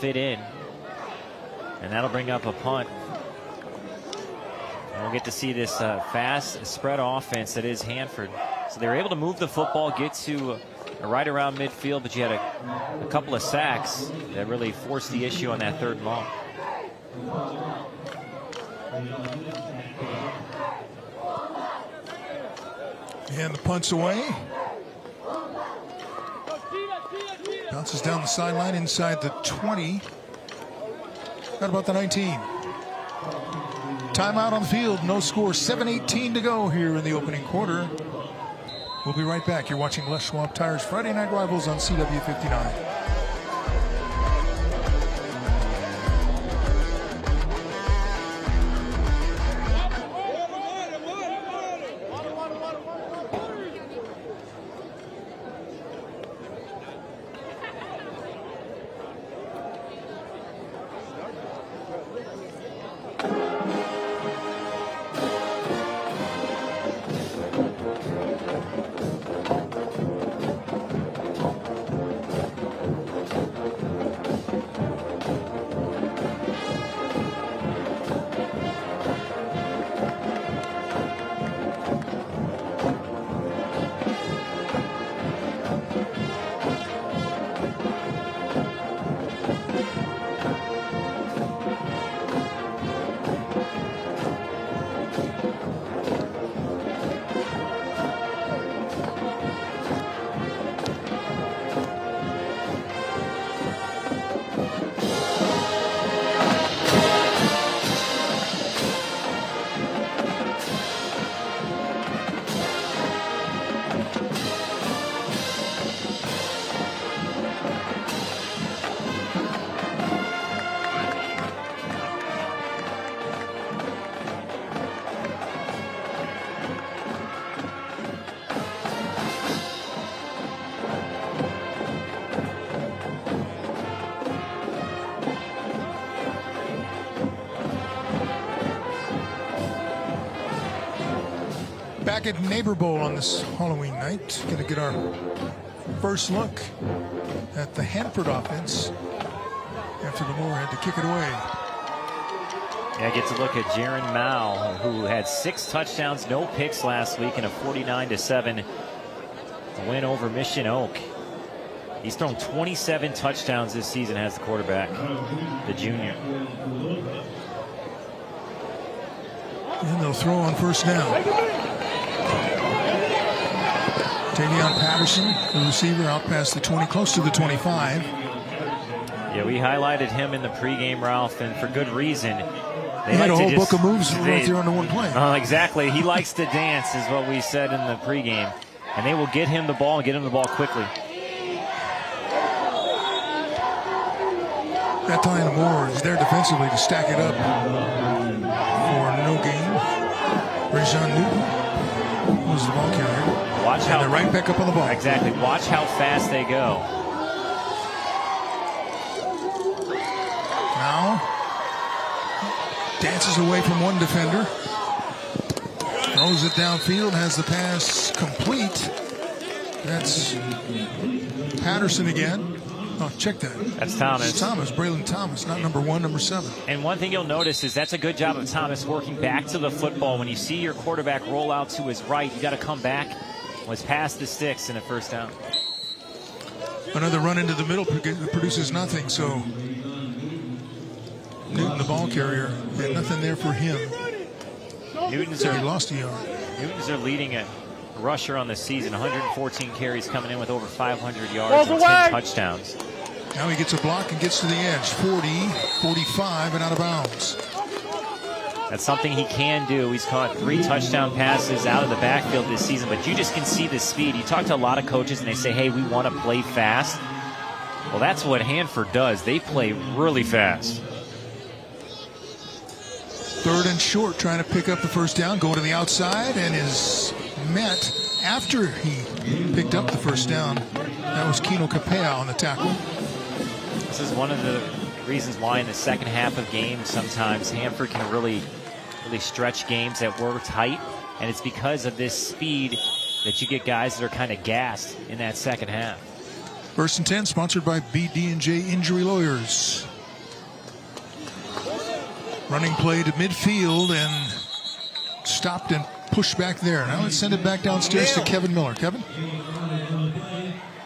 fit in. And that'll bring up a punt. And we'll get to see this fast spread offense that is Hanford. So they were able to move the football, get to right around midfield, but you had a couple of sacks that really forced the issue on that third and long. And the punt's away. Bounces down the sideline inside the 20. Got about the 19. Timeout on the field. No score. 7:18 to go here in the opening quarter. We'll be right back. You're watching Les Schwab Tires Friday Night Rivals on CW59. Back at Neighbor Bowl on this Halloween night. Going to get our first look at the Hanford offense after Lamore had to kick it away. Yeah, I get to look at Jaron Mao, who had 6 touchdowns, no picks last week in a 49-7 win over Mission Oak. He's thrown 27 touchdowns this season as the quarterback, the junior. And they'll throw on first down. Tavion Patterson, the receiver, out past the 20, close to the 25. Yeah, we highlighted him in the pregame, Ralph, and for good reason. He had a whole book of moves right there on the one play. Exactly. He likes to dance, is what we said in the pregame. And they will get him the ball and get him the ball quickly. That time Lamore is there defensively to stack it up for no gain. Rajon Newton was the ball carrier. Watch how they're right back up on the ball. Exactly. Watch how fast they go. Now dances away from one defender. Throws it downfield. Has the pass complete. That's Patterson again. Oh, check that. That's Thomas. It's Thomas, Braylon Thomas, not number 1, number 7. And one thing you'll notice is that's a good job of Thomas working back to the football. When you see your quarterback roll out to his right, you got to come back. Was past the sticks in a first down. Another run into the middle produces nothing. So Newton, the ball carrier, had nothing there for him. He lost a yard. Newton's their leading rusher on the season. 114 carries, coming in with over 500 yards and 10 touchdowns. Now he gets a block and gets to the edge. 40, 45, and out of bounds. That's something he can do. He's caught 3 touchdown passes out of the backfield this season, but you just can see the speed. You talk to a lot of coaches and they say, hey, we want to play fast. Well, that's what Hanford does. They play really fast. 3rd and short, trying to pick up the first down, going to the outside, and is met after he picked up the first down. That was Keno Capea on the tackle. This is one of the reasons why in the second half of games sometimes Hanford can really stretch games that were tight, and it's because of this speed that you get guys that are kind of gassed in that second half. 1st and 10, sponsored by BD&J Injury Lawyers. Running play to midfield and stopped and pushed back there. Now let's send it back downstairs to Kevin Miller. Kevin?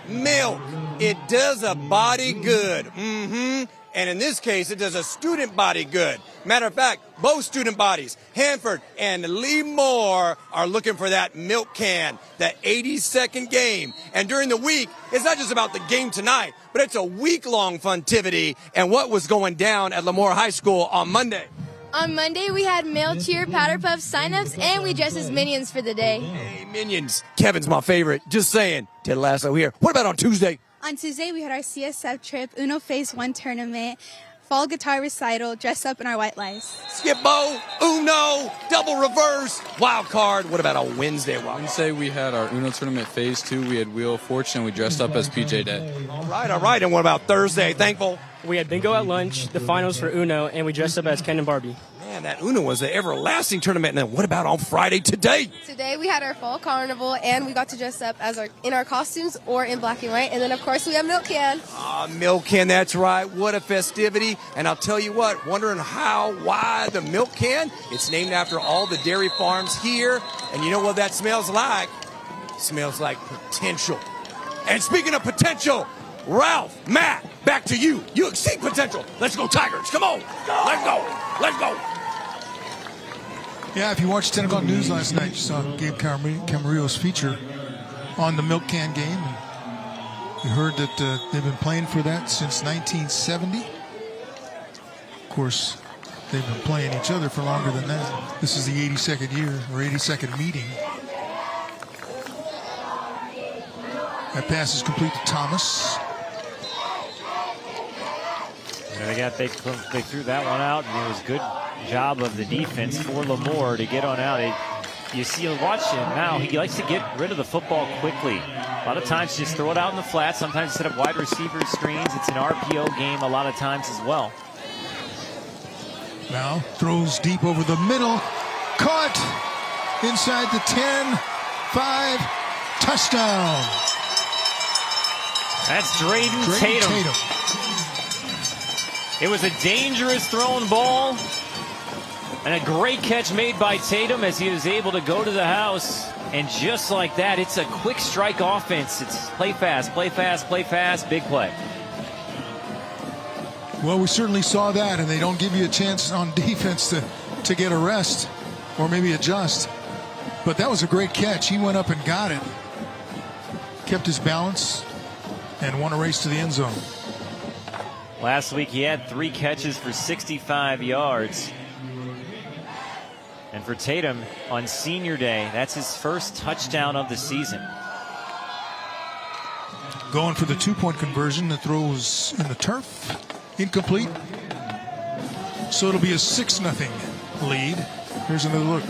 Milk. It does a body good. And in this case, it does a student body good. Matter of fact, both student bodies, Hanford and Lamore, are looking for that milk can, that 80-second game. And during the week, it's not just about the game tonight, but it's a week-long funtivity and what was going down at Lamore High School on Monday. On Monday, we had male cheer, powder puff, sign-ups, and we dressed as minions for the day. Hey, minions. Kevin's my favorite. Just saying. Ted Lasso here. What about on Tuesday? On Tuesday, we had our CSF trip, Uno Phase 1 tournament, fall guitar recital, dress up in our white lies. Skip bow, Uno, double reverse, wild card. What about on Wednesday? Wednesday, we had our Uno tournament Phase 2. We had Wheel of Fortune. We dressed up as PJ Day. All right. And what about Thursday? Thankful. We had bingo at lunch, the finals for Uno, and we dressed up as Ken and Barbie. Man, that Uno was an everlasting tournament. And then what about on Friday today? Today, we had our fall carnival, and we got to dress up as in our costumes or in black and white. And then, of course, we have milk can. Milk can, that's right. What a festivity. And I'll tell you what, wondering why the milk can? It's named after all the dairy farms here. And you know what that smells like? It smells like potential. And speaking of potential, Ralph, Matt, back to you. You exceed potential. Let's go, Tigers. Come on. Let's go. Yeah, if you watched 10 o'clock news last night, you saw Gabe Camarillo's feature on the milk can game. And you heard that they've been playing for that since 1970. Of course, they've been playing each other for longer than that. This is the 82nd year, or 82nd meeting. That pass is complete to Thomas. They threw that one out, and it was good job of the defense for Lamore to get on out. You see, watch him now. He likes to get rid of the football quickly. A lot of times, just throw it out in the flat. Sometimes set up wide receiver screens. It's an RPO game a lot of times as well. Now throws deep over the middle. Caught inside the 10. 5. Touchdown. That's Drayden Tatum. It was a dangerous thrown ball and a great catch made by Tatum as he was able to go to the house. And just like that, it's a quick strike offense. It's play fast, big play. Well, we certainly saw that, and they don't give you a chance on defense to get a rest or maybe adjust. But that was a great catch. He went up and got it, kept his balance, and won a race to the end zone. Last week he had 3 catches for 65 yards. And for Tatum on senior day, that's his first touchdown of the season. Going for the 2-point conversion. The throw was in the turf. Incomplete. So it'll be a 6-0 lead. Here's another look.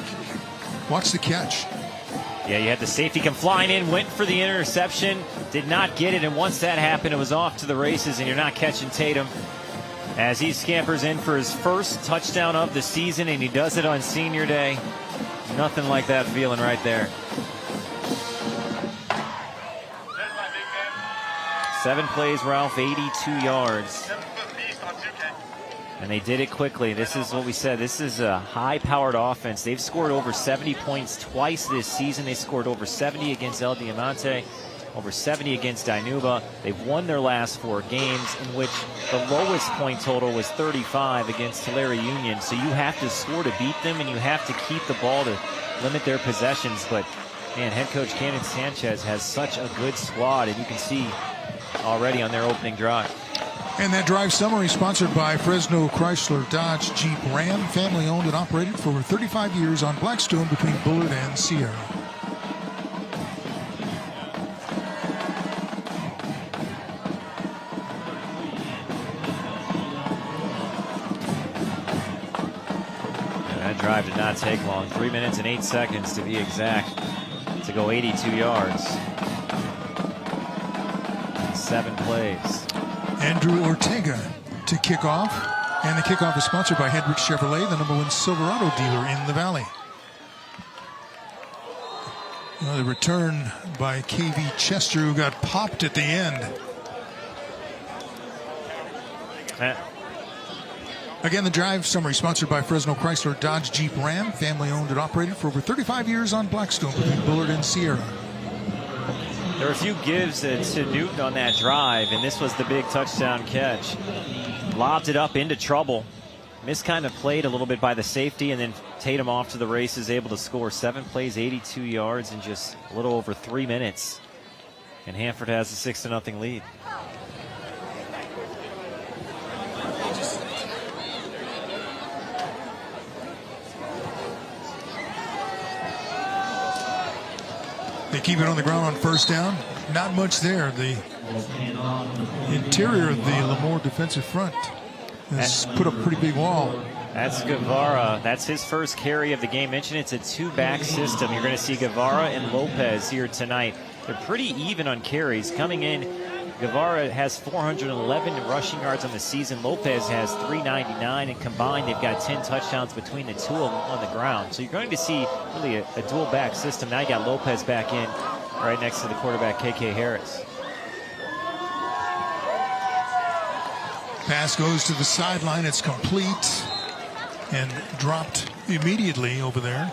Watch the catch. Yeah, you had the safety come flying in, went for the interception, did not get it, and once that happened, it was off to the races, and you're not catching Tatum as he scampers in for his first touchdown of the season, and he does it on senior day. Nothing like that feeling right there. 7 plays, Ralph, 82 yards. And they did it quickly. This is what we said. This is a high-powered offense. They've scored over 70 points twice this season. They scored over 70 against El Diamante, over 70 against Dinuba. They've won their last 4 games, in which the lowest point total was 35 against Tulare Union. So you have to score to beat them, and you have to keep the ball to limit their possessions. But, man, head coach Cannon Sanchez has such a good squad, and you can see already on their opening drive. And that drive summary sponsored by Fresno Chrysler Dodge Jeep Ram, family owned and operated for over 35 years on Blackstone between Bullard and Sierra. That drive did not take long, 3 minutes and 8 seconds to be exact, to go 82 yards. 7 plays. Andrew Ortega to kick off. And the kickoff is sponsored by Hedrick Chevrolet, the #1 Silverado dealer in the Valley. The return by KV Chester, who got popped at the end. Again, the drive summary sponsored by Fresno Chrysler Dodge Jeep Ram, family owned and operated for over 35 years on Blackstone between Bullard and Sierra. There were a few gives to Newton on that drive, and this was the big touchdown catch. Lobbed it up into trouble. Missed kind of played a little bit by the safety, and then Tatum off to the races, able to score 7 plays, 82 yards in just a little over 3 minutes. And Hanford has a 6-0 lead. They keep it on the ground on first down. Not much there. The interior of the Lamore defensive front has put up a pretty big wall. That's Guevara. That's his first carry of the game. Mentioned it's a two-back system. You're going to see Guevara and Lopez here tonight. They're pretty even on carries. Coming in, Guevara has 411 rushing yards on the season. Lopez has 399, and combined they've got 10 touchdowns between the two of them on the ground. So you're going to see really a dual-back system. Now you got Lopez back in right next to the quarterback, K.K. Harris. Pass goes to the sideline. It's complete and dropped immediately over there.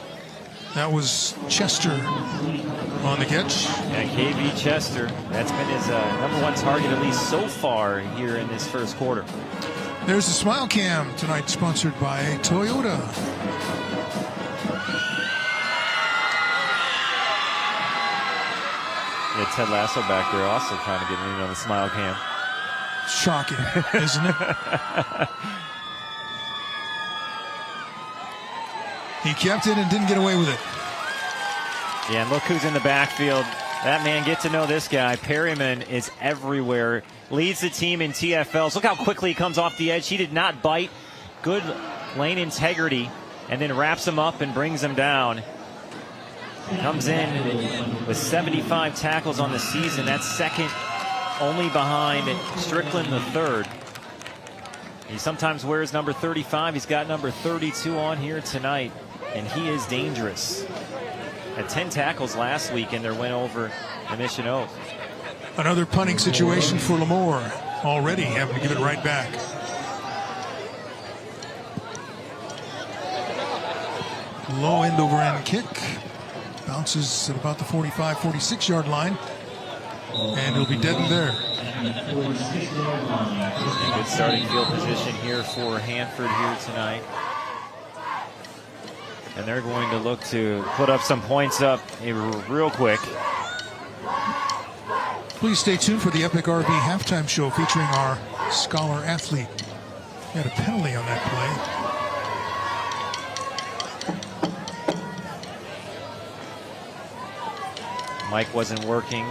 That was Chester on the catch. Yeah, KV Chester. That's been his #1 target, at least so far here in this first quarter. There's the Smile Cam tonight, sponsored by Toyota. Yeah, Ted Lasso back there also trying to get in on the Smile Cam. Shocking, isn't it? He kept it and didn't get away with it. Yeah, and look who's in the backfield. That man, get to know this guy. Perryman is everywhere. Leads the team in TFLs. Look how quickly he comes off the edge. He did not bite. Good lane integrity. And then wraps him up and brings him down. Comes in with 75 tackles on the season. That's second only behind Strickland III. He sometimes wears number 35. He's got number 32 on here tonight. And he is dangerous. Had 10 tackles last week in their win over the Mission Oak. Another punting situation for Lamore. Already having to give it right back. Low end over end kick. Bounces at about the 45, 46 yard line. And he'll be deadened there. Good starting field position here for Hanford here tonight. And they're going to look to put up some points up real quick. Please stay tuned for the Epic RV halftime show featuring our scholar athlete. We had a penalty on that play. Mike wasn't working,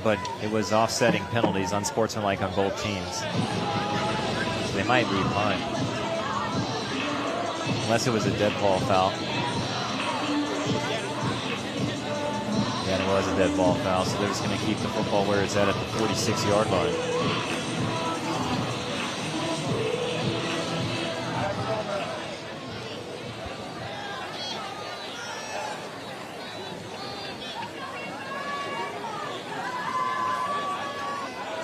but it was offsetting penalties, unsportsmanlike on both teams. So they might re-punt. Unless it was a dead ball foul. Yeah, it was a dead ball foul, so they're just going to keep the football where it's at the 46-yard line.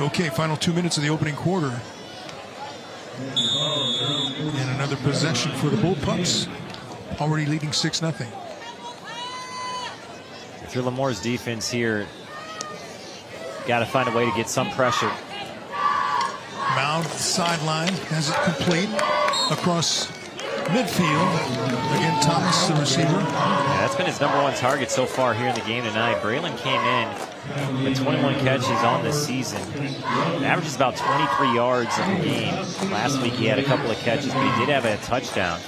Okay, final 2 minutes of the opening quarter. And another possession for the Bullpups. Already leading 6-0. If you're Lamore's defense here, got to find a way to get some pressure. Mound sideline has it complete across midfield. Again, Thomas, the receiver. Yeah, that's been his #1 target so far here in the game tonight. Braylon came in with 21 catches on the season. Averages about 23 yards a game. Last week he had a couple of catches, but he did have a touchdown.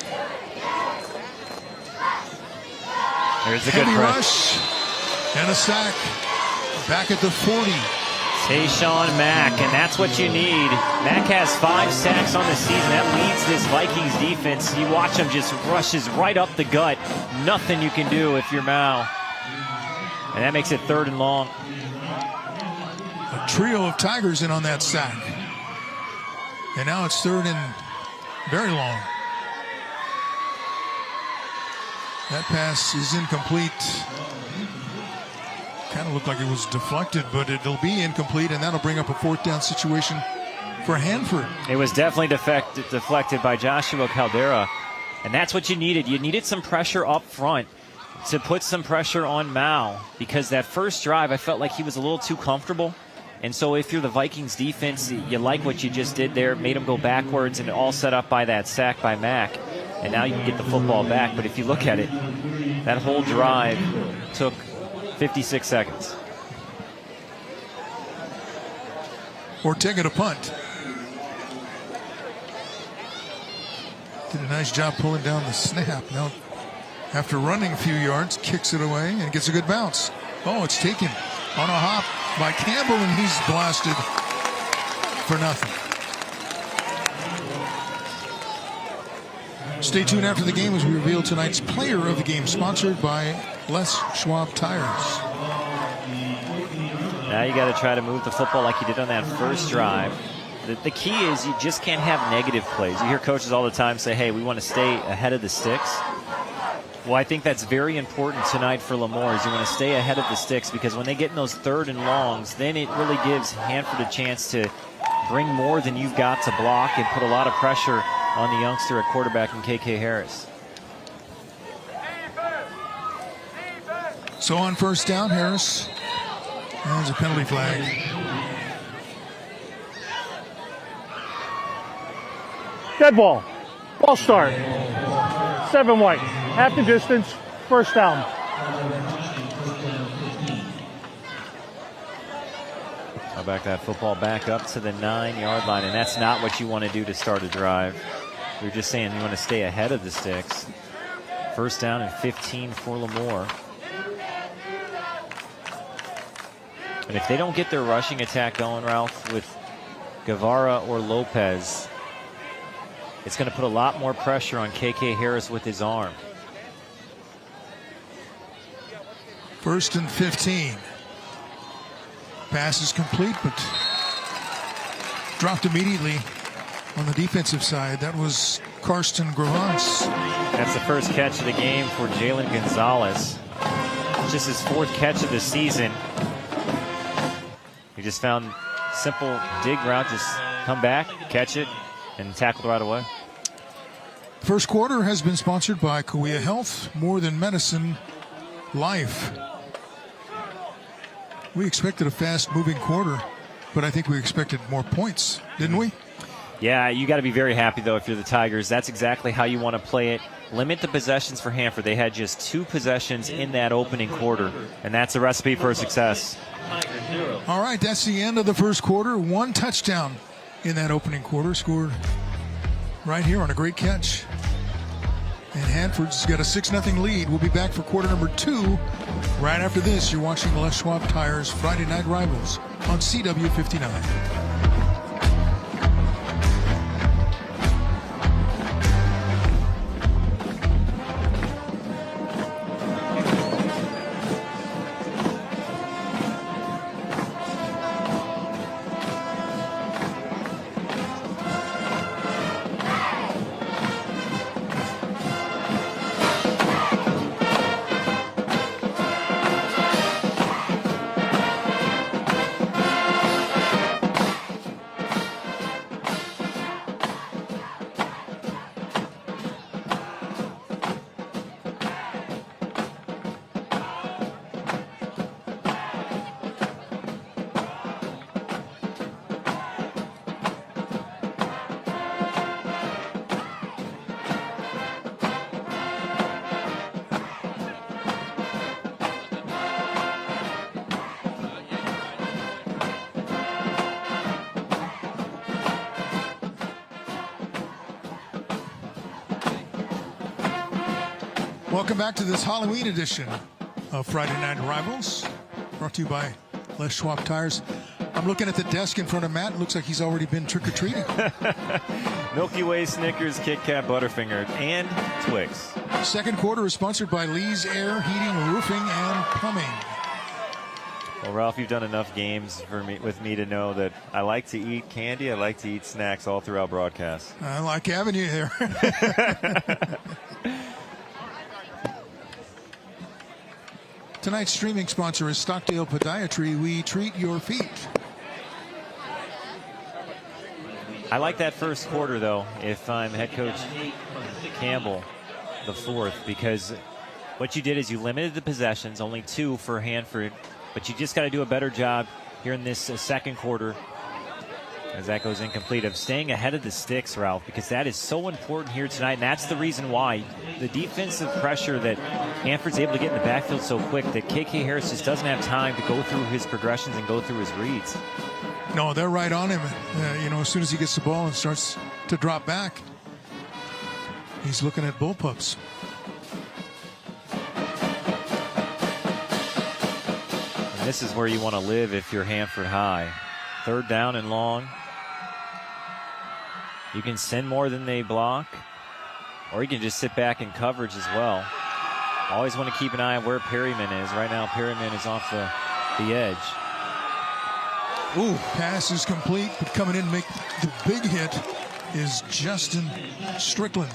There's a good rush and a sack. Back at the 40. Tayshawn Mack, and that's what you need. Mack has 5 sacks on the season. That leads this Vikings defense. You watch him just rushes right up the gut. Nothing you can do if you're Mao. And that makes it 3rd and long. A trio of Tigers in on that sack. And now it's 3rd and very long. That pass is incomplete. Kind of looked like it was deflected, but it'll be incomplete, and that'll bring up a 4th down situation for Hanford. It was definitely deflected by Joshua Caldera, and that's what you needed. You needed some pressure up front to put some pressure on Mao, because that first drive, I felt like he was a little too comfortable. And so if you're the Vikings defense, you like what you just did there, made him go backwards, and all set up by that sack by Mack. And now you can get the football back. But if you look at it, that whole drive took 56 seconds. Ortega to punt. Did a nice job pulling down the snap. Now, after running a few yards, kicks it away and gets a good bounce. Oh, it's taken on a hop by Campbell, and he's blasted for nothing. Stay tuned after the game as we reveal tonight's player of the game, sponsored by Les Schwab Tires. Now you got to try to move the football like you did on that first drive. The key is you just can't have negative plays. You hear coaches all the time say, hey, we want to stay ahead of the sticks. Well, I think that's very important tonight for Lamore, is you want to stay ahead of the sticks, because when they get in those 3rd and longs, then it really gives Hanford a chance to bring more than you've got to block and put a lot of pressure on the youngster at quarterback in KK Harris. So on first down, Harris has a penalty flag. Dead ball. Ball start. 7 white. Half the distance. First down. I'll back that football back up to the 9-yard line, and that's not what you want to do to start a drive. We're just saying you want to stay ahead of the sticks. First down and 15 for Lamore. And if they don't get their rushing attack going, Ralph, with Guevara or Lopez, it's going to put a lot more pressure on KK Harris with his arm. 1st and 15. Pass is complete, but dropped immediately on the defensive side. That was Karsten Gravans. That's the first catch of the game for Jalen Gonzalez. It's just his 4th catch of the season. He just found simple dig route, just come back, catch it, and tackled right away. First quarter has been sponsored by Kauai Health, More Than Medicine, Life. We expected a fast-moving quarter, but I think we expected more points, didn't we? Yeah, you got to be very happy, though, if you're the Tigers. That's exactly how you want to play it. Limit the possessions for Hanford. They had just 2 possessions in that opening quarter, and that's a recipe for success. All right, that's the end of the first quarter. 1 touchdown in that opening quarter, scored right here on a great catch. And Hanford's got a 6-0 lead. We'll be back for quarter number 2. Right after this, you're watching Les Schwab Tires Friday Night Rivals on CW 59. Welcome back to this Halloween edition of Friday Night Rivals, brought to you by Les Schwab Tires. I'm looking at the desk in front of Matt. It looks like he's already been trick-or-treating. Milky Way, Snickers, Kit Kat, Butterfinger, and Twix. Second quarter is sponsored by Lee's Air, Heating, Roofing, and Plumbing. Well, Ralph, you've done enough games with me to know that I like to eat candy. I like to eat snacks all throughout broadcasts. I like having you here. Tonight's streaming sponsor is Stockdale Podiatry. We treat your feet. I like that first quarter, though, if I'm head coach Campbell, the fourth, because what you did is you limited the possessions, only 2 for Hanford, but you just got to do a better job here in this second quarter, as that goes incomplete, of staying ahead of the sticks, Ralph, because that is so important here tonight, and that's the reason why the defensive pressure that Hanford's able to get in the backfield so quick that KK Harris just doesn't have time to go through his progressions and go through his reads. No, they're right on him. As soon as he gets the ball and starts to drop back, he's looking at bullpups. And this is where you want to live if you're Hanford High. 3rd down and long. You can send more than they block, or you can just sit back in coverage as well. Always want to keep an eye on where Perryman is. Right now, Perryman is off the edge. Ooh, pass is complete, but coming in to make the big hit is Justin Strickland.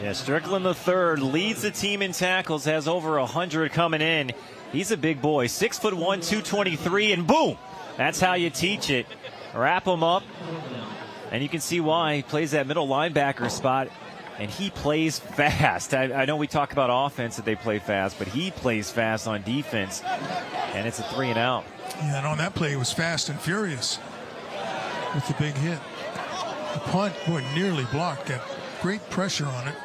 Yeah, Strickland the third leads the team in tackles, has over 100 coming in. He's a big boy, 6'1", 223, and boom! That's how you teach it. Wrap him up, and you can see why he plays that middle linebacker spot, and he plays fast. I know we talk about offense that they play fast, but he plays fast on defense, and it's a 3 and out. Yeah, and on that play, it was fast and furious with the big hit. The punt, boy, nearly blocked. Got great pressure on it.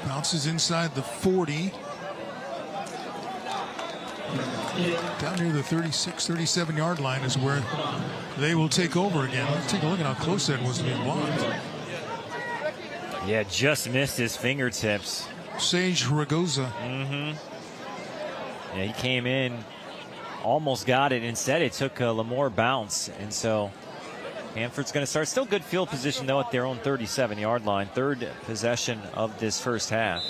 Bounces inside the 40. Down near the 36, 37-yard line is where they will take over again. Let's take a look at how close that was to being blocked. Yeah, just missed his fingertips. Sage Ragoza. Yeah, he came in, almost got it. Instead, it took a Lamore bounce. And so Hanford's going to start. Still good field position, though, at their own 37-yard line. 3rd possession of this first half.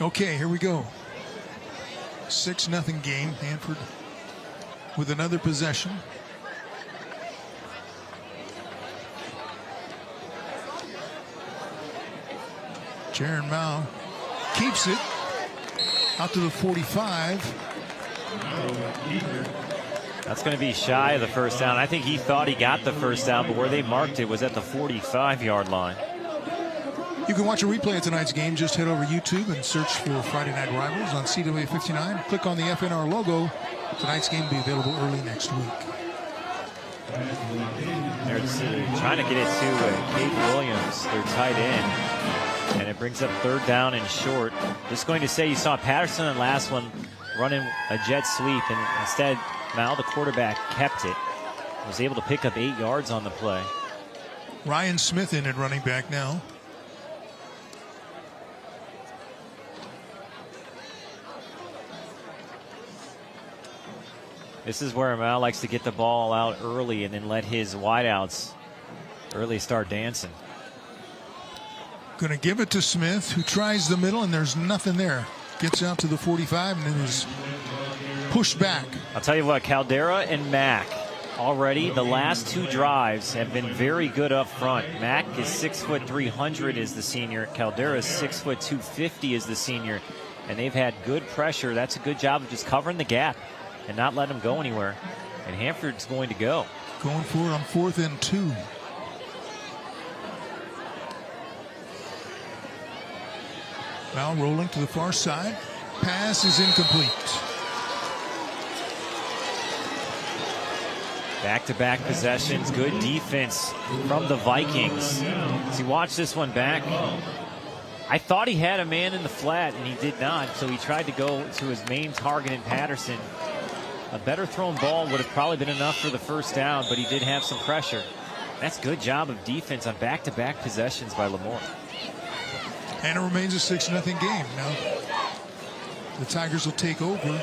Okay, here we go. 6-0 game. Hanford with another possession. Jaron Mao keeps it out to the 45. That's going to be shy of the first down. I think he thought he got the first down, but where they marked it was at the 45-yard line. You can watch a replay of tonight's game. Just head over to YouTube and search for Friday Night Rivals on CWA 59. Click on the FNR logo. Tonight's game will be available early next week. They're trying to get it to Kate Williams, their tight end. And it brings up 3rd down and short. Just going to say you saw Patterson in the last one running a jet sweep, and instead Mal, the quarterback, kept it. Was able to pick up 8 yards on the play. Ryan Smith in at running back now. This is where Mal likes to get the ball out early and then let his wideouts early start dancing. Going to give it to Smith, who tries the middle, and there's nothing there. Gets out to the 45 and then is pushed back. I'll tell you what, Caldera and Mack already, the last 2 drives have been very good up front. Mack is 6', 300 is the senior. Caldera is 6', 250 is the senior. And they've had good pressure. That's a good job of just covering the gap and not letting them go anywhere. And Hanford's going to go. Going for it on 4th and 2. Now rolling to the far side. Pass is incomplete. Back-to-back possessions. Good defense from the Vikings. As you watch this one back, I thought he had a man in the flat, and he did not. So he tried to go to his main target in Patterson. A better thrown ball would have probably been enough for the first down, but he did have some pressure. That's good job of defense on back-to-back possessions by Lamore. And it remains a 6-0 game. Now the Tigers will take over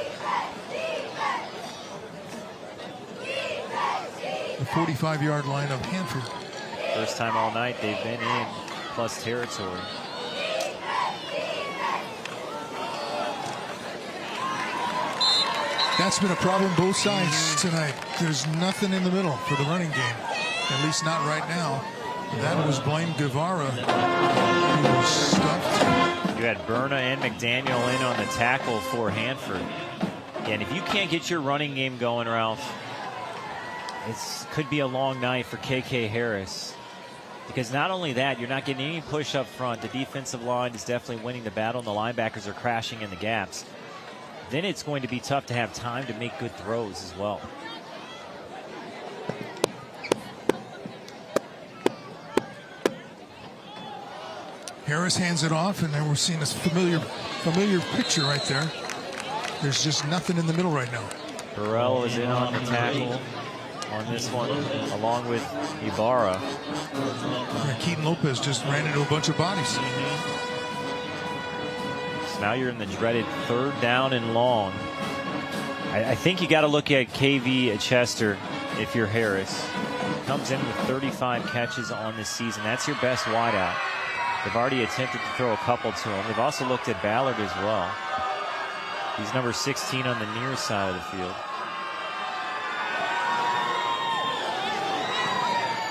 the 45-yard line of Hanford. First time all night they've been in plus territory. That's been a problem both sides tonight. There's nothing in the middle for the running game, at least not right now. That was Blaine Guevara, who was stuffed. You had Berna and McDaniel in on the tackle for Hanford. And if you can't get your running game going, Ralph, it could be a long night for KK Harris. Because not only that, you're not getting any push up front. The defensive line is definitely winning the battle, and the linebackers are crashing in the gaps. Then it's going to be tough to have time to make good throws as well. Harris hands it off, and then we're seeing this familiar picture right there. There's just nothing in the middle right now. Burrell is in on the tackle on this one, along with Ibarra. Keaton Lopez just ran into a bunch of bodies. So now you're in the dreaded 3rd down and long. I think you got to look at KV Chester if you're Harris. Comes in with 35 catches on this season. That's your best wideout. They've already attempted to throw a couple to him. They've also looked at Ballard as well. He's number 16 on the near side of the field.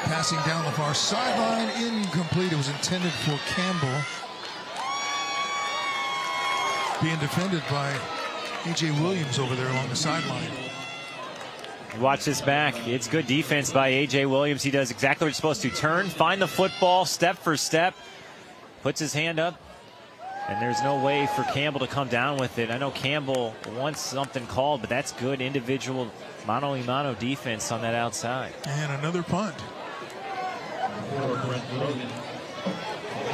Passing down the far sideline, incomplete. It was intended for Campbell. Being defended by A.J. Williams over there along the sideline. Watch this back. It's good defense by A.J. Williams. He does exactly what he's supposed to. Turn, find the football, step for step. Puts his hand up, and there's no way for Campbell to come down with it. I know Campbell wants something called, but that's good individual mano-a-mano defense on that outside. And another punt.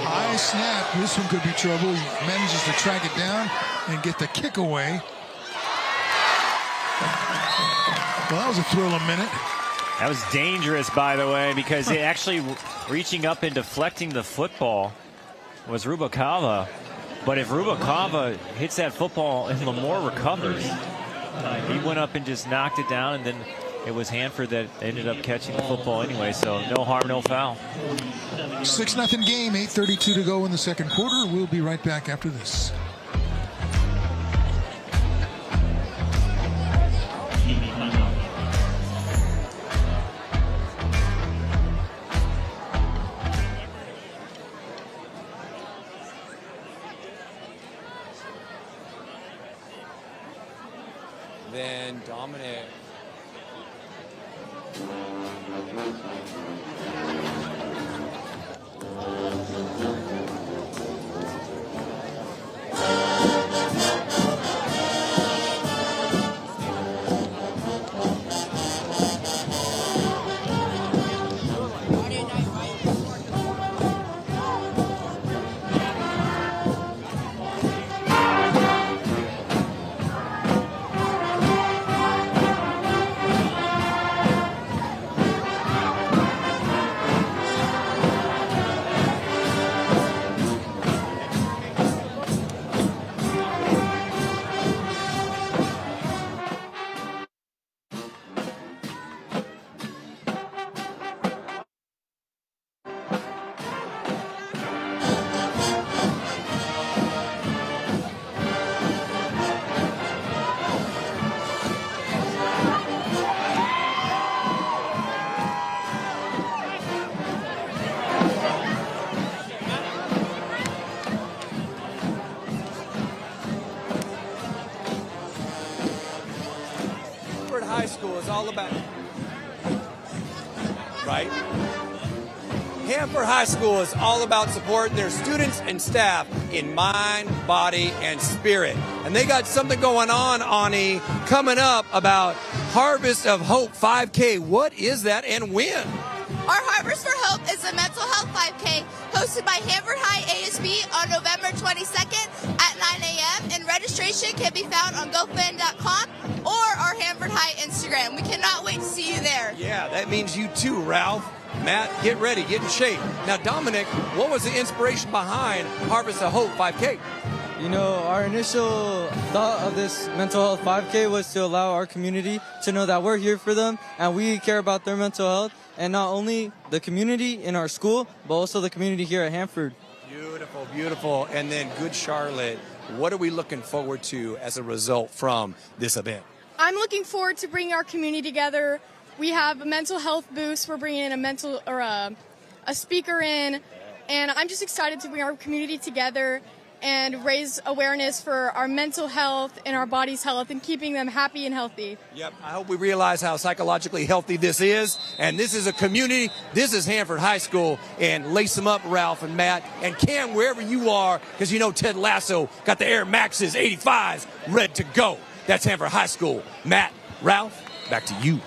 High snap. This one could be trouble. He manages to track it down and get the kick away. Well, that was a thrill a minute. That was dangerous, by the way, because it actually reaching up and deflecting the football was Rubacava. But if Rubacava hits that football and Lamore recovers, he went up and just knocked it down, and then it was Hanford that ended up catching the football anyway. So no harm, no foul. 6-0 game, 8:32 to go in the second quarter. We'll be right back after this. Then Dominic. High School is all about, right? Hanford High School is all about supporting their students and staff in mind, body, and spirit. And they got something going on, Ani, coming up about Harvest of Hope 5K. What is that and when? Our Harvest for Hope is a mental health 5K hosted by Hanford High ASB on November 22nd at 9 a.m. and registration can be found on GoFan.com or our Hanford High Instagram. We cannot wait to see you there. Yeah, that means you too, Ralph. Matt, get ready, get in shape. Now, Dominic, what was the inspiration behind Harvest of Hope 5K? You know, our initial thought of this mental health 5K was to allow our community to know that we're here for them and we care about their mental health. And not only the community in our school, but also the community here at Hanford. Beautiful, beautiful. And then Good Charlotte, what are we looking forward to as a result from this event? I'm looking forward to bringing our community together. We have a mental health boost. We're bringing in a speaker in, and I'm just excited to bring our community together and raise awareness for our mental health and our body's health and keeping them happy and healthy. Yep, I hope we realize how psychologically healthy this is. And this is a community. This is Hanford High School. And lace them up, Ralph and Matt. And Cam, wherever you are, because you know Ted Lasso got the Air Maxes 85s ready to go. That's Hanford High School. Matt, Ralph, back to you.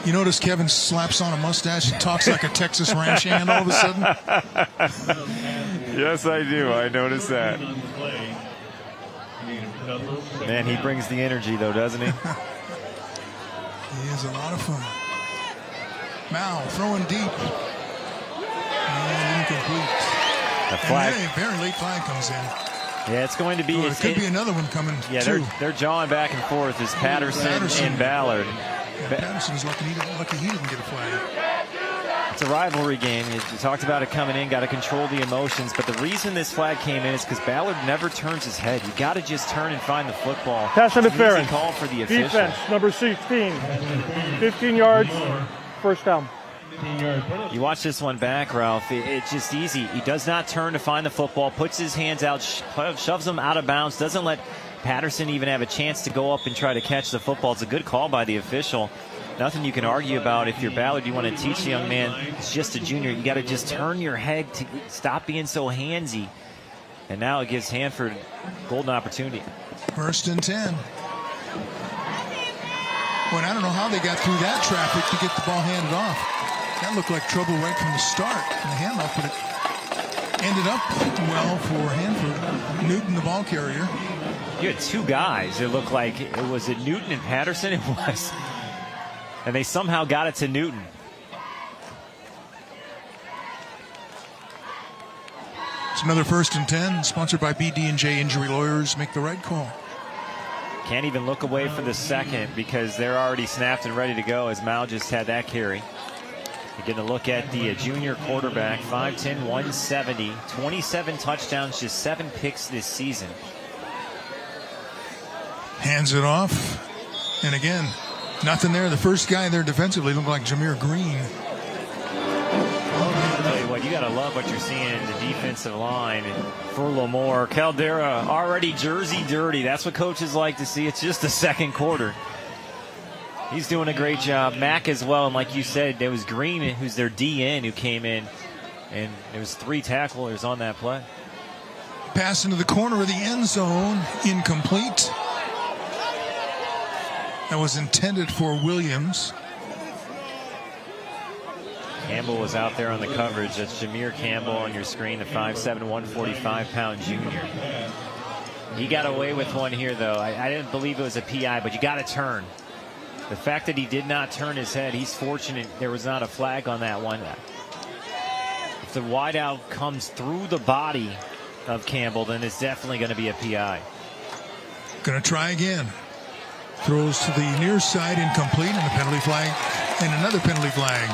You notice Kevin slaps on a mustache and talks like a Texas ranch hand all of a sudden? Yes, I do. I noticed that. Man, he brings the energy, though, doesn't he? He is a lot of fun. Mal throwing deep. And incomplete. The flag. And a very late flag comes in. Yeah, it's going to be. It could be another one coming. Yeah, too. they're jawing back and forth as Patterson and Ballard. Yeah, Patterson's lucky he didn't get a flag. It's a rivalry game. You talked about it coming in, got to control the emotions. But the reason this flag came in is because Ballard never turns his head. You got to just turn and find the football. Pass interference. Call for the official. Defense, number 16. 15 yards, first down. You watch this one back, Ralph. It's just easy. He does not turn to find the football, puts his hands out, shoves them out of bounds, doesn't let Patterson even have a chance to go up and try to catch the football. It's a good call by the official. Nothing you can argue about. If you're Ballard, you want to teach the young man, it's just a junior. You got to just turn your head to stop being so handsy. And now it gives Hanford golden opportunity. 1st and 10. Well, I don't know how they got through that traffic to get the ball handed off. That looked like trouble right from the start in the handoff, but it ended up well for Hanford. Newton, the ball carrier. You had two guys. It looked like it was Newton and Patterson. It was. And they somehow got it to Newton. It's another 1st and 10, sponsored by BD&J Injury Lawyers. Make the right call. Can't even look away for the second because they're already snapped and ready to go as Mal just had that carry. You're getting a look at the junior quarterback, 5'10", 170, 27 touchdowns, just 7 picks this season. Hands it off. And again, nothing there. The first guy there defensively looked like Jameer Green. I'll tell you what, you got to love what you're seeing in the defensive line for Lamore. Caldera already jersey dirty. That's what coaches like to see. It's just the second quarter. He's doing a great job. Mack as well. And like you said, there was Green, who's their DN, who came in. And there was 3 tacklers on that play. Pass into the corner of the end zone. Incomplete. That was intended for Williams. Campbell was out there on the coverage. That's Jameer Campbell on your screen, the 5'7", 145-pound junior. He got away with one here, though. I didn't believe it was a PI, but you got to turn. The fact that he did not turn his head, he's fortunate there was not a flag on that one. If the wideout comes through the body of Campbell, then it's definitely going to be a PI. Going to try again. Throws to the near side, incomplete, and a penalty flag, and another penalty flag.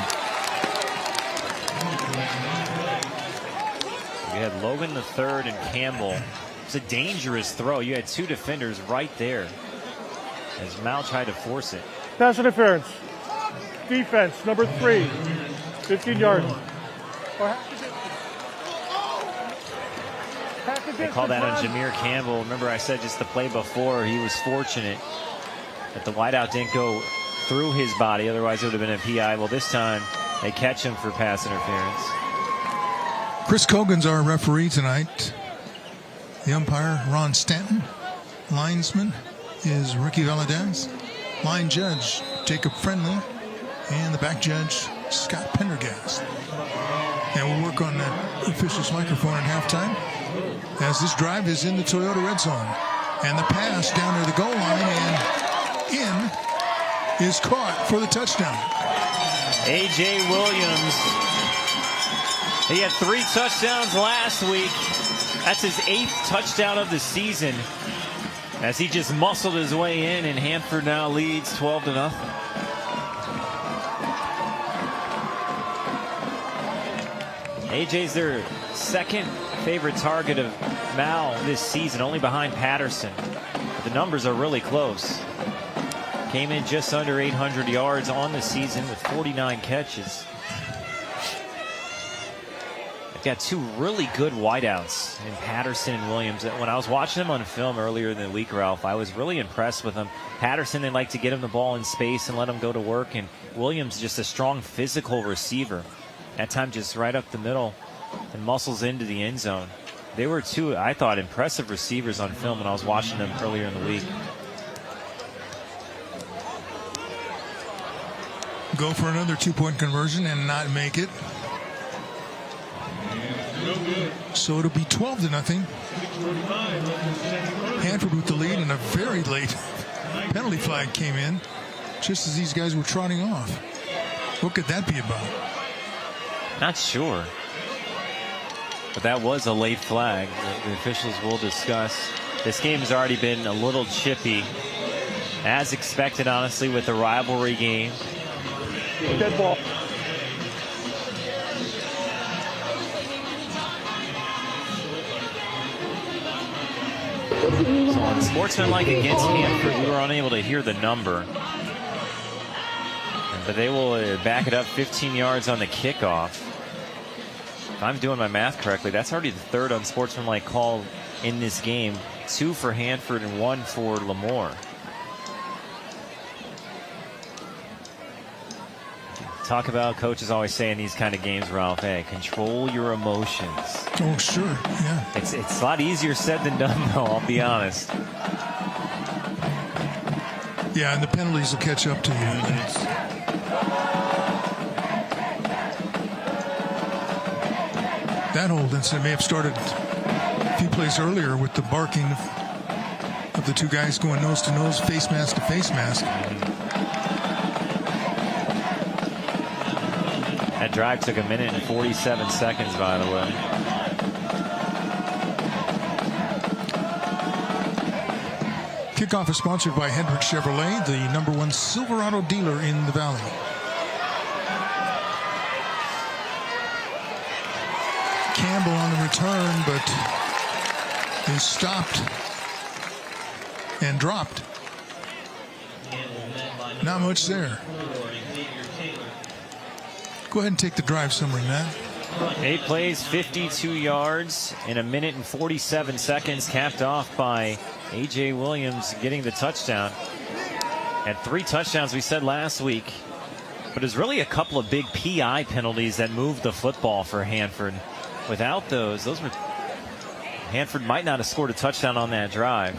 You had Logan the third and Campbell. It's a dangerous throw. You had 2 defenders right there as Mal tried to force it. Pass interference. Defense, number 3. 15 yards. They call that on Jameer Campbell. Remember I said just the play before, he was fortunate that the wideout didn't go through his body. Otherwise it would have been a PI. Well, this time they catch him for pass interference. Chris Cogan's our referee tonight. The umpire, Ron Stanton. Linesman is Ricky Valadez. Line judge, Jacob Friendly. And the back judge, Scott Pendergast. And we'll work on that official's microphone at halftime as this drive is in the Toyota red zone. And the pass down near the goal line and in is caught for the touchdown. A.J. Williams. He had 3 touchdowns last week. That's his 8th touchdown of the season as he just muscled his way in, and Hanford now leads 12-0. AJ's their second favorite target of Mal this season, only behind Patterson. But the numbers are really close. Came in just under 800 yards on the season with 49 catches. got two really good wideouts in Patterson and Williams. When I was watching them on film earlier in the week, Ralph, I was really impressed with them. Patterson, they like to get him the ball in space and let him go to work, and Williams just a strong physical receiver. That time just right up the middle and muscles into the end zone. They were two, I thought, impressive receivers on film when I was watching them earlier in the week. Go for another 2-point conversion and not make it. So it'll be 12-0. Hanford with the lead, and a very late penalty flag came in just as these guys were trotting off. What could that be about? Not sure. But that was a late flag. The officials will discuss. This game has already been a little chippy, as expected, honestly, with the rivalry game. Dead ball. So on sportsmanlike against Hanford, we were unable to hear the number. But they will back it up 15 yards on the kickoff. If I'm doing my math correctly, that's already the third unsportsmanlike call in this game. 2 for Hanford and 1 for Lamore. Talk about coaches always saying these kind of games, Ralph, hey, control your emotions. Oh, sure, yeah. It's a lot easier said than done, though, I'll be honest. Yeah, and the penalties will catch up to you. That hold incident may have started a few plays earlier with the barking of the two guys going nose to nose, face mask to face mask. That drive took 1 minute and 47 seconds, by the way. Kickoff is sponsored by Hendrick Chevrolet, the #1 Silverado dealer in the Valley. Campbell on the return, but is stopped and dropped. Not much there. Go ahead and take the drive summary, Matt. 8 plays, 52 yards in 1 minute and 47 seconds, capped off by A.J. Williams getting the touchdown. Had 3 touchdowns, we said last week, but it's really a couple of big PI penalties that moved the football for Hanford. Without those were, Hanford might not have scored a touchdown on that drive.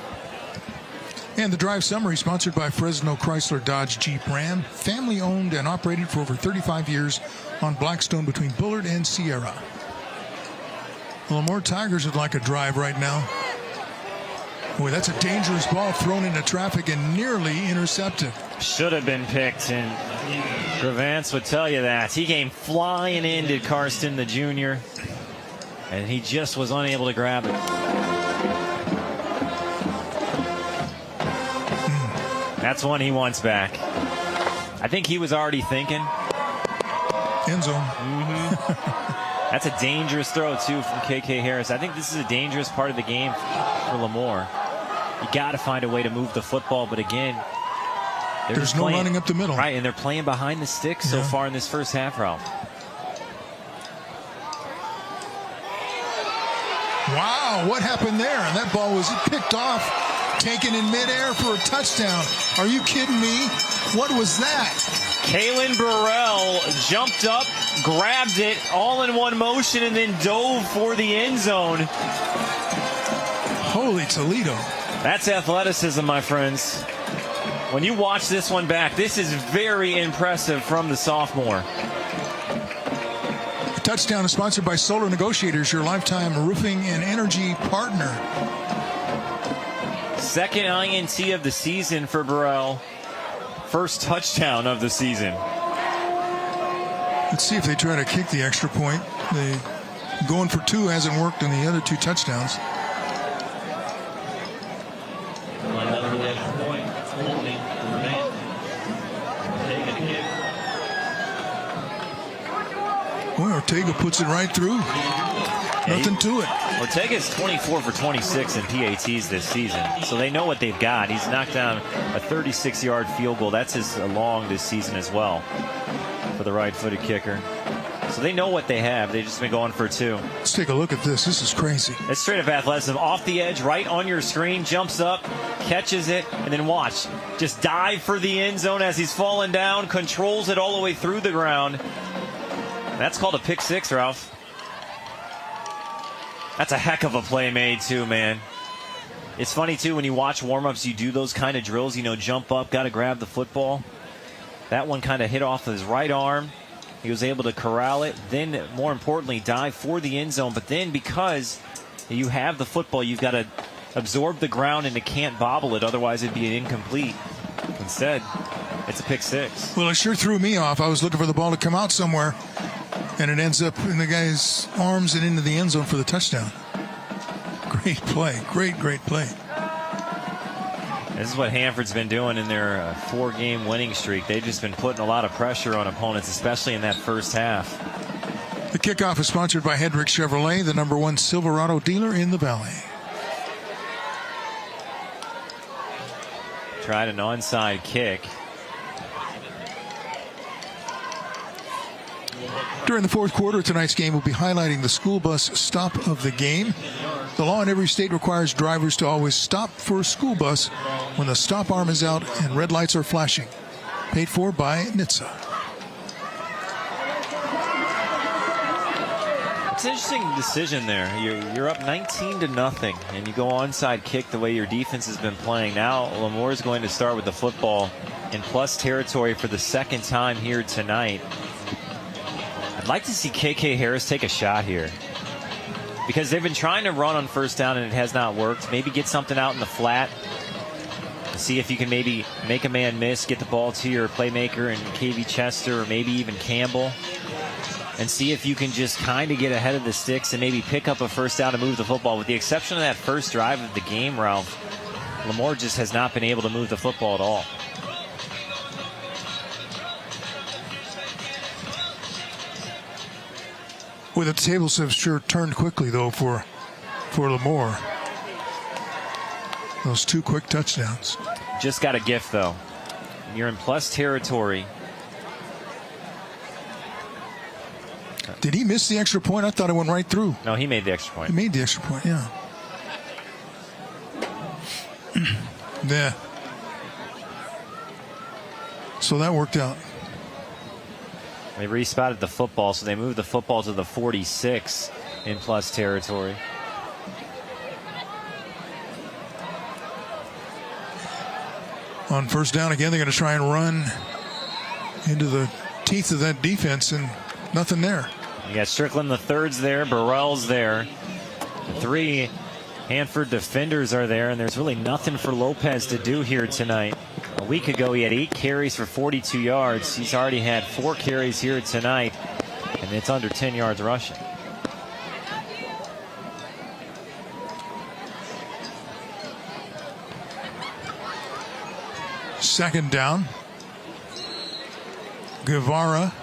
And the drive summary sponsored by Fresno Chrysler Dodge Jeep Ram, family owned and operated for over 35 years on Blackstone between Bullard and Sierra. The Lamore Tigers would like a drive right now. Boy, that's a dangerous ball thrown into traffic and nearly intercepted. Should have been picked, and Gravance would tell you that. He came flying in to Karsten, the junior, and he just was unable to grab it. That's one he wants back. I think he was already thinking. End zone. That's a dangerous throw, too, from K.K. Harris. I think this is a dangerous part of the game for Lamore. You got to find a way to move the football, but again, there's no running up the middle. Right, and they're playing behind the sticks so far in this first half, Ralph. Wow, what happened there? And that ball was picked off, taken in midair for a touchdown. Are you kidding me? What was that? Kalen Burrell jumped up, grabbed it all in one motion, and then dove for the end zone. Holy Toledo. That's athleticism, my friends. When you watch this one back, this is very impressive from the sophomore. The touchdown is sponsored by Solar Negotiators, your lifetime roofing and energy partner. Second INT of the season for Burrell. First touchdown of the season. Let's see if they try to kick the extra point. They going for 2 hasn't worked in the other 2 touchdowns. Boy, Ortega puts it right through. Nothing to it. Ortega's 24 for 26 in PATs this season, so they know what they've got. He's knocked down a 36-yard field goal. That's his long this season as well for the right-footed kicker. So they know what they have. They've just been going for two. Let's take a look at this. This is crazy. It's straight up athleticism. Off the edge, right on your screen, jumps up, catches it, and then watch. Just dive for the end zone as he's falling down, controls it all the way through the ground. That's called a pick six, Ralph. That's a heck of a play made, too, man. It's funny, too, when you watch warm-ups, you do those kind of drills, jump up, got to grab the football. That one kind of hit off his right arm. He was able to corral it. Then, more importantly, dive for the end zone. But then, because you have the football, you've got to absorb the ground and you can't bobble it. Otherwise, it'd be an incomplete. Instead, it's a pick six. Well, it sure threw me off. I was looking for the ball to come out somewhere, and it ends up in the guy's arms and into the end zone for the touchdown. Great play. Great play. This is what Hanford's been doing in their 4-game winning streak. They've just been putting a lot of pressure on opponents, especially in that first half. The kickoff is sponsored by Hendrick Chevrolet, the #1 Silverado dealer in the Valley. Tried an onside kick. During the fourth quarter, tonight's game will be highlighting the school bus stop of the game. The law in every state requires drivers to always stop for a school bus when the stop arm is out and red lights are flashing. Paid for by NHTSA. It's an interesting decision there. You're up 19-0, and you go onside kick the way your defense has been playing. Now Lamore is going to start with the football in plus territory for the second time here tonight. I'd like to see KK Harris take a shot here, because they've been trying to run on first down and it has not worked. Maybe get something out in the flat. See if you can maybe make a man miss, get the ball to your playmaker and KV Chester or maybe even Campbell, and see if you can just kind of get ahead of the sticks and maybe pick up a first down and move the football. With the exception of that first drive of the game, Ralph, Lamore just has not been able to move the football at all. Well, the tables have sure turned quickly, though, for Lamore. Those two quick touchdowns. Just got a gift, though. You're in plus territory. Did he miss the extra point? I thought it went right through. No, he made the extra point. He made the extra point, yeah. Yeah. So that worked out. They respotted the football, so they moved the football to the 46 in plus territory. On first down again, they're going to try and run into the teeth of that defense, and nothing there. You got Strickland the third's there, Burrell's there. The 3 Hanford defenders are there, and there's really nothing for Lopez to do here tonight. A week ago, he had 8 carries for 42 yards. He's already had 4 carries here tonight, and it's under 10 yards rushing. Second down. Guevara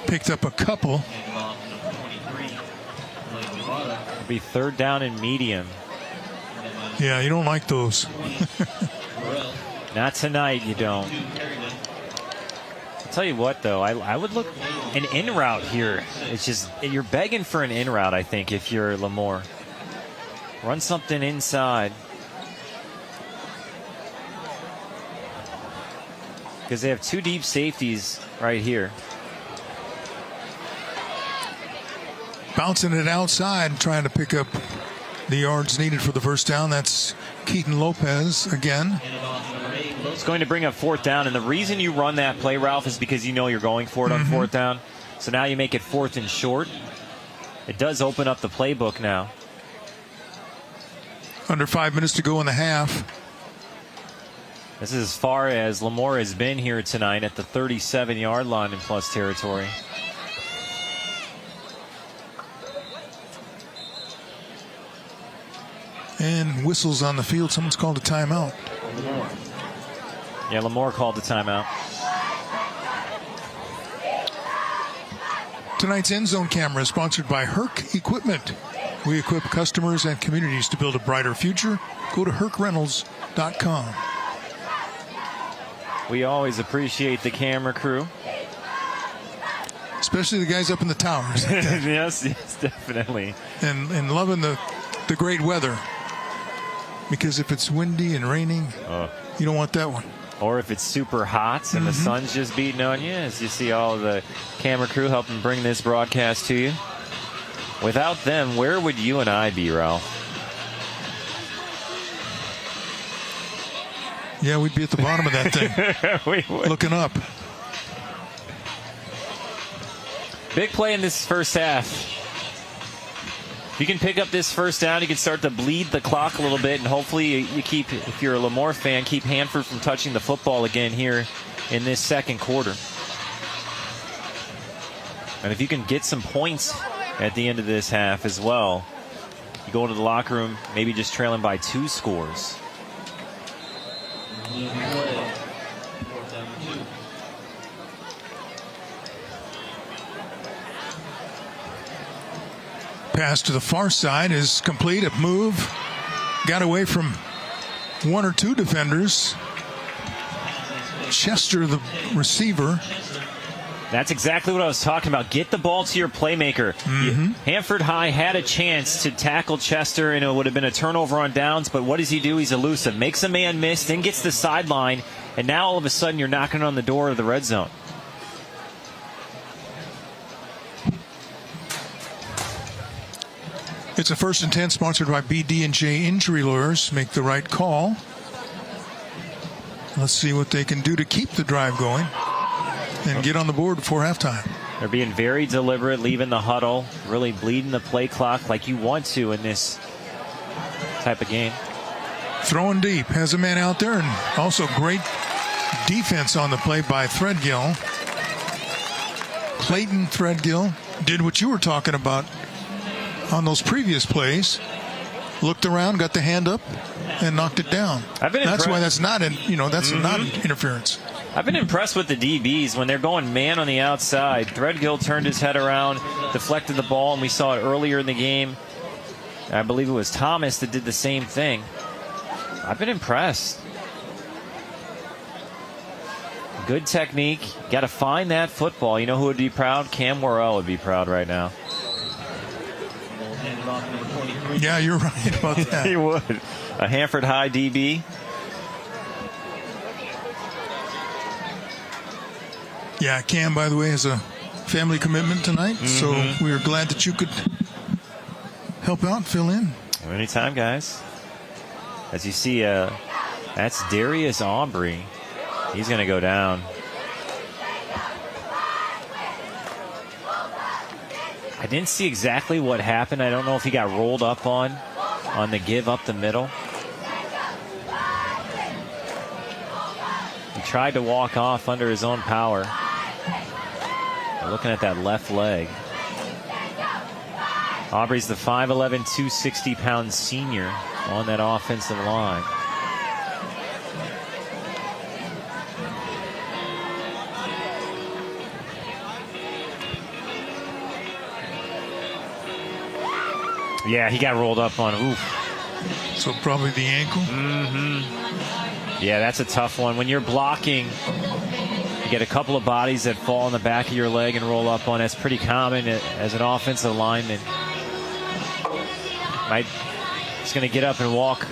picked up a couple. It'll be third down and medium. Yeah, you don't like those. Not tonight, you don't. I'll tell you what, though, I would look an in route here. It's just, you're begging for an in route, I think, if you're Lamore. Run something inside. Because they have 2 deep safeties right here. Bouncing it outside, trying to pick up the yards needed for the first down. That's Keaton Lopez again. It's going to bring up fourth down, and the reason you run that play, Ralph, is because you know you're going for it on fourth down. So now you make it 4th and short. It does open up the playbook now. Under 5 minutes to go in the half. This is as far as Lamore has been here tonight at the 37-yard line in plus territory. And whistles on the field. Someone's called a timeout. Yeah, Lamore called the timeout. Tonight's end zone camera is sponsored by Herc Equipment. We equip customers and communities to build a brighter future. Go to hercrentals.com. We always appreciate the camera crew. especially the guys up in the towers. yes, definitely. And loving the great weather. Because if it's windy and raining, you don't want that one. Or if it's super hot and the sun's just beating on you, as you see all the camera crew helping bring this broadcast to you. Without them, where would you and I be, Ralph? Yeah, we'd be at the bottom of that thing. We would. Looking up. Big play in this first half. If you can pick up this first down, you can start to bleed the clock a little bit, and hopefully you keep, if you're a Lamore fan, keep Hanford from touching the football again here in this second quarter. And if you can get some points at the end of this half as well, you go into the locker room maybe just trailing by 2 scores. Pass to the far side is complete. A move. Got away from 1 or 2 defenders. Chester, the receiver. That's exactly what I was talking about. Get the ball to your playmaker. Hanford High had a chance to tackle Chester, and it would have been a turnover on downs, but what does he do? He's elusive. Makes a man miss, then gets the sideline, and now all of a sudden you're knocking on the door of the red zone. It's a 1st and 10 sponsored by BD&J Injury Lawyers. Make the right call. Let's see what they can do to keep the drive going and get on the board before halftime. They're being very deliberate, leaving the huddle, really bleeding the play clock like you want to in this type of game. Throwing deep. Has a man out there, and also great defense on the play by Threadgill. Clayton Threadgill did what you were talking about on those previous plays. Looked around, got the hand up, and knocked it down. That's why that's not not interference. I've been impressed with the DBs when they're going man on the outside. Threadgill turned his head around, deflected the ball, and we saw it earlier in the game. I believe it was Thomas that did the same thing. I've been impressed. Good technique. Got to find that football. You know who would be proud? Cam Worrell would be proud right now. Yeah, you're right about that. He would. A Hanford High DB. Yeah, Cam, by the way, has a family commitment tonight, so we are glad that you could help out, fill in. Anytime, guys. As you see, that's Darius Aubrey. He's going to go down. I didn't see exactly what happened. I don't know if he got rolled up on the give up the middle. He tried to walk off under his own power. Looking at that left leg. Aubrey's the 5'11", 260-pound senior on that offensive line. Yeah, he got rolled up on. Oof. So probably the ankle? Yeah, that's a tough one. When you're blocking, you get a couple of bodies that fall on the back of your leg and roll up on. That's pretty common as an offensive lineman. He's going to get up and walk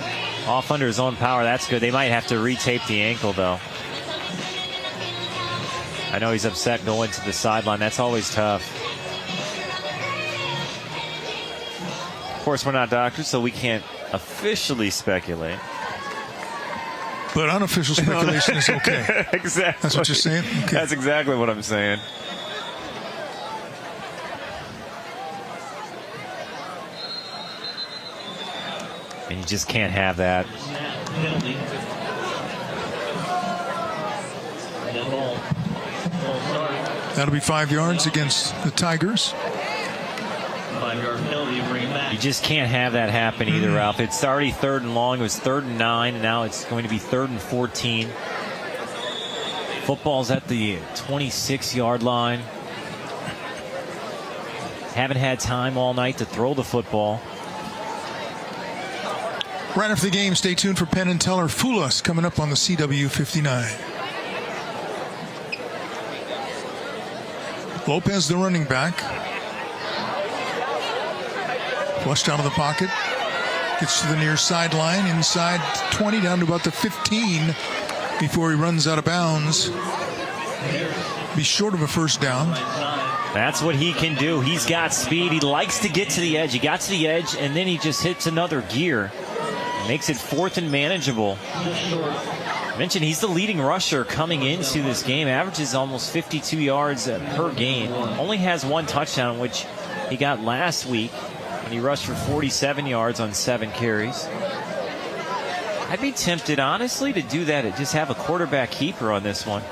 off under his own power. That's good. They might have to retape the ankle, though. I know he's upset going to the sideline. That's always tough. Of course, we're not doctors, so we can't officially speculate. But unofficial speculation is okay. Exactly. That's what you're saying? Okay. That's exactly what I'm saying. And you just can't have that. That'll be 5 yards against the Tigers. You just can't have that happen either, Ralph. It's already 3rd and long. It was 3rd and 9, and now it's going to be 3rd and 14. Football's at the 26-yard line. Haven't had time all night to throw the football. Right after the game, stay tuned for Penn and Teller Fool Us coming up on the CW 59. Lopez, the running back. Flushed out of the pocket. Gets to the near sideline, inside 20, down to about the 15 before he runs out of bounds. Be short of a first down. That's what he can do. He's got speed. He likes to get to the edge. He got to the edge, and then he just hits another gear. Makes it 4th and manageable. I mentioned he's the leading rusher coming into this game. Averages almost 52 yards per game. Only has 1 touchdown, which he got last week when he rushed for 47 yards on 7 carries. I'd be tempted, honestly, to do that. Just have a quarterback keeper on this one,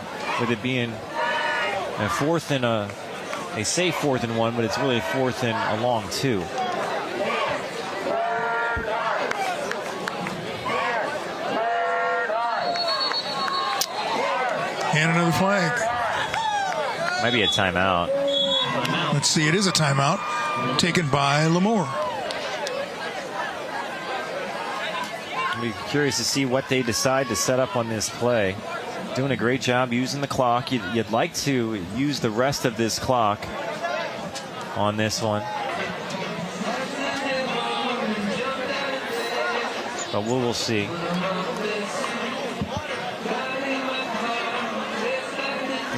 with it being a 4th and they say 4th and 1, but it's really 4th and a long 2. And another flag. Might be a timeout. Let's see, it is a timeout taken by Lamore. I'll be curious to see what they decide to set up on this play. Doing a great job using the clock. You'd like to use the rest of this clock on this one. But we'll see.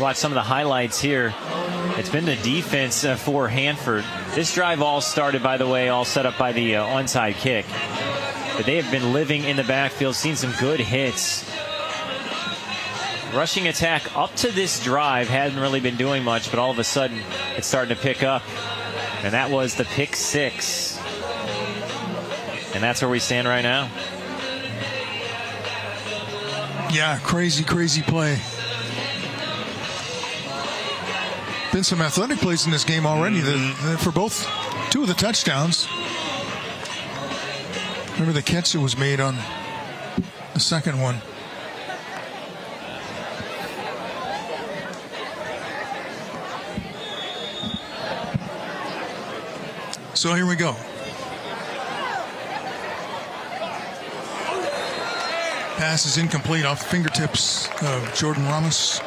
Watch some of the highlights here. It's been the defense for Hanford. This drive all started, by the way, all set up by the onside kick. But they have been living in the backfield, seen some good hits. Rushing attack up to this drive hadn't really been doing much, but all of a sudden it's starting to pick up. And that was the pick 6. And that's where we stand right now. Yeah, crazy play. Been some athletic plays in this game already for both 2 of the touchdowns. Remember the catch that was made on the second one. So here we go. Pass is incomplete off the fingertips of Jordan Ramos.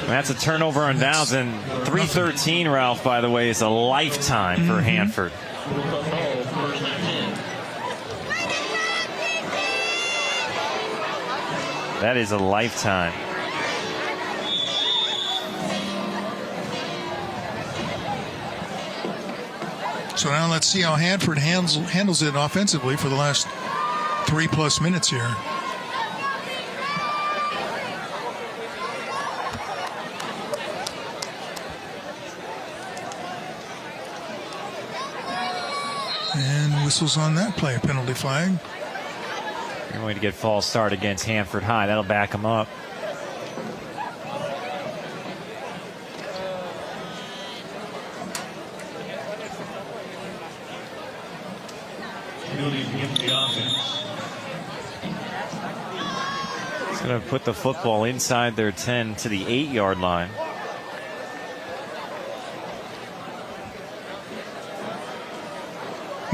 That's a turnover on downs, and 313, Ralph, by the way, is a lifetime for Hanford. That is a lifetime. So now let's see how Hanford handles it offensively for the last 3+ minutes here. And whistles on that play, penalty flag. You're going to get false start against Hanford High. That'll back them up. It's going to put the football inside their 10 to the 8-yard line.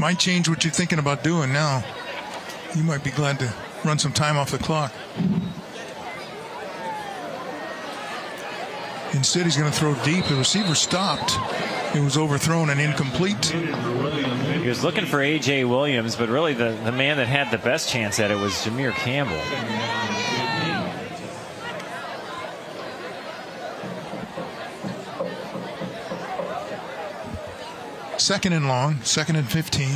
Might change what you're thinking about doing now. You might be glad to run some time off the clock. Instead, he's going to throw deep. The receiver stopped. It was overthrown and incomplete. He was looking for A.J. Williams, but really the man that had the best chance at it was Jameer Campbell. Second and long, 2nd and 15.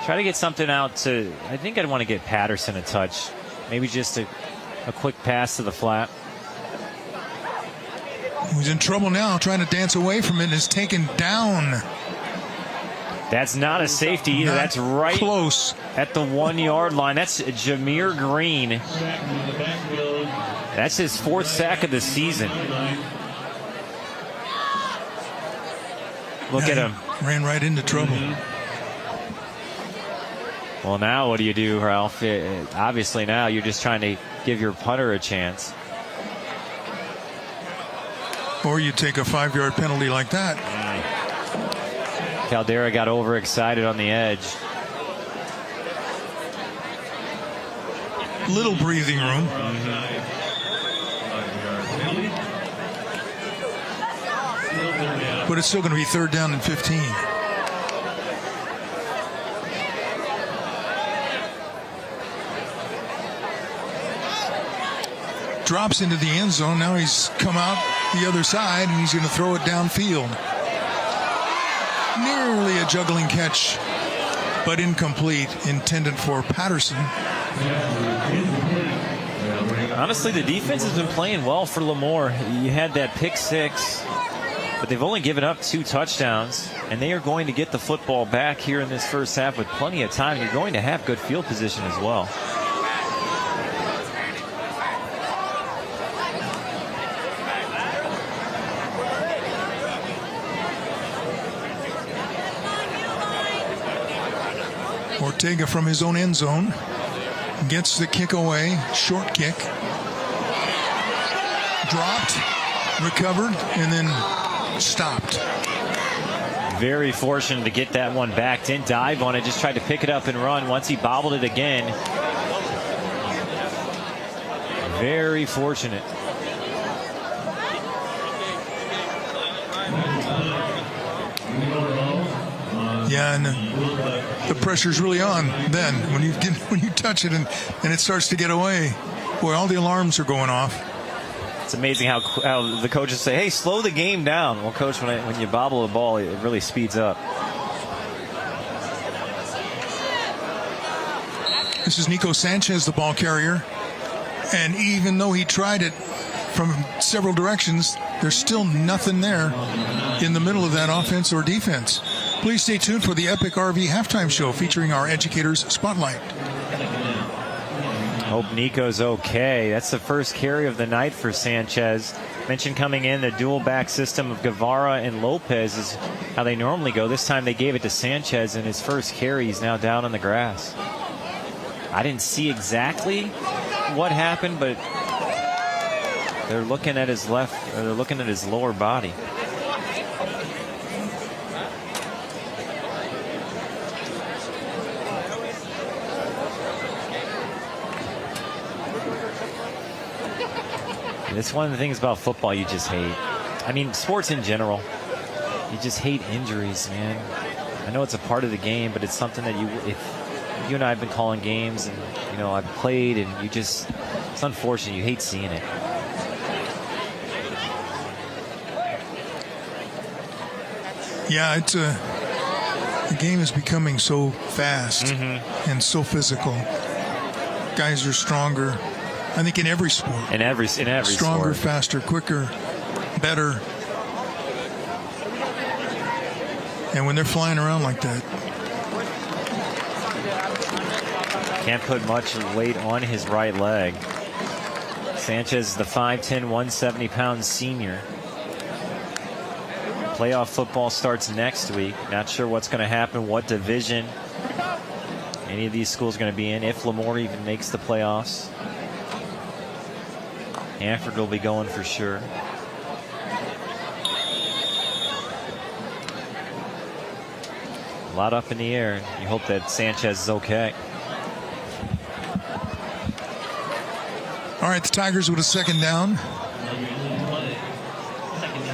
Try to get something out to, I think I'd want to get Patterson a touch. Maybe just a quick pass to the flat. He's in trouble now, trying to dance away from it, and is taken down. That's not a safety either. That's right close at the 1-yard line. That's Jameer Green. That's his 4th sack of the season. Look at him. Ran right into trouble. Well, now what do you do, Ralph? Obviously now you're just trying to give your punter a chance. Or you take a 5-yard penalty like that. Caldera got overexcited on the edge. Little breathing room. but it's still going to be 3rd down and 15. Drops into the end zone. Now he's come out the other side, and he's going to throw it downfield. Nearly a juggling catch, but incomplete, intended for Patterson. Honestly, the defense has been playing well for Lamore. You had that pick 6, but they've only given up 2 touchdowns, and they are going to get the football back here in this first half with plenty of time. You're going to have good field position as well. Ortega from his own end zone gets the kick away. Short kick. Dropped, recovered, and then stopped. Very fortunate to get that one back. Didn't dive on it, just tried to pick it up and run. Once he bobbled it again. Very fortunate. Yeah, and the pressure's really on then when you touch it and it starts to get away. Boy, all the alarms are going off. It's amazing how the coaches say, hey, slow the game down. Well, coach, when you bobble the ball, it really speeds up. This is Nico Sanchez, the ball carrier. And even though he tried it from several directions, there's still nothing there in the middle of that offense or defense. Please stay tuned for the Epic RV halftime show featuring our Educators Spotlight. Hope Nico's okay. That's the first carry of the night for Sanchez. Mentioned coming in, the dual back system of Guevara and Lopez is how they normally go. This time they gave it to Sanchez in his first carry. He's now down on the grass. I didn't see exactly what happened, but they're looking at his they're looking at his lower body. It's one of the things about football you just hate. I mean, sports in general. You just hate injuries, man. I know it's a part of the game, but it's something that you and I have been calling games, and I've played, and it's unfortunate. You hate seeing it. Yeah, the game is becoming so fast and so physical. Guys are stronger. I think in every sport. In every stronger, sport. faster, quicker, better. And when they're flying around like that. Can't put much weight on his right leg. Sanchez is the 5'10", 170-pound senior. Playoff football starts next week. Not sure what's going to happen, what division any of these schools are going to be in, if Lamore even makes the playoffs. Hanford will be going for sure. A lot up in the air. You hope that Sanchez is okay. All right, the Tigers with a 2nd down.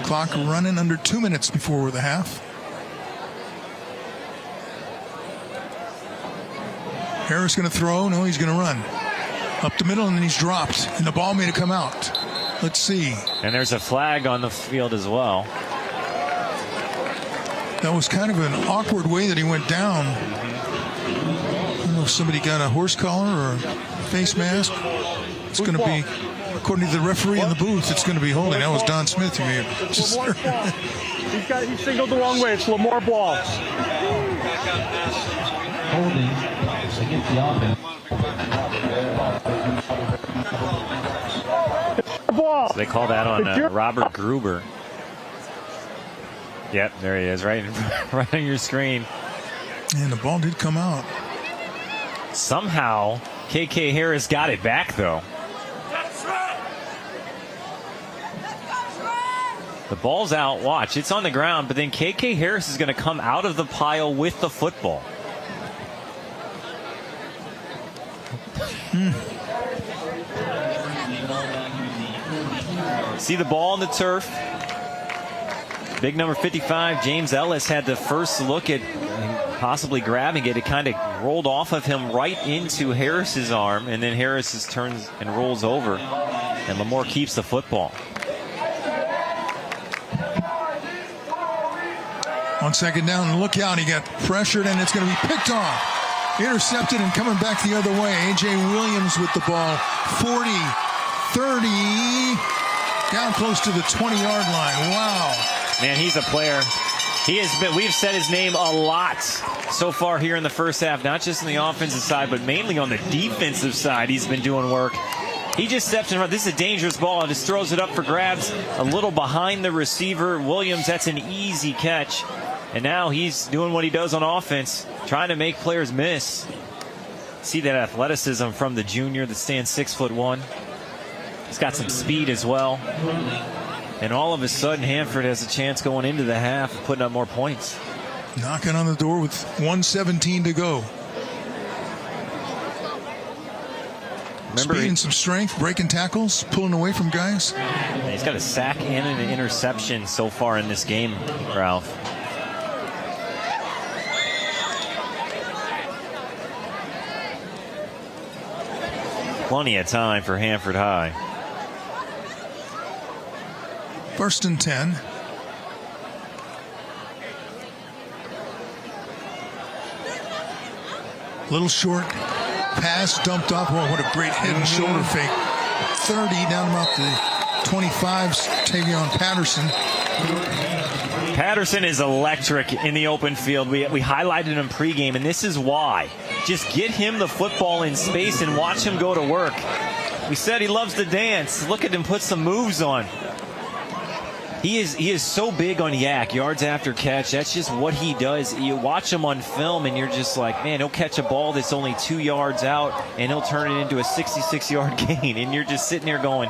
Clock running under 2 minutes before the half. Harris going to throw. No, he's going to run. Up the middle, and then he's dropped. And the ball made it come out. Let's see. And there's a flag on the field as well. That was kind of an awkward way that he went down. I don't know if somebody got a horse collar or a face mask. It's going to be, according to the referee in the booth, it's going to be holding. That was Don Smith. You may have just heard. He signaled the wrong way. It's Lamore ball. Holding against the offense. So they call that on Robert Gruber. Yep, there he is, right on your screen. And the ball did come out. Somehow, KK Harris got it back, though. The ball's out. Watch, it's on the ground, but then KK Harris is going to come out of the pile with the football. See the ball on the turf. Big number 55, James Ellis, had the first look at possibly grabbing it. It kind of rolled off of him right into Harris's arm, and then Harris turns and rolls over, and Lamore keeps the football. On second down, and look out, he got pressured, and it's going to be picked off. Intercepted and coming back the other way. A.J. Williams with the ball. 40, 30, down close to the 20-yard line. Wow. Man, he's a player. He has been. We've said his name a lot so far here in the first half, not just on the offensive side, but mainly on the defensive side. He's been doing work. He just steps in front. This is a dangerous ball and just throws it up for grabs a little behind the receiver. Williams, that's an easy catch. And now he's doing what he does on offense, trying to make players miss. See that athleticism from the junior that stands 6'1". He's got some speed as well. And all of a sudden, Hanford has a chance going into the half of putting up more points. Knocking on the door with 1:17 to go. Remember, speed and some strength, breaking tackles, pulling away from guys. He's got a sack and an interception so far in this game, Ralph. Plenty of time for Hanford High. 1st and 10. Little short pass dumped off. Oh, what a great head and shoulder fake. 30 down about the 25's Tavion Patterson. Patterson is electric in the open field. We highlighted him pregame, and this is why. Just get him the football in space and watch him go to work. We said he loves to dance. Look at him put some moves on. He is so big on yak, yards after catch. That's just what he does. You watch him on film, and you're just like, man, he'll catch a ball that's only 2 yards out, and he'll turn it into a 66-yard gain. And you're just sitting there going,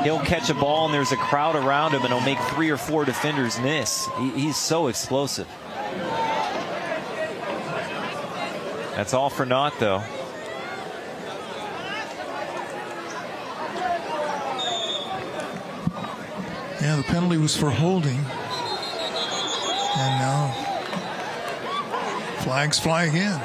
he'll catch a ball, and there's a crowd around him, and he'll make 3 or 4 defenders miss. He's so explosive. That's all for naught, though. Yeah, the penalty was for holding. And now flags fly again.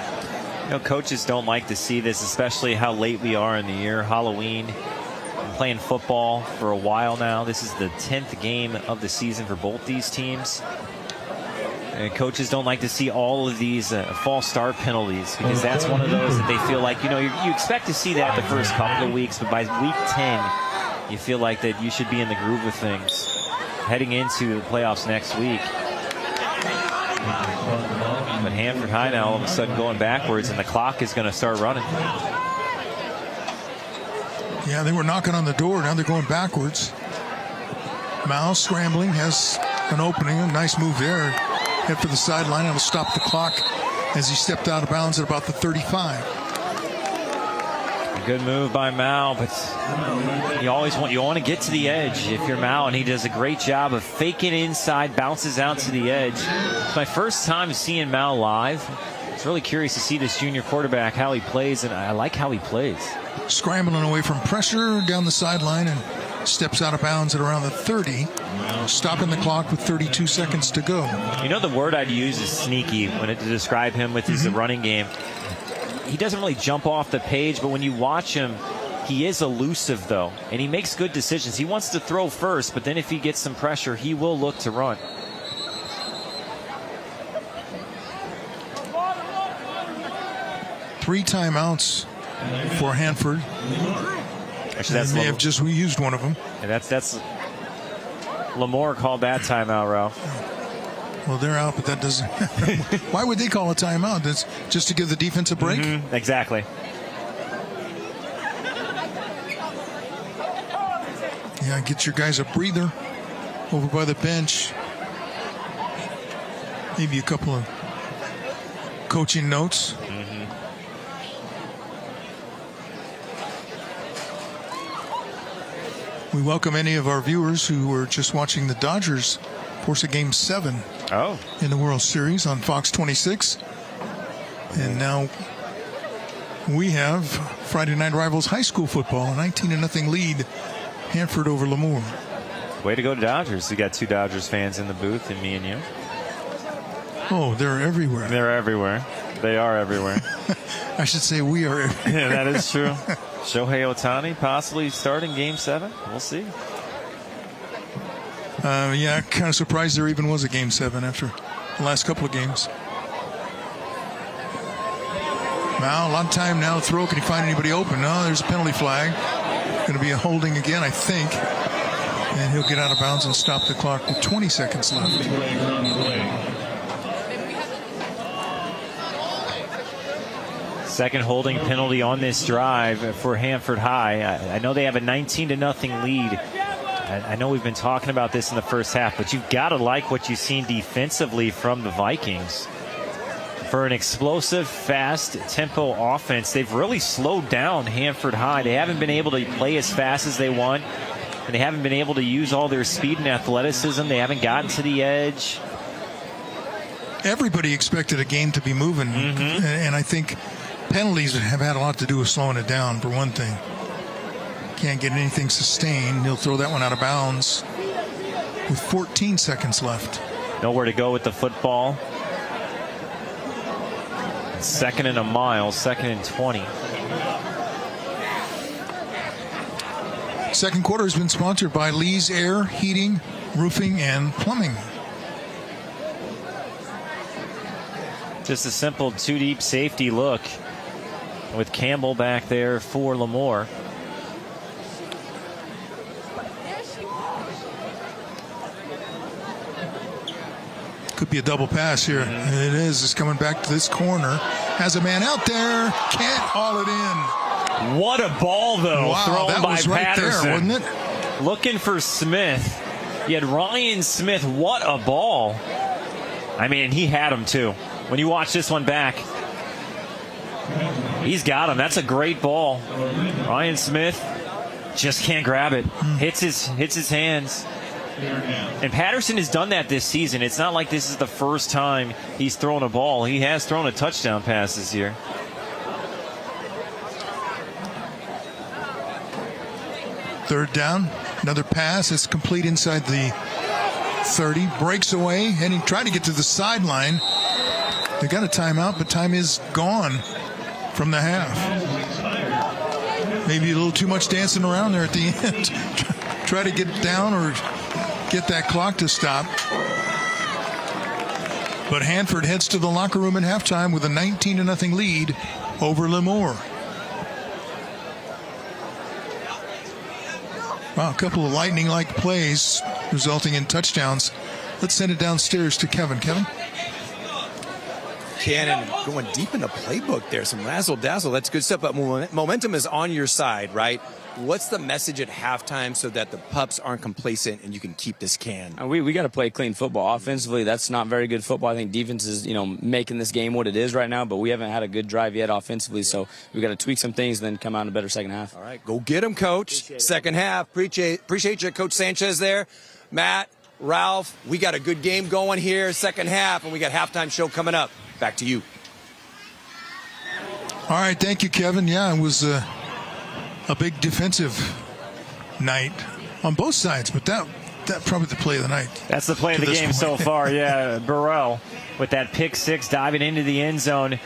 You know, coaches don't like to see this, especially how late we are in the year. Halloween. Been playing football for a while now. This is the 10th game of the season for both these teams. And coaches don't like to see all of these false start penalties, because that's one of those that they feel like, you know, you expect to see that the first couple of weeks, but by week 10, you feel like that you should be in the groove of things heading into the playoffs next week. But Hanford High now all of a sudden going backwards, and the clock is going to start running. Yeah, they were knocking on the door. Now they're going backwards. Mal scrambling, has an opening. A nice move there. Head for the sideline. It'll stop the clock as he stepped out of bounds at about the 35. A good move by Mao, but you want to get to the edge if you're Mao, and he does a great job of faking inside, bounces out to the edge. It's my first time seeing Mao live. It's really curious to see this junior quarterback, how he plays, and I like how he plays. Scrambling away from pressure down the sideline and steps out of bounds at around the 30, stopping the clock with 32 seconds to go. You know, the word I'd use is sneaky to describe him with his running game. He doesn't really jump off the page, but when you watch him, he is elusive, though, and he makes good decisions. He wants to throw first, but then if he gets some pressure, he will look to run. Three timeouts for Hanford. Actually, that's may have just used one of them. And that's Lamore called that timeout, Ralph. Well, they're out, but that doesn't. Why would they call a timeout? That's just to give the defense a break? Mm-hmm. Exactly. Yeah, get your guys a breather over by the bench. Maybe a couple of coaching notes. Mm-hmm. We welcome any of our viewers who were just watching the Dodgers force a Game 7 in the World Series on Fox 26. And now we have Friday Night Rivals high school football, a 19-0 lead, Hanford over Lamore. Way to go, Dodgers. We got 2 Dodgers fans in the booth, and me and you. Oh, they're everywhere. They're everywhere. They are everywhere. I should say we are everywhere. Yeah, that is true. Shohei Ohtani possibly starting Game 7. We'll see. Yeah, kind of surprised there even was a Game 7 after the last couple of games. Now, a lot of time now to throw. Can he find anybody open? No, there's a penalty flag. Going to be a holding again, I think. And he'll get out of bounds and stop the clock with 20 seconds left. Second holding penalty on this drive for Hanford High. I know they have a 19-0 lead. I know we've been talking about this in the first half, but you've got to like what you've seen defensively from the Vikings. For an explosive, fast tempo offense, they've really slowed down Hanford High. They haven't been able to play as fast as they want, and they haven't been able to use all their speed and athleticism. They haven't gotten to the edge. Everybody expected a game to be moving, and I think penalties have had a lot to do with slowing it down, for one thing. Can't get anything sustained. He'll throw that one out of bounds with 14 seconds left. Nowhere to go with the football. 2nd and a mile, 2nd and 20. Second quarter has been sponsored by Lee's Air, Heating, Roofing, and Plumbing. Just a simple 2-deep safety look with Campbell back there for Lamore. Could be a double pass here. It is. It's coming back to this corner. Has a man out there. Can't haul it in. What a ball, though, wow, thrown that by was right Patterson. there, wasn't it? Looking for Smith. He had Ryan Smith. What a ball. I mean, he had him, too. When you watch this one back, he's got him. That's a great ball. Ryan Smith just can't grab it. Hits his hands. And Patterson has done that this season. It's not like this is the first time he's thrown a ball. He has thrown a touchdown pass this year. Third down. Another pass. It's complete inside the 30. Breaks away. And he tried to get to the sideline. They got a timeout, but time is gone from the half. Maybe a little too much dancing around there at the end. Try to get down or get that clock to stop. But Hanford heads to the locker room at halftime with a 19-0 lead over Lamore. Wow, a couple of lightning-like plays resulting in touchdowns. Let's send it downstairs to Kevin. Kevin? Cannon going deep in the playbook there. Some razzle-dazzle. That's good stuff. But momentum is on your side, right? What's the message at halftime so that the Pups aren't complacent and you can keep this can? We got to play clean football. Offensively, that's not very good football. I think defense is, making this game what it is right now, but we haven't had a good drive yet offensively, so we got to tweak some things and then come out in a better second half. All right, go get them, Coach. Second half. Appreciate you, Coach Sanchez there. Matt, Ralph, we got a good game going here, second half, and we got halftime show coming up. Back to you. All right, thank you, Kevin. Yeah, it was a big defensive night on both sides, but that probably the play of the night. That's the play of the game so far, yeah. Burrell with that pick six diving into the end zone.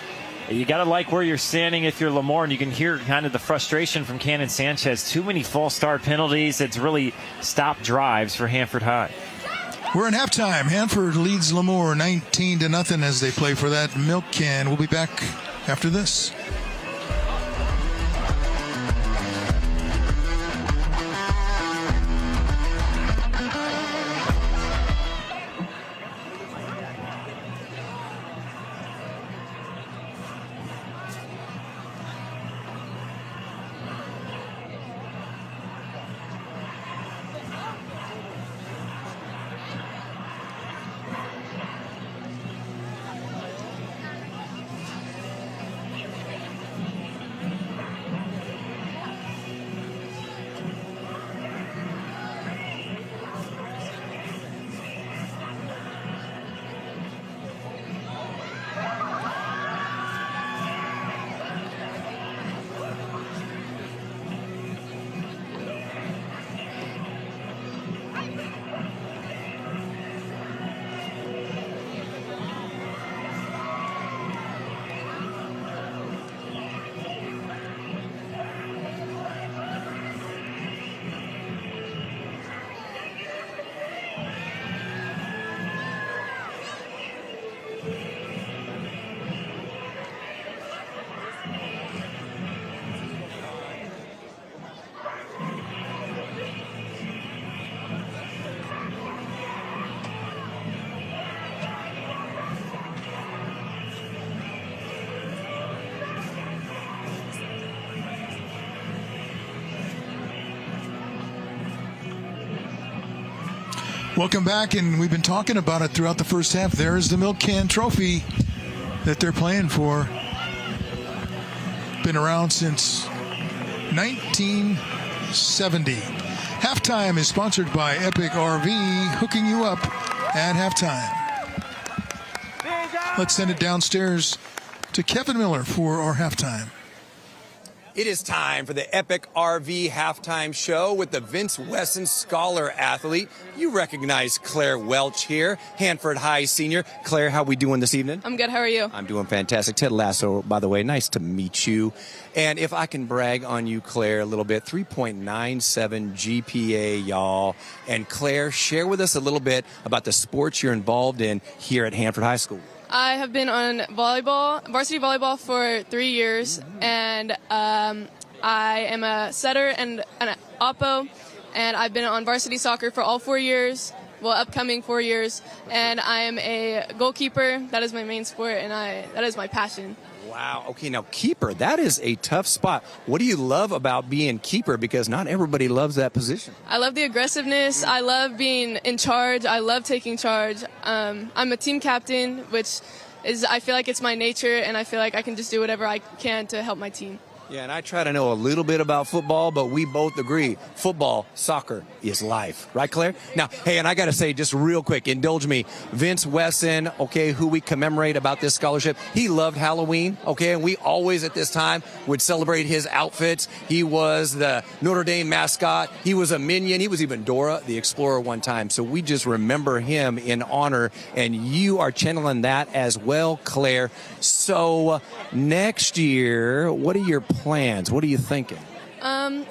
You got to like where you're standing if you're Lamore, and you can hear kind of the frustration from Cannon Sanchez. Too many false start penalties. It's really stopped drives for Hanford High. We're in halftime. Hanford leads Lamore 19-0 as they play for that milk can. We'll be back after this. Welcome back, and we've been talking about it throughout the first half. There's the milk can trophy that they're playing for. Been around since 1970. Halftime is sponsored by Epic RV, hooking you up at halftime. Let's send it downstairs to Kevin Miller for our halftime. It is time for the Epic RV halftime show with the Vince Wesson Scholar Athlete. You recognize Claire Welch here, Hanford High senior. Claire, how we doing this evening? I'm good. How are you? I'm doing fantastic. Ted Lasso, by the way, nice to meet you. And if I can brag on you, Claire, a little bit, 3.97 GPA, y'all. And Claire, share with us a little bit about the sports you're involved in here at Hanford High School. I have been on varsity volleyball for 3 years, and I am a setter and an oppo, and I've been on varsity soccer for all 4 years, upcoming 4 years, and I am a goalkeeper. That is my main sport, and that is my passion. Wow. Okay, now keeper, that is a tough spot. What do you love about being keeper? Because not everybody loves that position. I love the aggressiveness. I love being in charge. I love taking charge. I'm a team captain, which is, I feel like it's my nature, and I feel like I can just do whatever I can to help my team. Yeah, and I try to know a little bit about football, but we both agree football, soccer is life. Right, Claire? Now, hey, and I got to say just real quick, indulge me, Vince Wesson, okay, who we commemorate about this scholarship, he loved Halloween, okay, and we always at this time would celebrate his outfits. He was the Notre Dame mascot. He was a minion. He was even Dora the Explorer one time. So we just remember him in honor, and you are channeling that as well, Claire. So next year, what are your plans? What are you thinking? I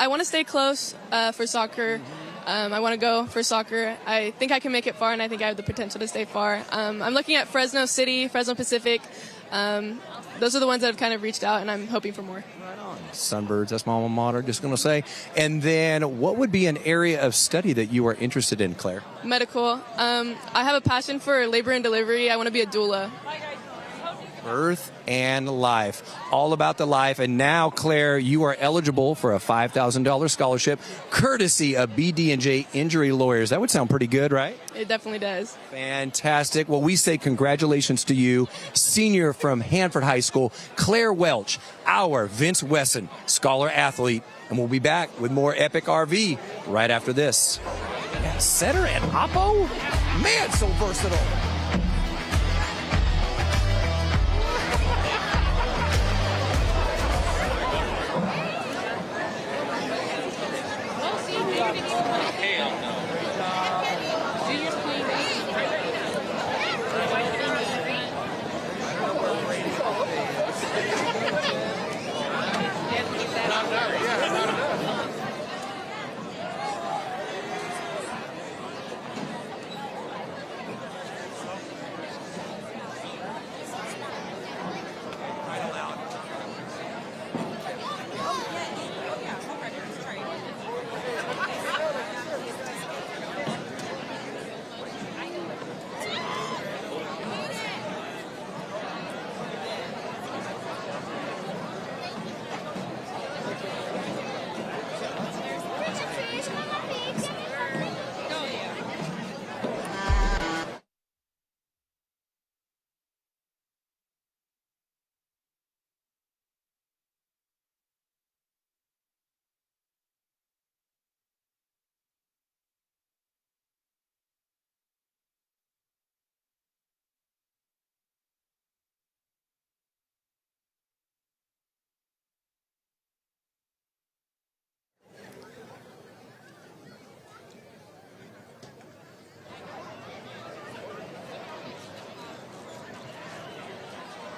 want to stay close for soccer. I want to go for soccer. I think I can make it far, and I think I have the potential to stay far. I'm looking at Fresno City, Fresno Pacific. Those are the ones that have kind of reached out, and I'm hoping for more. Right on. Sunbirds, that's my alma mater, just going to say. And then what would be an area of study that you are interested in, Claire? Medical. I have a passion for labor and delivery. I want to be a doula. Birth and life, all about the life. And now, Claire, you are eligible for a $5,000 scholarship courtesy of BD&J Injury Lawyers. That would sound pretty good, right? It definitely does. Fantastic. Well, we say congratulations to you, senior from Hanford High School, Claire Welch, our Vince Wesson Scholar Athlete. And we'll be back with more Epic RV right after this. Yeah, setter and oppo? Man, so versatile.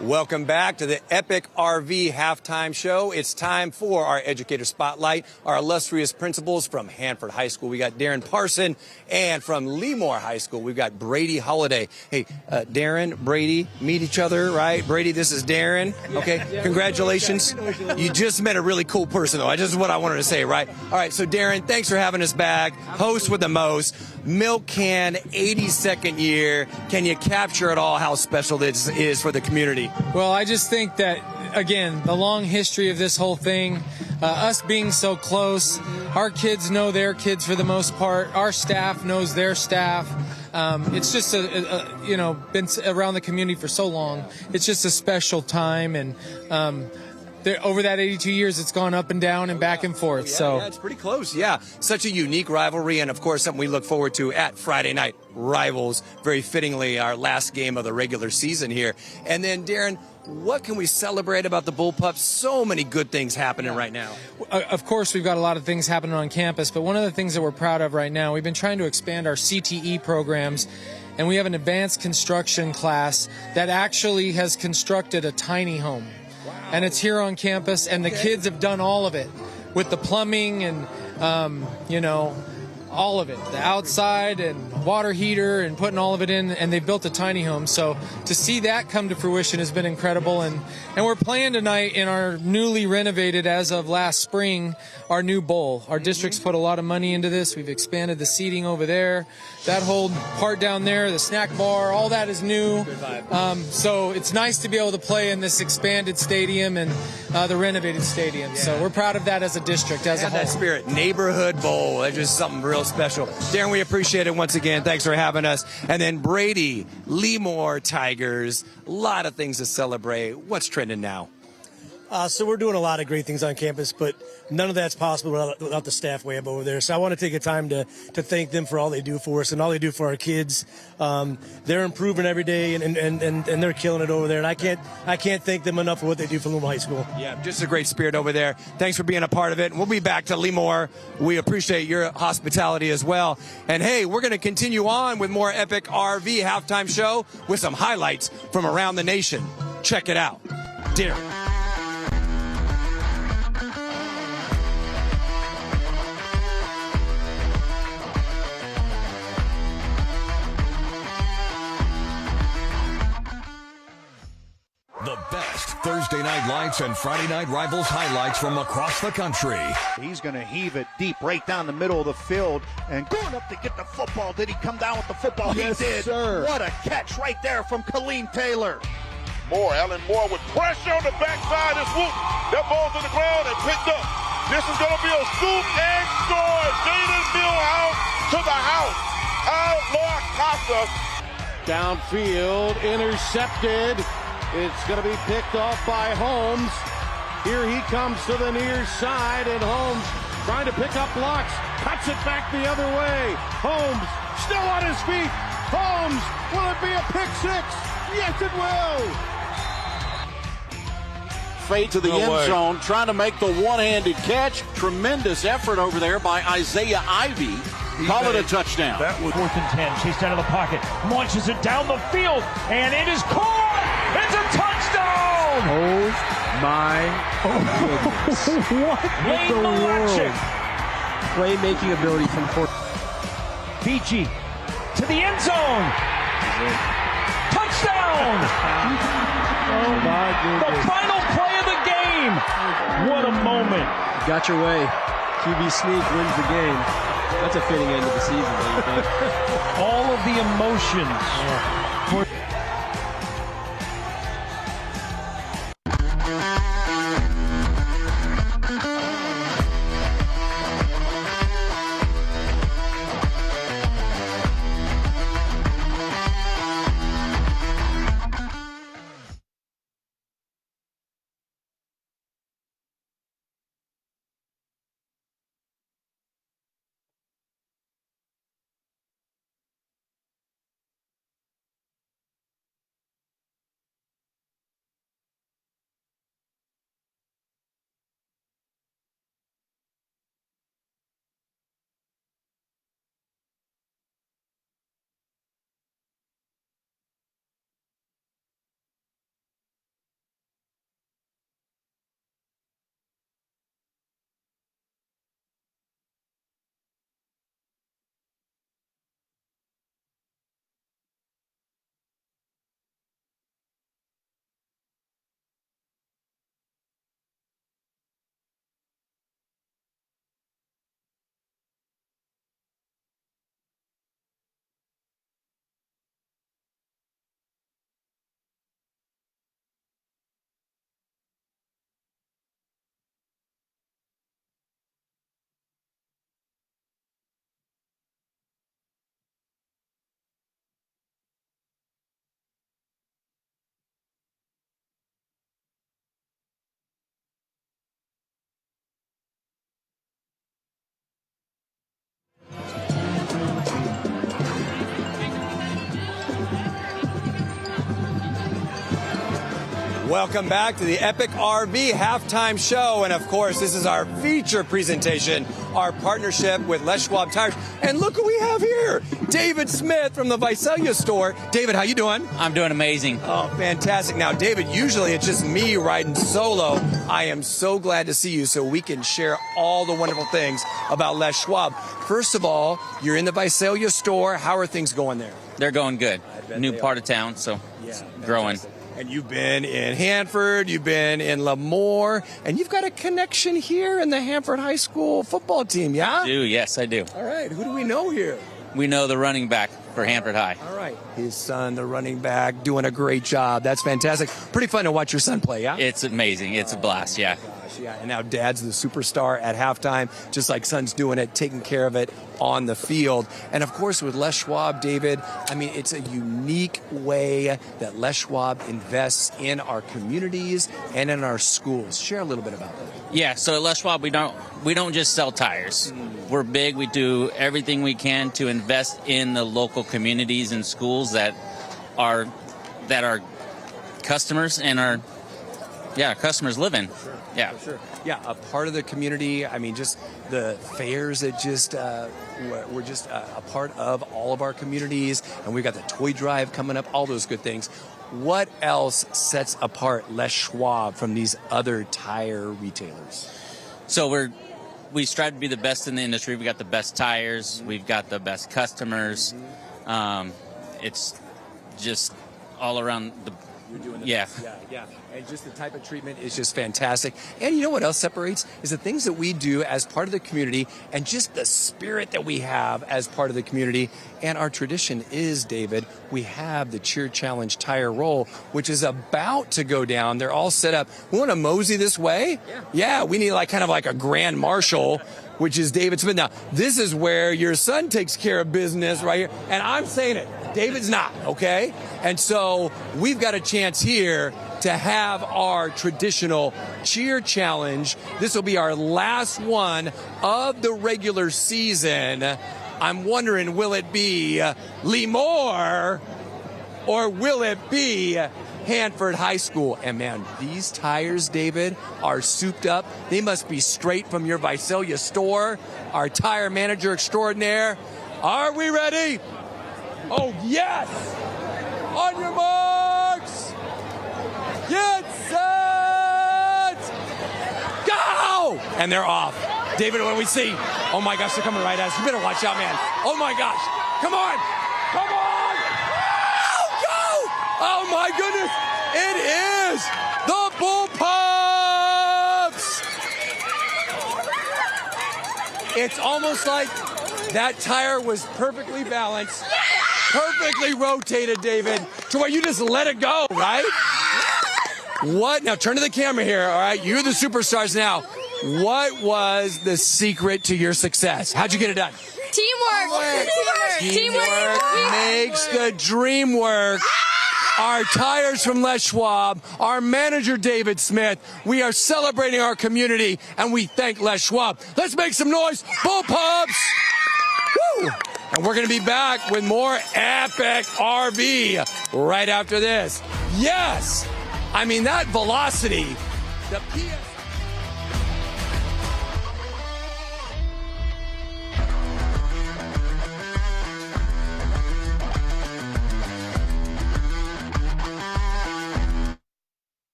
Welcome back to the Epic RV halftime show. It's time for our educator spotlight, our illustrious principals from Hanford High School. We got Darren Parson, and from Lamore High School, we've got Brady Holliday. Hey, Darren, Brady, meet each other, right? Brady, this is Darren. Okay, congratulations. You just met a really cool person, though. This is what I wanted to say, right? All right, so Darren, thanks for having us back. Host with the most. Milk Can, 82nd year. Can you capture it all how special this is for the community? Well, I just think that again, the long history of this whole thing, us being so close, our kids know their kids for the most part, our staff knows their staff. It's just been around the community for so long. It's just a special time, and over that 82 years, it's gone up and down and back and forth. Yeah, it's pretty close. Yeah, such a unique rivalry, and of course, something we look forward to at Friday Night Rivals. Very fittingly, our last game of the regular season here. And then, Darren, what can we celebrate about the Bullpups? So many good things happening right now. Of course, we've got a lot of things happening on campus, but one of the things that we're proud of right now, we've been trying to expand our CTE programs, and we have an advanced construction class that actually has constructed a tiny home. And it's here on campus, and the kids have done all of it with the plumbing and, all of it, the outside and water heater and putting all of it in, and they built a tiny home. So to see that come to fruition has been incredible. And we're playing tonight in our newly renovated, as of last spring, our new bowl. Our district's put a lot of money into this. We've expanded the seating over there. That whole part down there, the snack bar, all that is new. So it's nice to be able to play in this expanded stadium and the renovated stadium. Yeah. So we're proud of that as a district, as a whole. That spirit, neighborhood bowl. That's just something real special. Darren, we appreciate it once again. Thanks for having us. And then Brady, Lamore Tigers, a lot of things to celebrate. What's trending now? So we're doing a lot of great things on campus, but none of that's possible without the staff we have over there. So I want to take a time to thank them for all they do for us and all they do for our kids. They're improving every day, and they're killing it over there. And I can't thank them enough for what they do for Lamore High School. Yeah, just a great spirit over there. Thanks for being a part of it. And we'll be back to Lamore. We appreciate your hospitality as well. And hey, we're going to continue on with more Epic RV halftime show with some highlights from around the nation. Check it out. Darren. The best Thursday night lights and Friday night rivals highlights from across the country. He's going to heave it deep right down the middle of the field and going up to get the football. Did he come down with the football? Yes, he did. Sir. What a catch right there from Kaleem Taylor. Allen Moore with pressure on the backside and swoop. That ball's on the ground and picked up. This is going to be a scoop and score. Jaden Millhouse to the house. Outlaw Costa. Downfield, intercepted. It's going to be picked off by Holmes. Here he comes to the near side, and Holmes trying to pick up blocks. Cuts it back the other way. Holmes still on his feet. Holmes, will it be a pick six? Yes, it will. Fade to the end zone, trying to make the one-handed catch. Tremendous effort over there by Isaiah Ivey. Call it a touchdown. That was 4th and 10. Chased out of the pocket. Launches it down the field. And it is caught. It's a touchdown. Oh, my goodness. What in the world? Playmaking ability from Fort. Beachy to the end zone. Touchdown. Oh, my goodness. The final play of the game. What a moment. Got your way. QB sneak wins the game. That's a fitting end of the season, don't you think? All of the emotions. Yeah. Welcome back to the Epic RV Halftime Show. And of course, this is our feature presentation, our partnership with Les Schwab Tires. And look who we have here, David Smith from the Visalia store. David, how you doing? I'm doing amazing. Oh, fantastic. Now, David, usually it's just me riding solo. I am so glad to see you so we can share all the wonderful things about Les Schwab. First of all, you're in the Visalia store. How are things going there? They're going good. New part of town, so growing. And you've been in Hanford, you've been in Lamore, and you've got a connection here in the Hanford High School football team, yeah? I do, yes, I do. All right, who do we know here? We know the running back for Hanford High. All right. His son, the running back, doing a great job. That's fantastic. Pretty fun to watch your son play, yeah? It's amazing. It's a blast, yeah. Yeah, and now dad's the superstar at halftime, just like son's doing it, taking care of it on the field. And of course, with Les Schwab, David, I mean, it's a unique way that Les Schwab invests in our communities and in our schools. Share a little bit about that. Yeah, so at Les Schwab, we don't just sell tires. We're big. We do everything we can to invest in the local communities and schools that are customers and our customers live in. Sure. Yeah. For sure. Yeah, a part of the community. I mean, just the fairs that just we're just a part of all of our communities, and we've got the toy drive coming up. All those good things. What else sets apart Les Schwab from these other tire retailers? So we strive to be the best in the industry. We got the best tires. We've got the best customers. It's just all around the. You're doing the yeah. best. Yeah. And just the type of treatment is just fantastic. And you know what else separates is the things that we do as part of the community and just the spirit that we have as part of the community. And our tradition is, David, we have the Cheer Challenge tire roll, which is about to go down. They're all set up. We want to mosey this way? Yeah, we need kind of like a grand marshal, which is David Smith. Now, this is where your son takes care of business right here. And I'm saying it. David's not, okay? And so we've got a chance here to have our traditional cheer challenge. This will be our last one of the regular season. I'm wondering, will it be Lamore or will it be Hanford High School? And man, these tires, David, are souped up. They must be straight from your Visalia store. Our tire manager extraordinaire. Are we ready? Oh, yes! On your marks! Get set! Go! And they're off. David, what do we see? Oh my gosh, they're coming right at us. You better watch out, man. Oh my gosh. Come on! Come on! Go! Oh my goodness! It is the Bull Pups! It's almost like that tire was perfectly balanced. Perfectly rotated, David, to where you just let it go, right? What? Now turn to the camera here, all right? You're the superstars now. What was the secret to your success? How'd you get it done? Teamwork. Teamwork makes the dream work. Our tires from Les Schwab, our manager David Smith. We are celebrating our community, and we thank Les Schwab. Let's make some noise. Bull Pups! Woo! And we're going to be back with more Epic RV right after this. Yes! I mean, that velocity, the PS...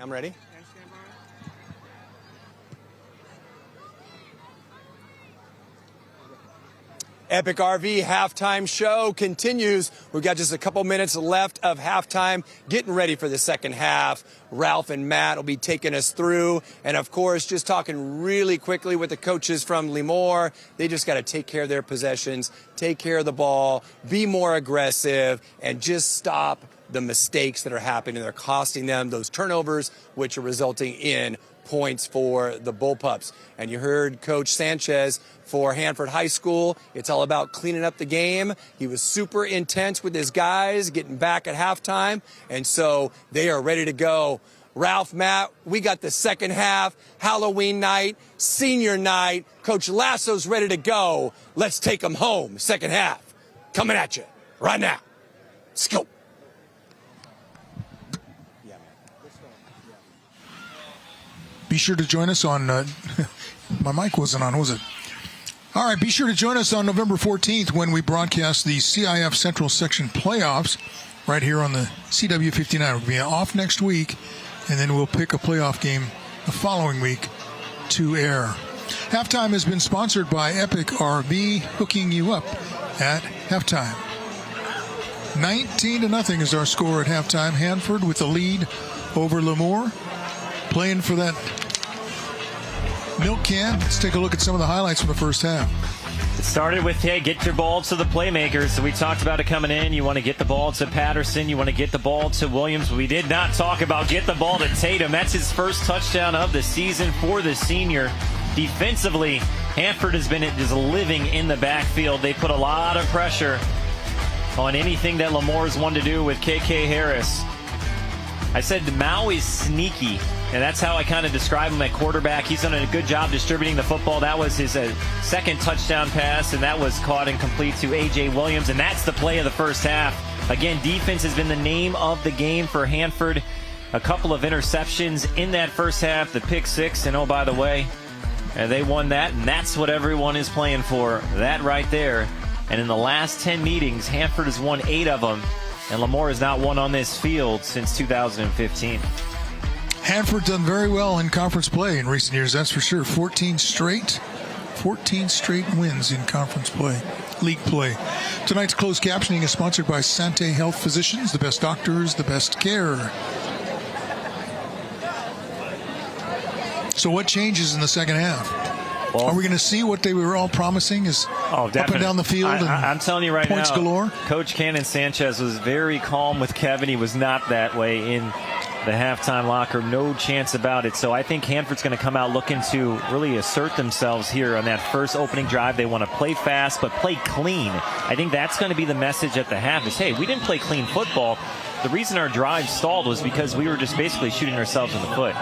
I'm ready. Epic RV halftime show continues. We've got just a couple minutes left of halftime, getting ready for the second half. Ralph and Matt will be taking us through. And of course, just talking really quickly with the coaches from Lamore. They just got to take care of their possessions, take care of the ball, be more aggressive, and just stop the mistakes that are happening. They're costing them those turnovers, which are resulting in points for the Bullpups. And you heard Coach Sanchez for Hanford High School. It's all about cleaning up the game. He was super intense with his guys, getting back at halftime, and so they are ready to go. Ralph, Matt, we got the second half, Halloween night, senior night. Coach Lasso's ready to go. Let's take them home. Second half coming at you right now. Let's go. Be sure to join us on, my mic wasn't on, was it? All right, be sure to join us on November 14th when we broadcast the CIF Central Section playoffs right here on the CW59. We'll be off next week, and then we'll pick a playoff game the following week to air. Halftime has been sponsored by Epic RV, hooking you up at halftime. 19-0 is our score at halftime. Hanford with the lead over Lamore. Playing for that milk can. Let's take a look at some of the highlights from the first half. It started with, hey, get your ball to the playmakers. So we talked about it coming in. You want to get the ball to Patterson. You want to get the ball to Williams. We did not talk about get the ball to Tatum. That's his first touchdown of the season for the senior. Defensively, Hanford has been just living in the backfield. They put a lot of pressure on anything that Lamore's wanted to do with KK Harris. I said Maui's sneaky, and that's how I kind of describe him at quarterback. He's done a good job distributing the football. That was his second touchdown pass, and that was caught and complete to A.J. Williams, and that's the play of the first half. Again, defense has been the name of the game for Hanford. A couple of interceptions in that first half, the pick six, and oh, by the way, they won that, and that's what everyone is playing for, that right there. And in the last 10 meetings, Hanford has won 8 of them. And Lamore has not won on this field since 2015. Hanford done very well in conference play in recent years, that's for sure. 14 straight wins in conference play, league play. Tonight's closed captioning is sponsored by Sante Health Physicians, the best doctors, the best care. So what changes in the second half? Well, are we going to see what they were all promising is up and down the field? I'm telling you right points now, galore? Coach Cannon Sanchez was very calm with Kevin. He was not that way in the halftime locker. No chance about it. So I think Hanford's going to come out looking to really assert themselves here on that first opening drive. They want to play fast, but play clean. I think that's going to be the message at the half is, hey, we didn't play clean football. The reason our drive stalled was because we were just basically shooting ourselves in the foot.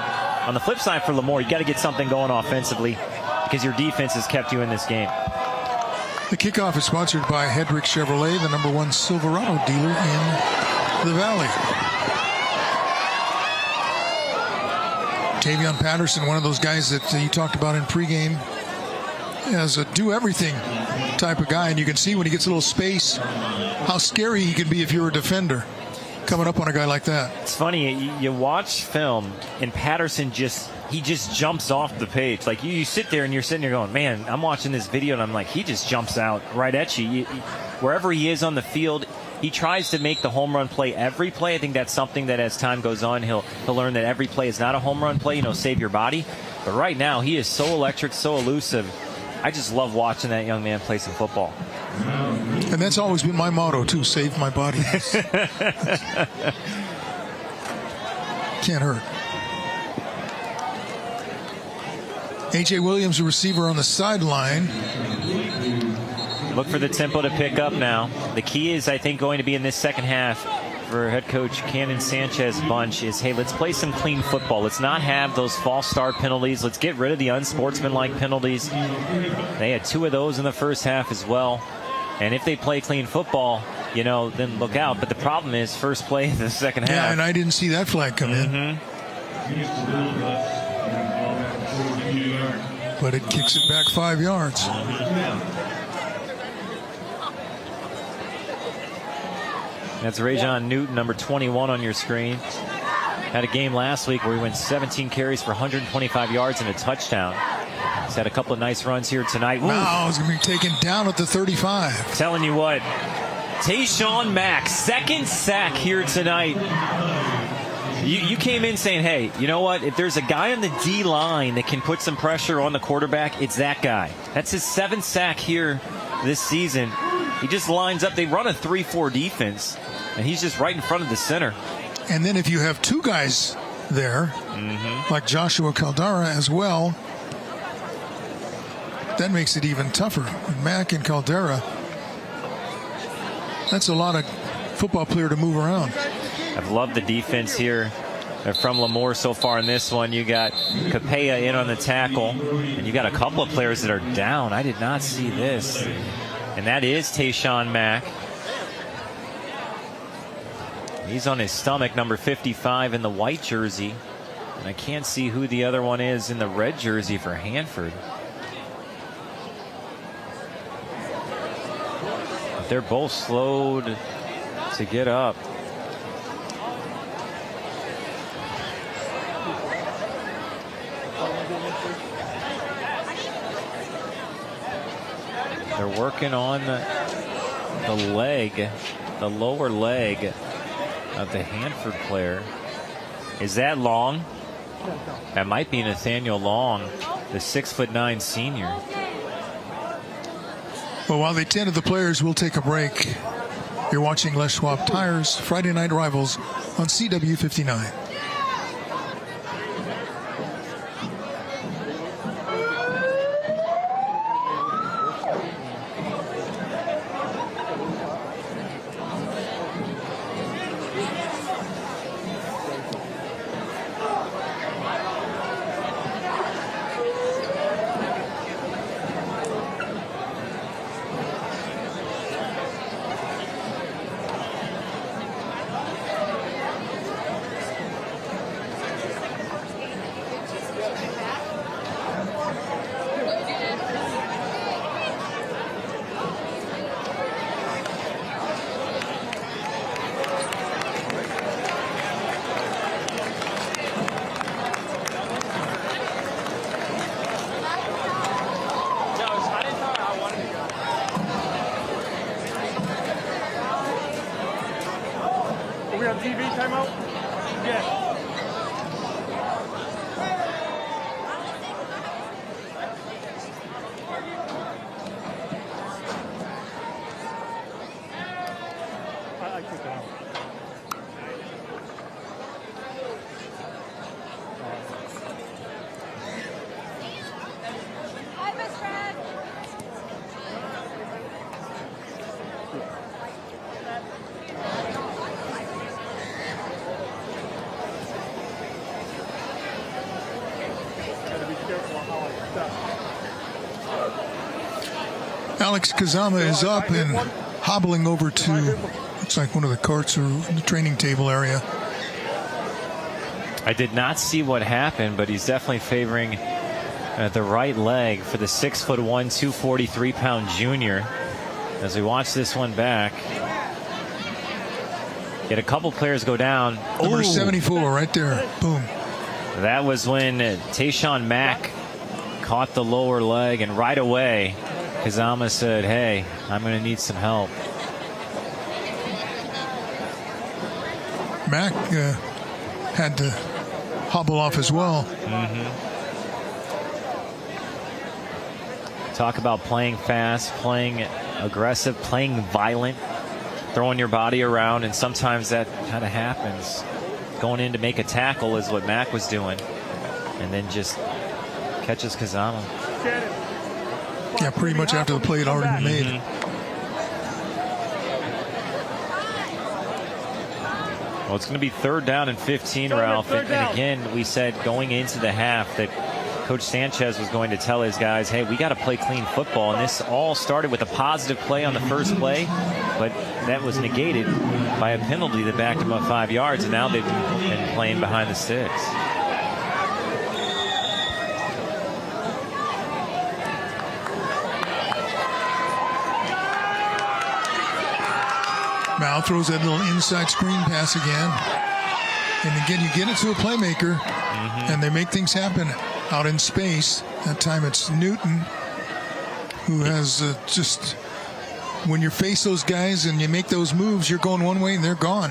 On the flip side for Lamore, you got to get something going offensively, because your defense has kept you in this game. The kickoff is sponsored by Hedrick Chevrolet, the #1 Silverado dealer in the Valley. Tavion Patterson, one of those guys that you talked about in pregame, as a do-everything type of guy, and you can see when he gets a little space how scary he can be if you're a defender coming up on a guy like that. It's funny, you watch film, and Patterson just jumps off the page. Like, you sit there and you're sitting there going, man, I'm watching this video and I'm like, he just jumps out right at you. Wherever he is on the field, he tries to make the home run play every play. I think that's something that as time goes on, he'll learn that every play is not a home run play, save your body. But right now, he is so electric, so elusive. I just love watching that young man play some football. And that's always been my motto, too, save my body. Can't hurt. A.J. Williams, a receiver on the sideline. Look for the tempo to pick up now. The key is, I think, going to be in this second half for head coach Cannon Sanchez bunch is, hey, let's play some clean football. Let's not have those false start penalties. Let's get rid of the unsportsmanlike penalties. They had 2 of those in the first half as well. And if they play clean football, then look out. But the problem is first play of the second half. Yeah, and I didn't see that flag come in. But it kicks it back 5 yards. That's Rajon Newton, number 21 on your screen. Had a game last week where he went 17 carries for 125 yards and a touchdown. He's had a couple of nice runs here tonight. Wow, he's going to be taken down at the 35. Telling you what, Tayshawn Mack, second sack here tonight. You came in saying, hey, you know what? If there's a guy on the D-line that can put some pressure on the quarterback, it's that guy. That's his 7th sack here this season. He just lines up. They run a 3-4 defense, and he's just right in front of the center. And then if you have two guys there, like Joshua Caldara as well, that makes it even tougher. With Mack and Caldera, that's a lot of football player to move around. I've loved the defense here from Lamore so far in this one. You got Capella in on the tackle, and you got a couple of players that are down. I did not see this. And that is Tayshawn Mack. He's on his stomach, number 55 in the white jersey. And I can't see who the other one is in the red jersey for Hanford. But they're both slowed to get up. They're working on the leg, the lower leg of the Hanford player. Is that Long? That might be Nathaniel Long, the 6'9" senior. Well, while they tend to the players, we'll take a break. You're watching Les Schwab Tires Friday Night Rivals on CW59. Alex Kazama is up and hobbling over to, looks like one of the carts or the training table area. I did not see what happened, but he's definitely favoring the right leg for the 6'1", 243-pound junior. As we watch this one back, get a couple players go down. Number 74 right there. Boom. That was when Tayshawn Mack caught the lower leg, and right away Kazama said, hey, I'm going to need some help. Mack had to hobble off as well. Talk about playing fast, playing aggressive, playing violent, throwing your body around, and sometimes that kind of happens. Going in to make a tackle is what Mack was doing, and then just catches Kazama. Yeah, pretty much after the play had already been made. Well, it's going to be 3rd down and 15, Ralph. And again, we said going into the half that Coach Sanchez was going to tell his guys, hey, we got to play clean football. And this all started with a positive play on the first play, but that was negated by a penalty that backed them up 5 yards. And now they've been playing behind the sticks. Mal throws that little inside screen pass again. And again, you get it to a playmaker, and they make things happen out in space. That time it's Newton who has just, when you face those guys and you make those moves, you're going one way and they're gone.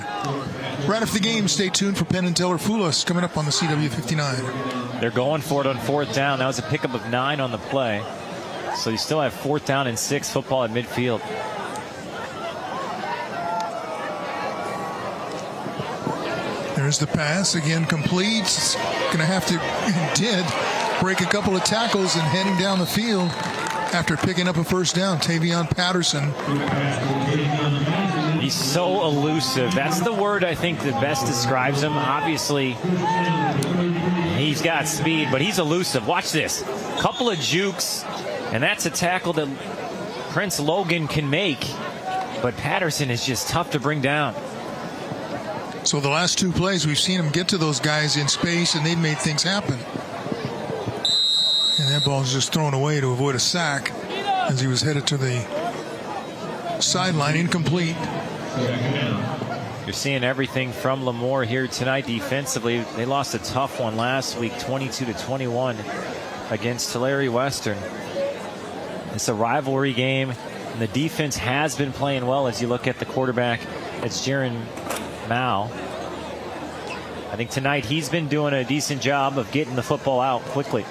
Right after the game, stay tuned for Penn and Teller Foulis coming up on the CW59. They're going for it on 4th down. That was a pickup of 9 on the play. So you still have 4th down and 6 football at midfield. There's the pass, again complete. It's going to have to, did break a couple of tackles and heading down the field after picking up a first down. Tavion Patterson. He's so elusive. That's the word I think that best describes him. Obviously, he's got speed, but he's elusive. Watch this. Couple of jukes, and that's a tackle that Prince Logan can make. But Patterson is just tough to bring down. So the last 2 plays, we've seen him get to those guys in space, and they've made things happen. And that ball's just thrown away to avoid a sack as he was headed to the sideline, incomplete. You're seeing everything from Lamore here tonight defensively. They lost a tough one last week, 22-21 against Tulare Western. It's a rivalry game, and the defense has been playing well as you look at the quarterback. It's Jaron Mao. I think tonight he's been doing a decent job of getting the football out quickly.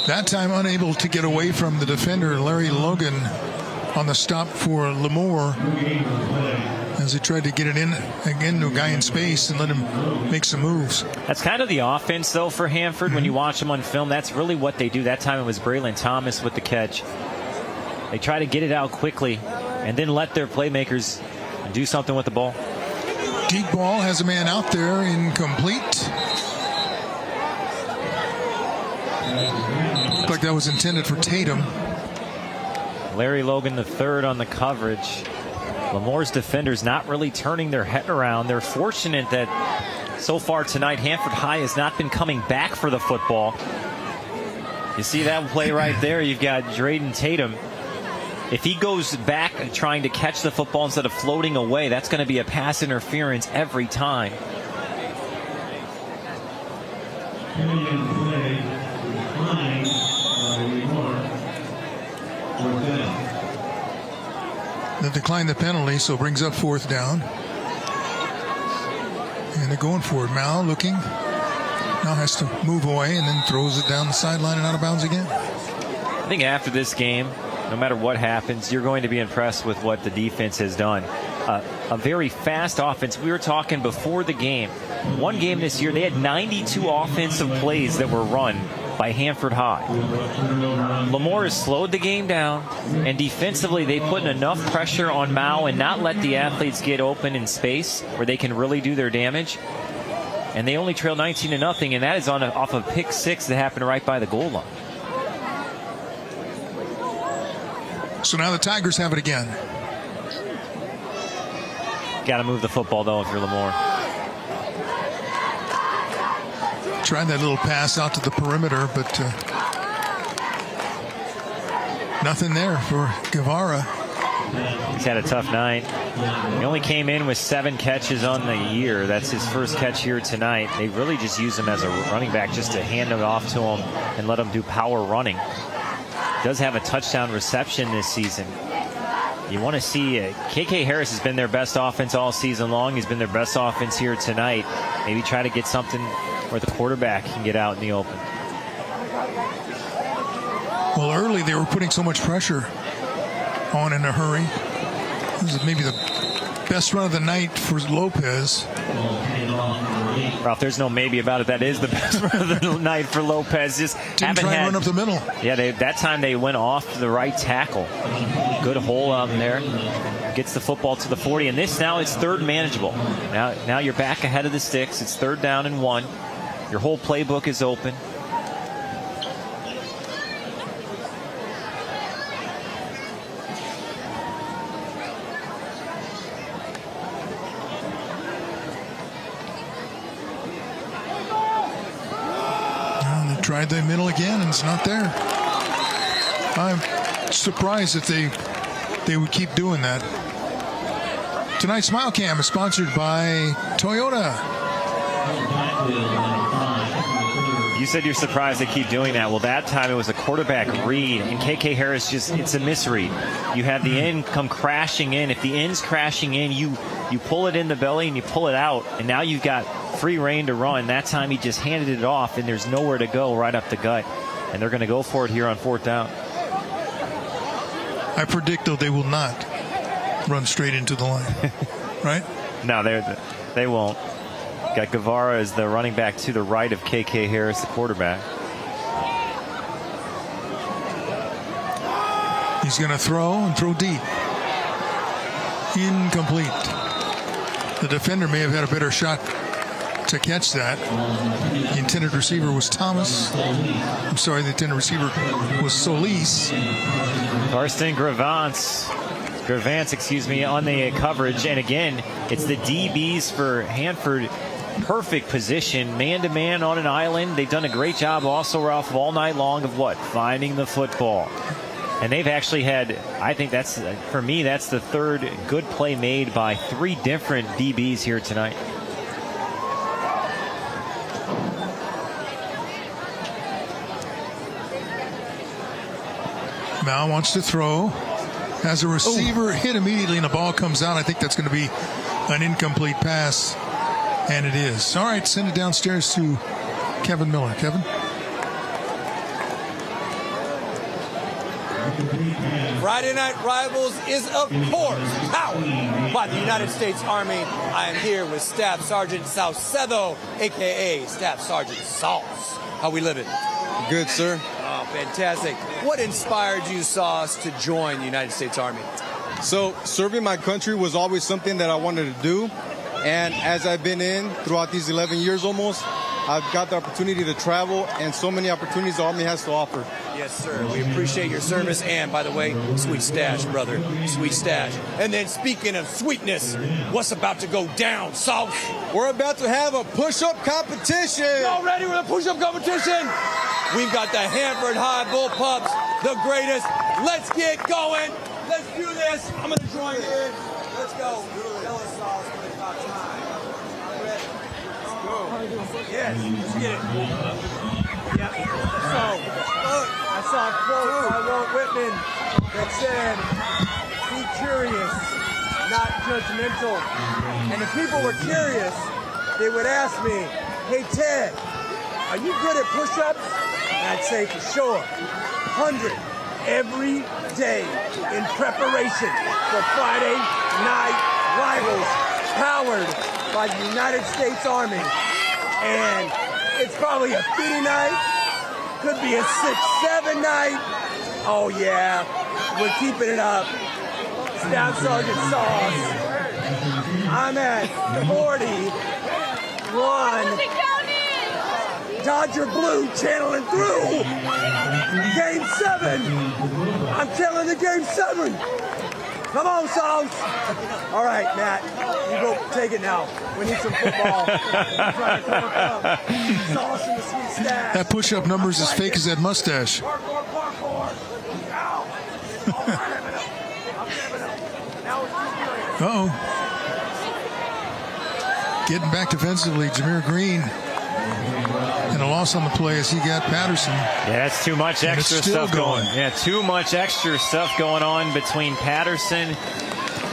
That time unable to get away from the defender, Larry Logan, on the stop for Lamore as he tried to get it in again to a guy in space and let him make some moves. That's kind of the offense, though, for Hanford. When you watch them on film, that's really what they do. That time it was Braylon Thomas with the catch. They try to get it out quickly and then let their playmakers do something with the ball. Deep ball has a man out there, incomplete. Looked like that was intended for Tatum. Larry Logan the third on the coverage. Lamore's defenders not really turning their head around. They're fortunate that so far tonight Hanford High has not been coming back for the football. You see that play right there. You've got Drayden Tatum. If he goes back trying to catch the football instead of floating away, that's going to be a pass interference every time. They declined the penalty, so brings up 4th down. And they're going for it. Mao looking. Now has to move away and then throws it down the sideline and out of bounds again. I think after this game, no matter what happens, you're going to be impressed with what the defense has done. A very fast offense. We were talking before the game. One game this year, they had 92 offensive plays that were run by Hanford High. Lamore has slowed the game down, and defensively they put enough pressure on Mao and not let the athletes get open in space where they can really do their damage. And they only trail 19-0, and that is off of pick 6 that happened right by the goal line. So now the Tigers have it again. Got to move the football, though, if you're Lamore. Tried that little pass out to the perimeter, but nothing there for Guevara. He's had a tough night. He only came in with 7 catches on the year. That's his first catch here tonight. They really just use him as a running back just to hand it off to him and let him do power running. Does have a touchdown reception this season. You want to see KK Harris has been their best offense all season long. He's been their best offense here tonight. Maybe try to get something where the quarterback can get out in the open. Well, early they were putting so much pressure on in a hurry. This is maybe the best run of the night for Lopez. Ralph, there's no maybe about it. That is the best run of the night for Lopez. Just didn't try and run up the middle. Yeah, that time they went off the right tackle. Good hole out there. Gets the football to the 40, and now it's third manageable. Now you're back ahead of the sticks. It's 3rd down and 1. Your whole playbook is open. Tried the middle again, and it's not there. I'm surprised that they would keep doing that. Tonight's Smile Cam is sponsored by Toyota. You said you're surprised they keep doing that. Well, that time it was a quarterback read, and KK Harris it's a misread. You have the end come crashing in. If the end's crashing in, you pull it in the belly and you pull it out, and now you've got free reign to run. That time he just handed it off, and there's nowhere to go right up the gut. And they're going to go for it here on 4th down. I predict, though, they will not run straight into the line. Right? No, they won't. Got Guevara as the running back to the right of KK Harris, the quarterback. He's going to throw and throw deep. Incomplete. The defender may have had a better shot to catch that. The intended receiver was Thomas. I'm sorry, the intended receiver was Solis. Karsten Gravance, on the coverage. And again, it's the DBs for Hanford. Perfect position, man-to-man on an island. They've done a great job also, Ralph, all night long of finding the football. And they've actually had, I think that's, for me, that's the third good play made by 3 different DBs here tonight. Mal wants to throw. Has a receiver hit immediately and the ball comes out. I think that's going to be an incomplete pass. And it is. All right, send it downstairs to Kevin Miller. Kevin? Friday Night Rivals is, of course, powered by the United States Army. I am here with Staff Sergeant Saucedo, a.k.a. Staff Sergeant Sauce. How we living? Good, sir. Oh, fantastic. What inspired you, Sauce, to join the United States Army? So, serving my country was always something that I wanted to do. And as I've been in throughout these 11 years almost, I've got the opportunity to travel and so many opportunities the Army has to offer. Yes, sir. We appreciate your service. And, by the way, sweet stash, brother. Sweet stash. And then, speaking of sweetness, what's about to go down, Sauce? We're about to have a push-up competition. Y'all ready for the push-up competition? We've got the Hanford High Bull Pups, the greatest. Let's get going. Let's do this. I'm going to join in. Let's go. Tell us, Sauce, when it's about time. I'm ready. Let's go. Yes, let's get it. Yep. So, look, I saw a quote by Walt Whitman that said, be curious, not judgmental. And if people were curious, they would ask me, hey, Ted, are you good at push-ups? And I'd say, for sure, 100 every day in preparation for Friday Night Rivals, powered by the United States Army. And it's probably a 50 night, could be a 6-7 night. Oh yeah, we're keeping it up. Staff Sergeant Sauce. I'm at 41. Dodger Blue channeling through. Game 7. I'm telling the Game 7. Come on, Sauce. All right, Matt, you go take it now. We need some football. Sauce and the sweet stash. That push-up number is as fake as that mustache. Uh-oh. Getting back defensively, Jameer Green. And a loss on the play as he got Patterson. Yeah, that's too much extra stuff going. Yeah, too much extra stuff going on between Patterson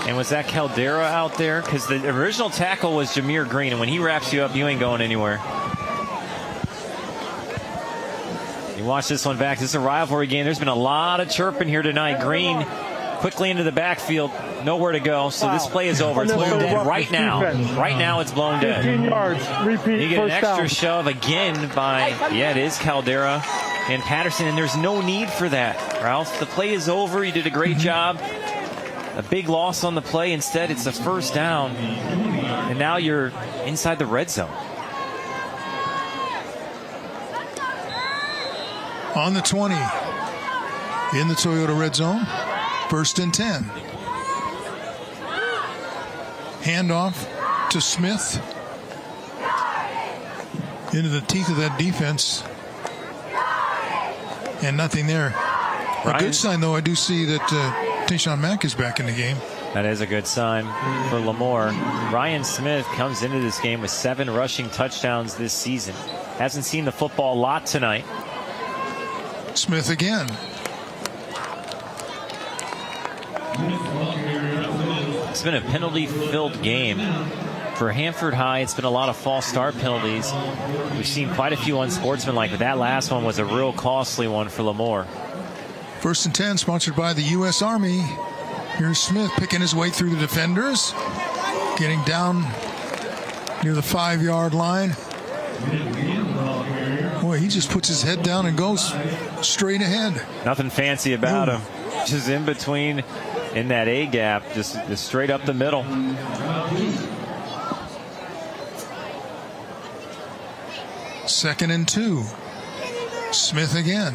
and was that Caldera out there? Because the original tackle was Jameer Green, and when he wraps you up, you ain't going anywhere. You watch this one back. This is a rivalry game. There's been a lot of chirping here tonight. Green quickly into the backfield, nowhere to go. So this play is over. It's blown dead right now. Right now, it's blown dead. 15 yards. Repeat. You get an extra down. shove again by, yeah, it is Caldera and Patterson, and there's no need for that, Ralph. The play is over. You did a great job. A big loss on the play. Instead, it's a first down, and now you're inside the red zone. On the 20, in the Toyota red zone, 1st and 10. Handoff to Smith. Into the teeth of that defense. And nothing there. A good sign, though, I do see that Tayshawn Mack is back in the game. That is a good sign for Lamore. Ryan Smith comes into this game with 7 rushing touchdowns this season. Hasn't seen the football a lot tonight. Smith again. It's been a penalty-filled game. For Hanford High, it's been a lot of false start penalties. We've seen quite a few unsportsmanlike, but that last one was a real costly one for Lamore. 1st and 10, sponsored by the U.S. Army. Here's Smith picking his way through the defenders, getting down near the 5-yard line. Boy, he just puts his head down and goes straight ahead. Nothing fancy about him. Just in between, in that A gap, just straight up the middle. Second and 2. Smith again.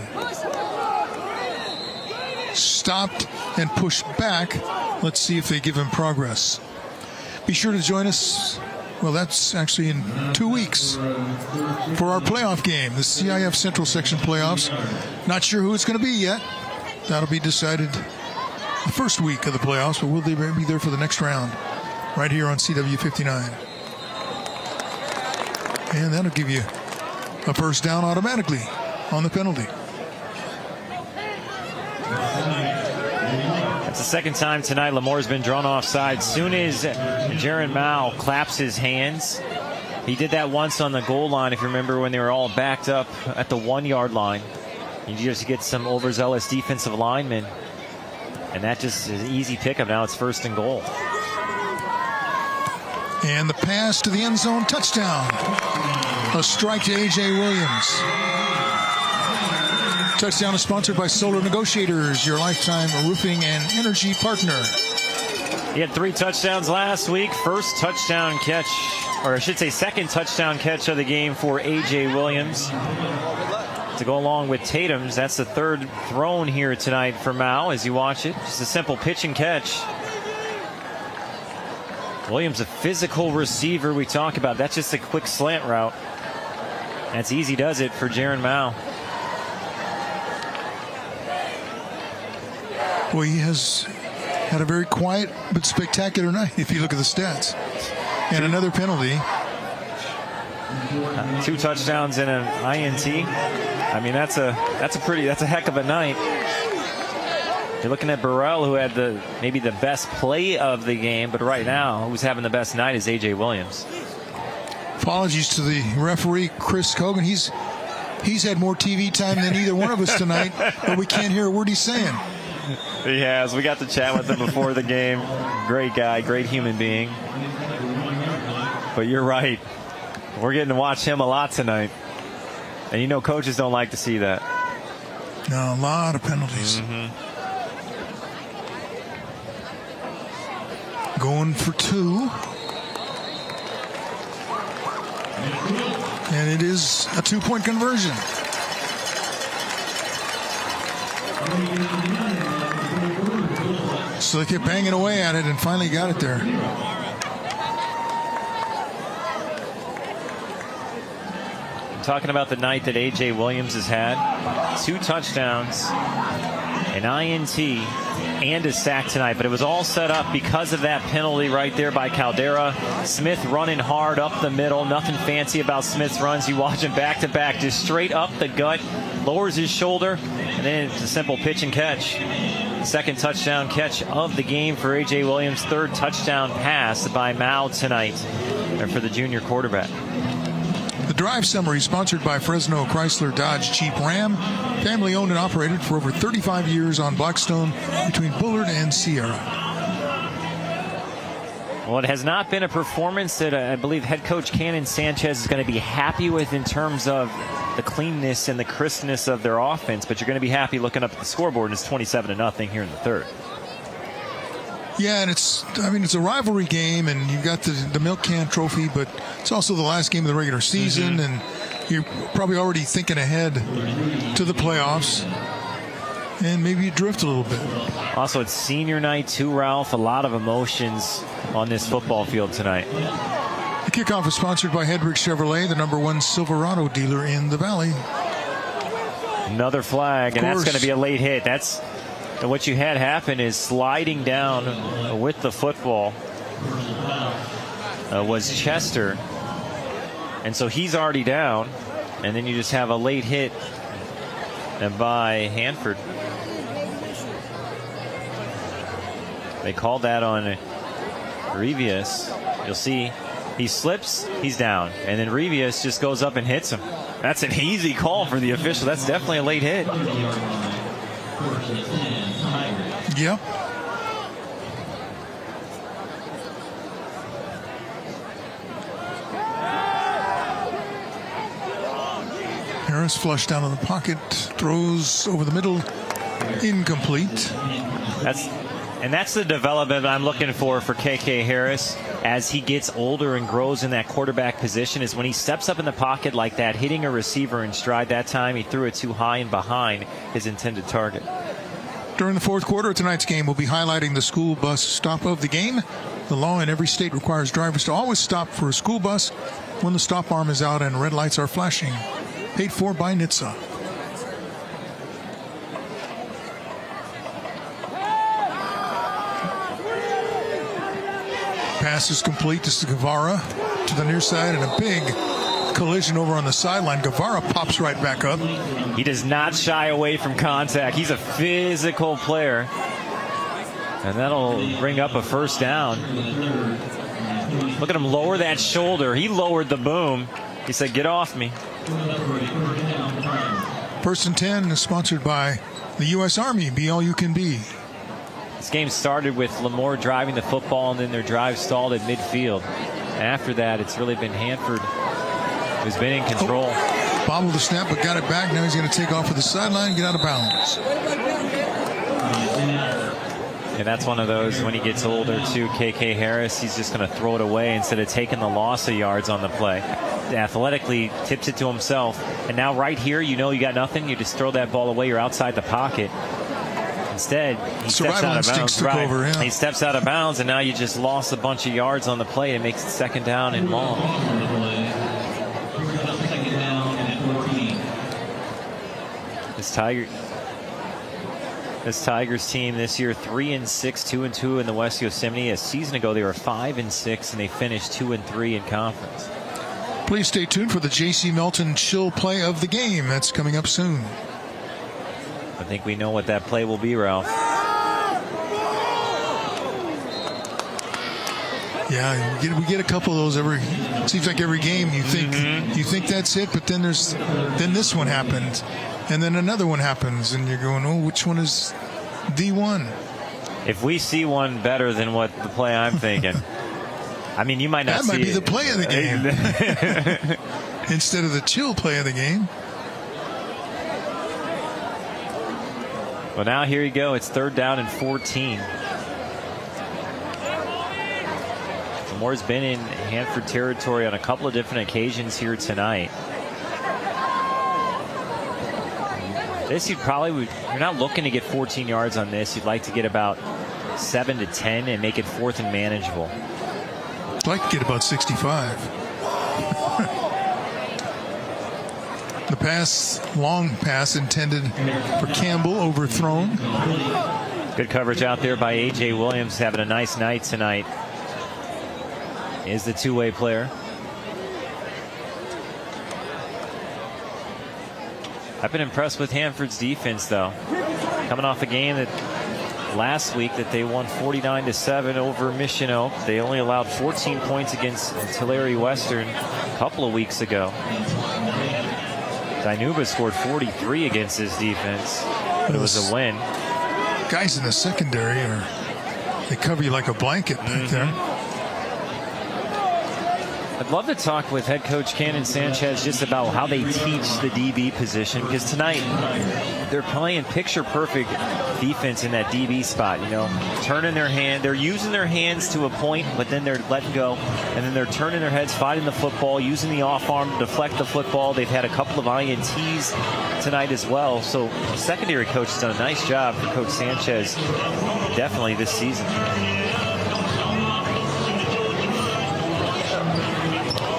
Stopped and pushed back. Let's see if they give him progress. Be sure to join us. Well, that's actually in 2 weeks for our playoff game, the CIF Central Section playoffs. Not sure who it's going to be yet. That'll be decided the first week of the playoffs, but we'll be there for the next round right here on CW59. And that'll give you a first down automatically on the penalty. That's the second time tonight Lamore's been drawn offside. Soon as Jaron Mao claps his hands, he did that once on the goal line, if you remember, when they were all backed up at the 1-yard line. You just get some overzealous defensive linemen, and that just is an easy pickup. Now it's 1st and goal. And the pass to the end zone, touchdown. A strike to A.J. Williams. Touchdown is sponsored by Solar Negotiators, your lifetime roofing and energy partner. He had 3 touchdowns last week. First touchdown catch, or I should say second touchdown catch of the game for A.J. Williams. To go along with Tatum's, that's the 3rd thrown here tonight for Mao as you watch it. Just a simple pitch and catch. Williams, a physical receiver we talk about. That's just a quick slant route. That's easy does it for Jaron Mao. Well, he has had a very quiet but spectacular night if you look at the stats. And another penalty. 2 touchdowns and an INT. I mean, that's a heck of a night. You're looking at Burrell, who had maybe the best play of the game, but right now, who's having the best night is A.J. Williams. Apologies to the referee, Chris Cogan. He's had more TV time than either one of us tonight, but we can't hear a word he's saying. He has. We got to chat with him before the game. Great guy, great human being. But you're right. We're getting to watch him a lot tonight. And you know coaches don't like to see that. No, a lot of penalties. Going for 2. And it is a 2-point conversion. So they kept banging away at it and finally got it there. Talking about the night that A.J. Williams has had. 2 touchdowns, an INT, and a sack tonight. But it was all set up because of that penalty right there by Caldera. Smith running hard up the middle. Nothing fancy about Smith's runs. You watch him back to back, just straight up the gut. Lowers his shoulder, and then it's a simple pitch and catch. Second touchdown catch of the game for A.J. Williams. 3rd touchdown pass by Mao tonight for the junior quarterback. The Drive Summary sponsored by Fresno Chrysler Dodge Jeep Ram. Family owned and operated for over 35 years on Blackstone between Bullard and Sierra. Well, it has not been a performance that I believe head coach Cannon Sanchez is going to be happy with in terms of the cleanness and the crispness of their offense, but you're going to be happy looking up at the scoreboard, and it's 27-0 here in the 3rd. Yeah, and it's a rivalry game, and you've got the Milk Can Trophy, but it's also the last game of the regular season, and you're probably already thinking ahead to the playoffs, and maybe you drift a little bit. Also, it's senior night too, Ralph. A lot of emotions on this football field tonight. The kickoff is sponsored by Hedrick Chevrolet, the #1 Silverado dealer in the Valley. Another flag, and that's going to be a late hit. That's And what you had happen is sliding down with the football was Chester. And so he's already down. And then you just have a late hit by Hanford. They called that on Revius. You'll see he slips, he's down. And then Revius just goes up and hits him. That's an easy call for the official. That's definitely a late hit. Yep. Harris flushed down in the pocket, throws over the middle, incomplete. That's the development I'm looking for KK Harris as he gets older and grows in that quarterback position, is when he steps up in the pocket like that, hitting a receiver in stride. That time he threw it too high and behind his intended target. During the fourth quarter of tonight's game, we'll be highlighting the school bus stop of the game. The law in every state requires drivers to always stop for a school bus when the stop arm is out and red lights are flashing. Paid for by NHTSA. Pass is complete to Guevara to the near side, and a big collision over on the sideline. Guevara pops right back up. He does not shy away from contact. He's a physical player. And that'll bring up a first down. Look at him lower that shoulder. He lowered the boom. He said, "Get off me." First and 10 is sponsored by the U.S. Army. Be all you can be. This game started with Lamore driving the football, and then their drive stalled at midfield. After that, it's really been Hanford who's been in control. Bobbled the snap, but got it back. Now he's going to take off for the sideline and get out of bounds. And that's one of those, when he gets older, too, KK Harris, he's just going to throw it away instead of taking the loss of yards on the play. Athletically tips it to himself. And now right here, you know you got nothing. You just throw that ball away. You're outside the pocket. Instead, he steps out of bounds. He steps out of bounds, and now you just lost a bunch of yards on the play. It makes it second down and long. This Tigers team this year 3-6, 2-2 in the West Yosemite. A season ago they were 5-6, and they finished 2-3 in conference. Please stay tuned for the J.C. Melton chill play of the game. That's coming up soon. I think we know what that play will be, Ralph. Yeah, we get a couple of those seems like every game. You think that's it, but then this one happens, and then another one happens, and you're going, oh, which one is the one? If we see one better than what the play I'm thinking, I mean, you might not see it. That might be the play of the game instead of the chill play of the game. Well, now here you go. It's third down and 14. Lamore's been in Hanford territory on a couple of different occasions here tonight. This you're not looking to get 14 yards on this. You'd like to get about 7 to 10 and make it fourth and manageable. I'd like to get about 65. The long pass intended for Campbell, overthrown. Good coverage out there by A.J. Williams, having a nice night tonight. Is the two-way player. I've been impressed with Hanford's defense, though. Coming off a game that last week that they won 49-7 over Mission Oak. They only allowed 14 points against Tulare Western a couple of weeks ago. Dinuba scored 43 against his defense, but it was a win. Guys in the secondary they cover you like a blanket back there. I'd love to talk with head coach Cannon Sanchez just about how they teach the DB position, because tonight they're playing picture perfect defense in that DB spot. You know, turning their hand, they're using their hands to a point, but then they're letting go, and then they're turning their heads, fighting the football, using the off arm to deflect the football. They've had a couple of INTs tonight as well. So the secondary coach has done a nice job for Coach Sanchez, definitely this season.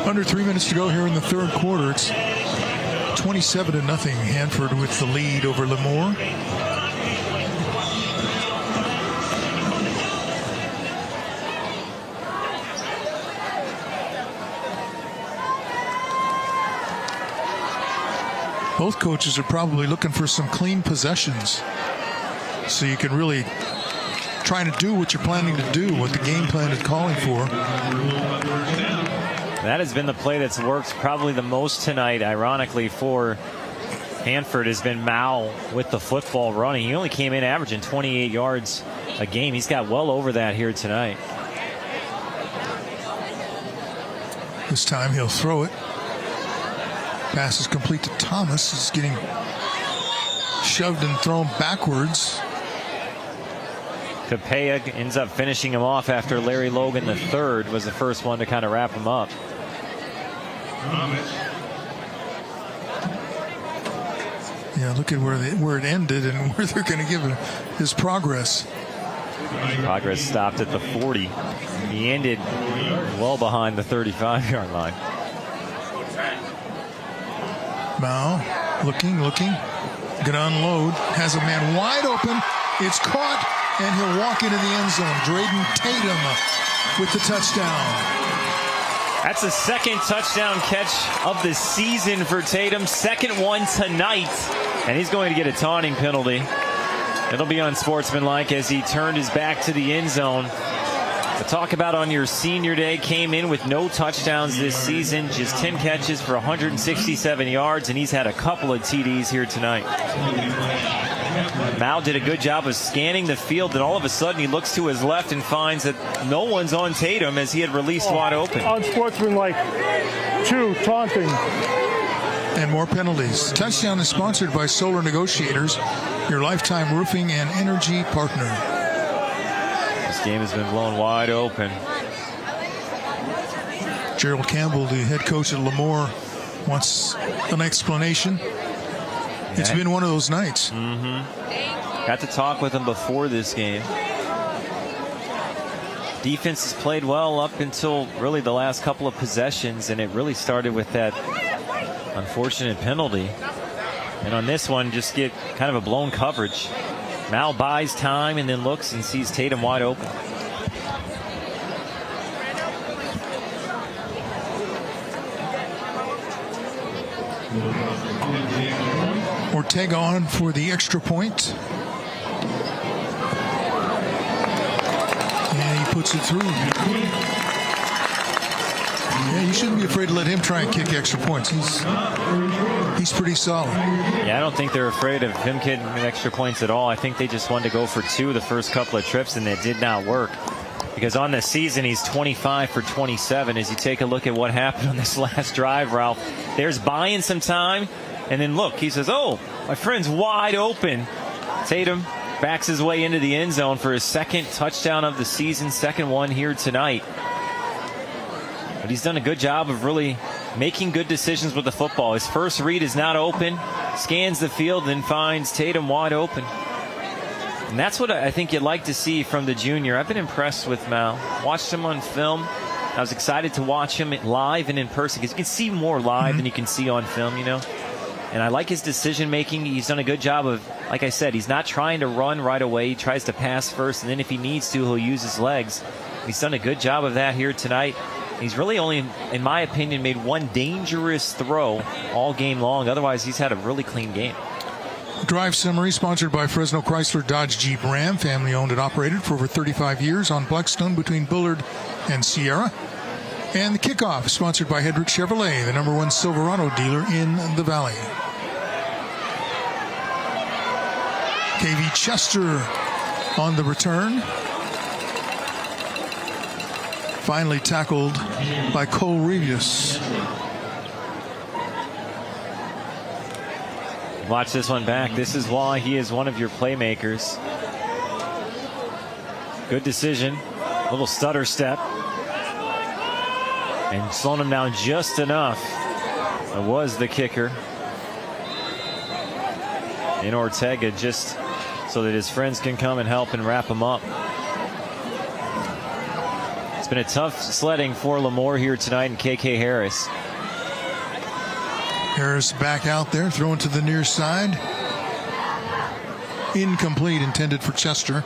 Under 3 minutes to go here in the third quarter. It's 27-0. Hanford with the lead over Lamore. Both coaches are probably looking for some clean possessions, so you can really try to do what you're planning to do, what the game plan is calling for. That has been the play that's worked probably the most tonight, ironically, for Hanford, has been Mao with the football running. He only came in averaging 28 yards a game. He's got well over that here tonight. This time he'll throw it. Pass is complete to Thomas. He's getting shoved and thrown backwards. Capella ends up finishing him off after Larry Logan III was the first one to kind of wrap him up. Yeah, look at where it ended and where they're going to give his progress. Progress stopped at the 40. He ended well behind the 35-yard line. Mao looking, gonna unload, has a man wide open, it's caught, and he'll walk into the end zone. Drayden Tatum with the touchdown. That's the second touchdown catch of the season for Tatum, second one tonight, and he's going to get a taunting penalty. It'll be unsportsmanlike as he turned his back to the end zone. To talk about on your senior day, came in with no touchdowns this season, just 10 catches for 167 yards, and he's had a couple of TDs here tonight. Mao did a good job of scanning the field, and all of a sudden he looks to his left and finds that no one's on Tatum as he had released wide open. Unsportsmanlike, 2, taunting. And more penalties. Touchdown is sponsored by Solar Negotiators, your lifetime roofing and energy partner. This game has been blown wide open. Gerald Campbell, the head coach at Lamore, wants an explanation. It's been one of those nights. Got to talk with him before this game. Defense has played well up until really the last couple of possessions, and it really started with that unfortunate penalty. And on this one, just get kind of a blown coverage. Mao buys time and then looks and sees Tatum wide open. Ortega on for the extra point. And he puts it through. Yeah, you shouldn't be afraid to let him try and kick extra points. He's pretty solid. Yeah, I don't think they're afraid of him kicking extra points at all. I think they just wanted to go for 2 the first couple of trips, and it did not work. Because on the season, he's 25 for 27. As you take a look at what happened on this last drive, Ralph, there's buying some time. And then look, he says, oh, my friend's wide open. Tatum backs his way into the end zone for his second touchdown of the season, second one here tonight. But he's done a good job of really making good decisions with the football. His first read is not open, scans the field, then finds Tatum wide open. And that's what I think you'd like to see from the junior. I've been impressed with Mao. Watched him on film. I was excited to watch him live and in person because you can see more live than you can see on film, you know. And I like his decision making. He's done a good job of, like I said, he's not trying to run right away. He tries to pass first, and then if he needs to, he'll use his legs. He's done a good job of that here tonight. He's really only, in my opinion, made one dangerous throw all game long. Otherwise, he's had a really clean game. Drive summary sponsored by Fresno Chrysler Dodge Jeep Ram, family owned and operated for over 35 years on Blackstone between Bullard and Sierra. And the kickoff sponsored by Hedrick Chevrolet, the #1 Silverado dealer in the Valley. KV Chester on the return. Finally tackled by Cole Revius. Watch this one back. This is why he is one of your playmakers. Good decision. Little stutter step. And slowing him down just enough. It was the kicker. In Ortega, just so that his friends can come and help and wrap him up. It's been a tough sledding for Lamore here tonight and KK Harris. Harris back out there, throwing to the near side. Incomplete, intended for Chester.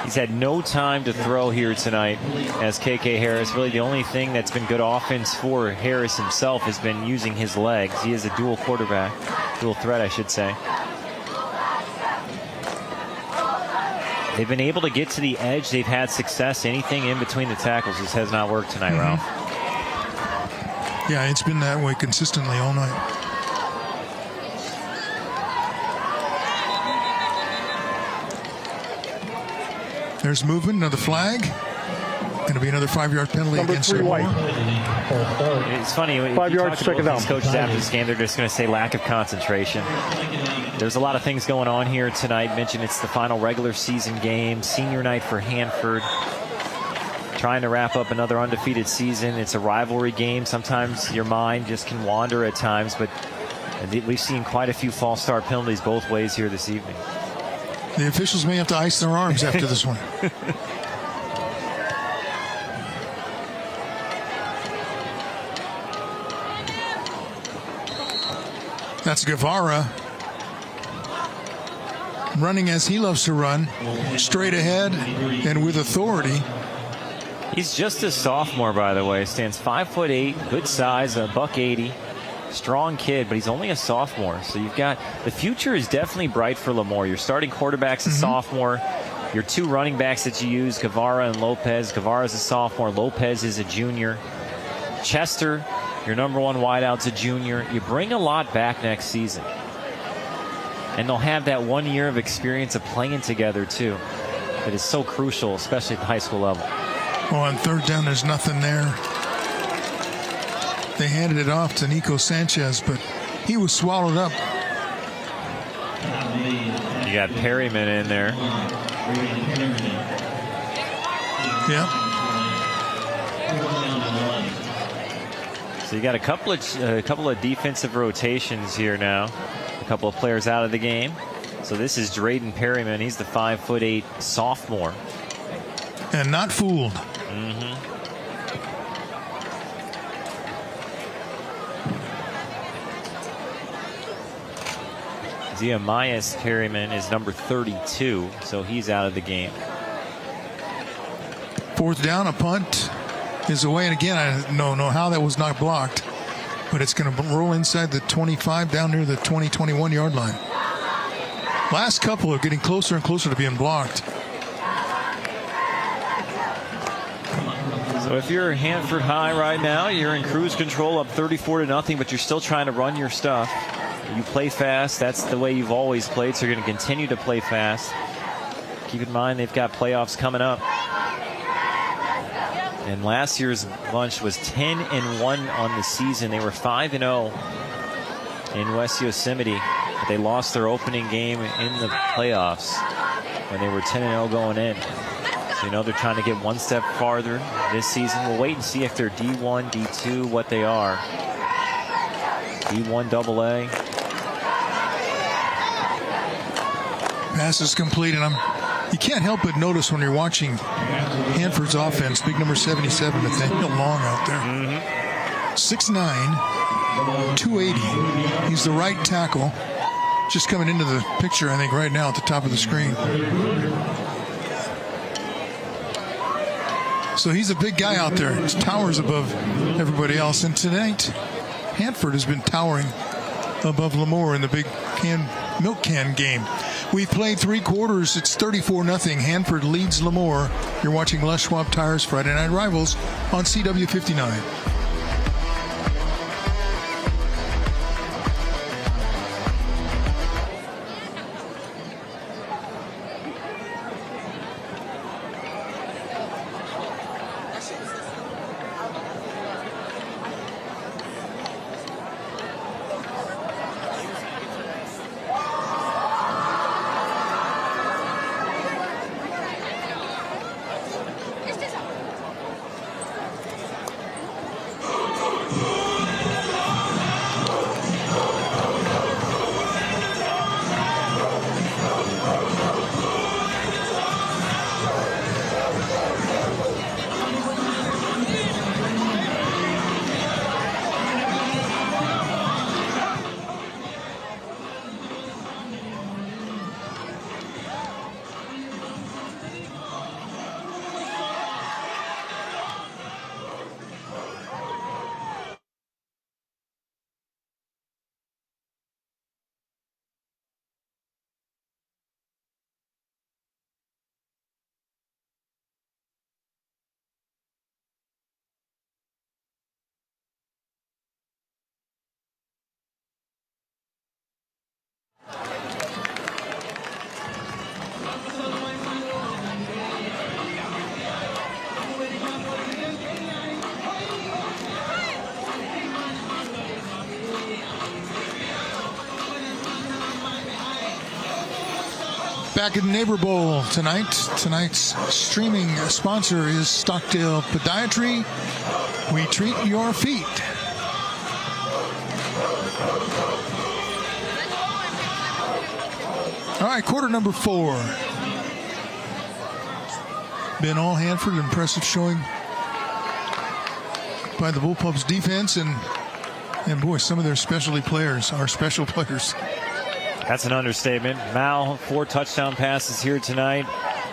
He's had no time to throw here tonight as KK Harris. Really the only thing that's been good offense for Harris himself has been using his legs. He is a dual quarterback, dual threat, I should say. They've been able to get to the edge. They've had success. Anything in between the tackles just has not worked tonight, Ralph. Yeah, it's been that way consistently all night. There's movement, another flag. Going to be another 5-yard penalty against Lamore. It's funny, 5 yards, second down. These coaches after this game, they're just going to say lack of concentration. There's a lot of things going on here tonight. Mentioned it's the final regular season game, senior night for Hanford. Trying to wrap up another undefeated season. It's a rivalry game. Sometimes your mind just can wander at times, but we've seen quite a few false start penalties both ways here this evening. The officials may have to ice their arms after this one. That's Guevara running as he loves to run, straight ahead and with authority. He's just a sophomore, by the way. Stands 5'8", good size, $180. Strong kid, but he's only a sophomore. So you've got the future is definitely bright for Lamore. Your starting quarterback's a sophomore. Your two running backs that you use, Guevara and Lopez. Guevara's a sophomore. Lopez is a junior. Chester, your number one wideout's a junior. You bring a lot back next season. And they'll have that 1 year of experience of playing together, too. That is so crucial, especially at the high school level. Well, on third down, there's nothing there. They handed it off to Nico Sanchez, but he was swallowed up. You got Perryman in there. Yeah. So you got a couple of defensive rotations here now. A couple of players out of the game. So this is Drayden Perryman. He's the 5'8" sophomore. And not fooled. Ziamias Perryman is number 32, so he's out of the game. Fourth down, a punt is away. And again, I don't know how that was not blocked, but it's going to roll inside the 25 down near the 20-21 yard line. Last couple are getting closer and closer to being blocked. So if you're Hanford High right now, you're in cruise control up 34-0, but you're still trying to run your stuff. You play fast. That's the way you've always played, so you're going to continue to play fast. Keep in mind they've got playoffs coming up. And last year's bunch was 10-1 on the season. They were 5-0 in West Yosemite, but they lost their opening game in the playoffs when they were 10-0 going in. So you know they're trying to get one step farther this season. We'll wait and see if they're D1, D2, what they are. D1 AA. Pass is complete, and you can't help but notice when you're watching Hanford's offense, big number 77, Nathaniel Long out there. 6'9", 280. He's the right tackle. Just coming into the picture, I think, right now at the top of the screen. So he's a big guy out there. He towers above everybody else. And tonight, Hanford has been towering above Lamore in the big milk can game. We've played 3 quarters. It's 34-0. Hanford leads Lamore. You're watching Les Schwab Tires Friday Night Rivals on CW59. Back in Neighbor Bowl tonight. Tonight's streaming sponsor is Stockdale Podiatry. We treat your feet. All right, quarter number 4. Been all Hanford. Impressive showing by the Bullpups defense, and boy, some of their specialty players are special players. That's an understatement. Mal, 4 touchdown passes here tonight.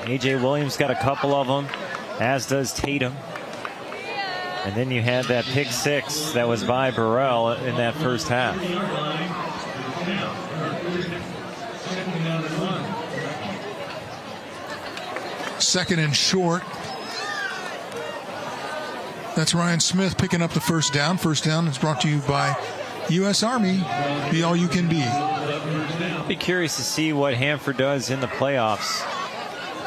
A.J. Williams got a couple of them, as does Tatum. And then you had that pick 6 that was by Burrell in that first half. Second and short. That's Ryan Smith picking up the first down. First down is brought to you by U.S. Army. Be all you can be. I'd be curious to see what Hanford does in the playoffs,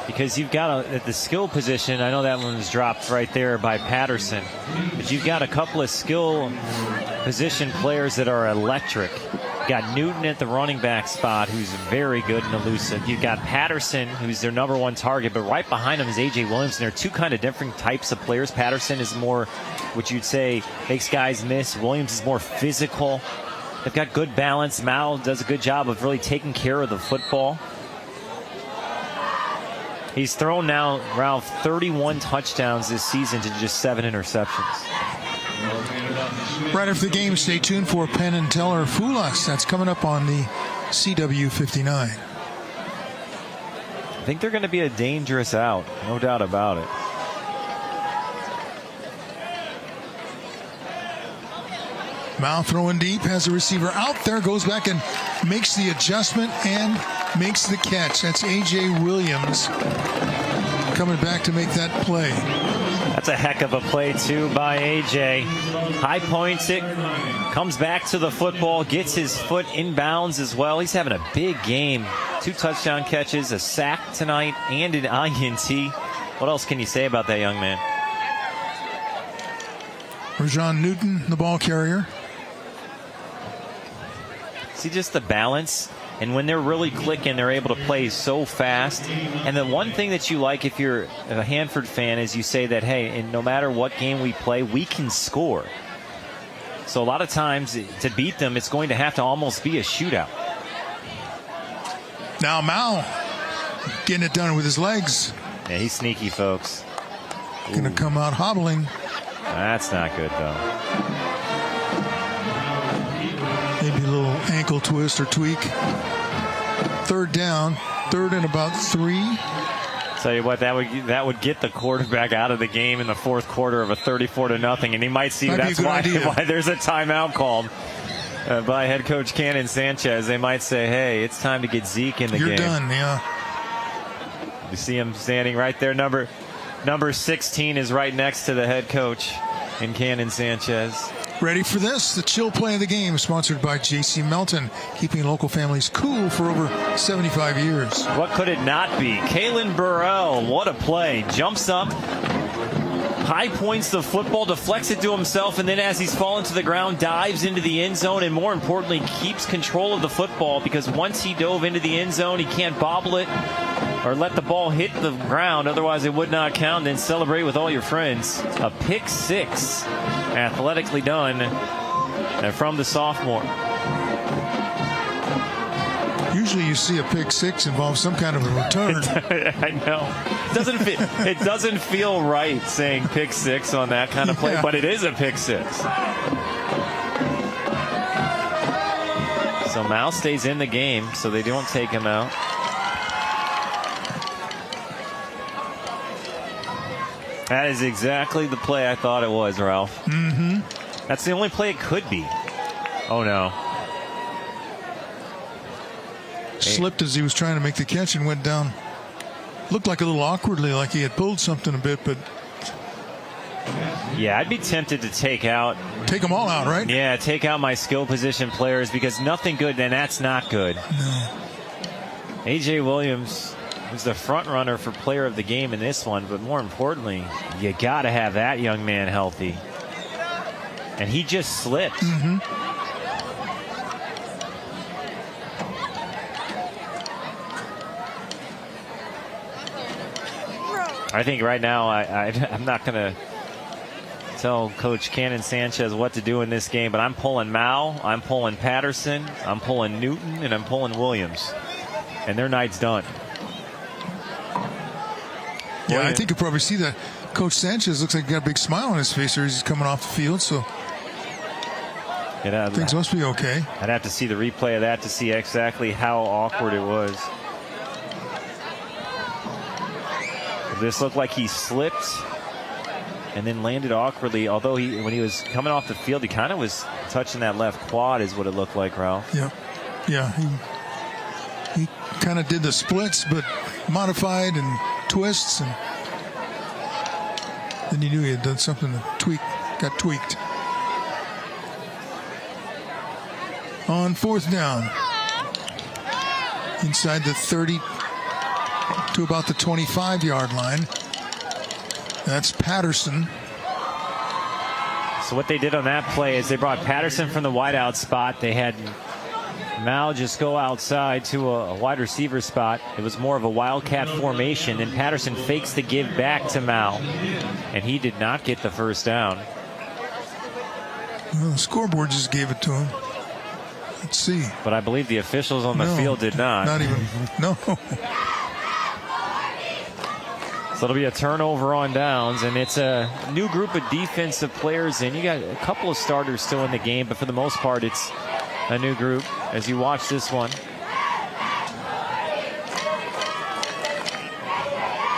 because you've got at the skill position, I know that one was dropped right there by Patterson, but you've got a couple of skill position players that are electric. You've got Newton at the running back spot, who's very good and elusive. You've got Patterson, who's their number 1 target, but right behind him is A.J. Williams, and they're 2 kind of different types of players. Patterson is more, what you'd say, makes guys miss. Williams is more physical. They've got good balance. Mal does a good job of really taking care of the football. He's thrown now, Ralph, 31 touchdowns this season to just 7 interceptions. Right after the game, stay tuned for Penn and Teller Fool Us. That's coming up on the CW 59. I think they're going to be a dangerous out, no doubt about it. Mal throwing deep, has the receiver out there, goes back and makes the adjustment and makes the catch. That's A.J. Williams coming back to make that play. That's a heck of a play, too, by A.J. High points it, comes back to the football, gets his foot in bounds as well. He's having a big game. 2 touchdown catches, a sack tonight, and an INT. What else can you say about that young man? Rajon Newton, the ball carrier. See just the balance, and when they're really clicking, they're able to play so fast. And the one thing that you like if you're a Hanford fan is you say that, hey, and no matter what game we play, we can score. So a lot of times to beat them, it's going to have to almost be a shootout. Now Mal getting it done with his legs. Yeah, he's sneaky, folks. Going to come out hobbling. That's not good, though. Maybe a little ankle twist or tweak. Third down. Third and about 3. Tell you what, that would get the quarterback out of the game in the fourth quarter of a 34-0, and he might see that's why there's a timeout called by head coach Cannon Sanchez. They might say, hey, it's time to get Zeke in the game. You're done, yeah. You see him standing right there. Number 16 is right next to the head coach in Cannon Sanchez. Ready for this? The chill play of the game, sponsored by J.C. Melton, keeping local families cool for over 75 years. What could it not be? Kalen Burrell, what a play. Jumps up, high points the football, deflects it to himself, and then as he's fallen to the ground, dives into the end zone, and more importantly, keeps control of the football, because once he dove into the end zone, he can't bobble it or let the ball hit the ground, otherwise it would not count. Then celebrate with all your friends. A pick 6, athletically done, and from the sophomore. Usually you see a pick 6 involve some kind of a return. I know. It doesn't feel right saying pick 6 on that kind of play, but it is a pick 6. So Mal stays in the game, so they don't take him out. That is exactly the play I thought it was, Ralph. Mm-hmm. That's the only play it could be. Oh, no. Slipped as he was trying to make the catch and went down. Looked like a little awkwardly, like he had pulled something a bit, but... Yeah, I'd be tempted to take them all out, right? Yeah, take out my skill position players, because nothing good, and that's not good. No. A.J. Williams was the front runner for player of the game in this one, but more importantly, you got to have that young man healthy. And he just slipped. Mm-hmm. I think right now I'm not going to tell Coach Cannon Sanchez what to do in this game, but I'm pulling Mao, I'm pulling Patterson, I'm pulling Newton, and I'm pulling Williams. And their night's done. Yeah, I think you'll probably see that. Coach Sanchez looks like he got a big smile on his face here as he's coming off the field, so things must be okay. I'd have to see the replay of that to see exactly how awkward it was. This looked like he slipped and then landed awkwardly, although when he was coming off the field, he kind of was touching that left quad is what it looked like, Ralph. Yeah, he kind of did the splits, but modified and twists, and then you knew he had done something that got tweaked. On 4th down, inside the 30 to about the 25-yard line. That's Patterson. So what they did on that play is they brought Patterson from the wideout spot. They had Mal just go outside to a wide receiver spot. It was more of a wildcat formation, and Patterson fakes the give back to Mal, and he did not get the first down. Well, the scoreboard just gave it to him. Let's see. But I believe the officials on the field did not. Not even, no. So it'll be a turnover on downs, and it's a new group of defensive players in. You got a couple of starters still in the game, but for the most part, it's a new group as you watch this one.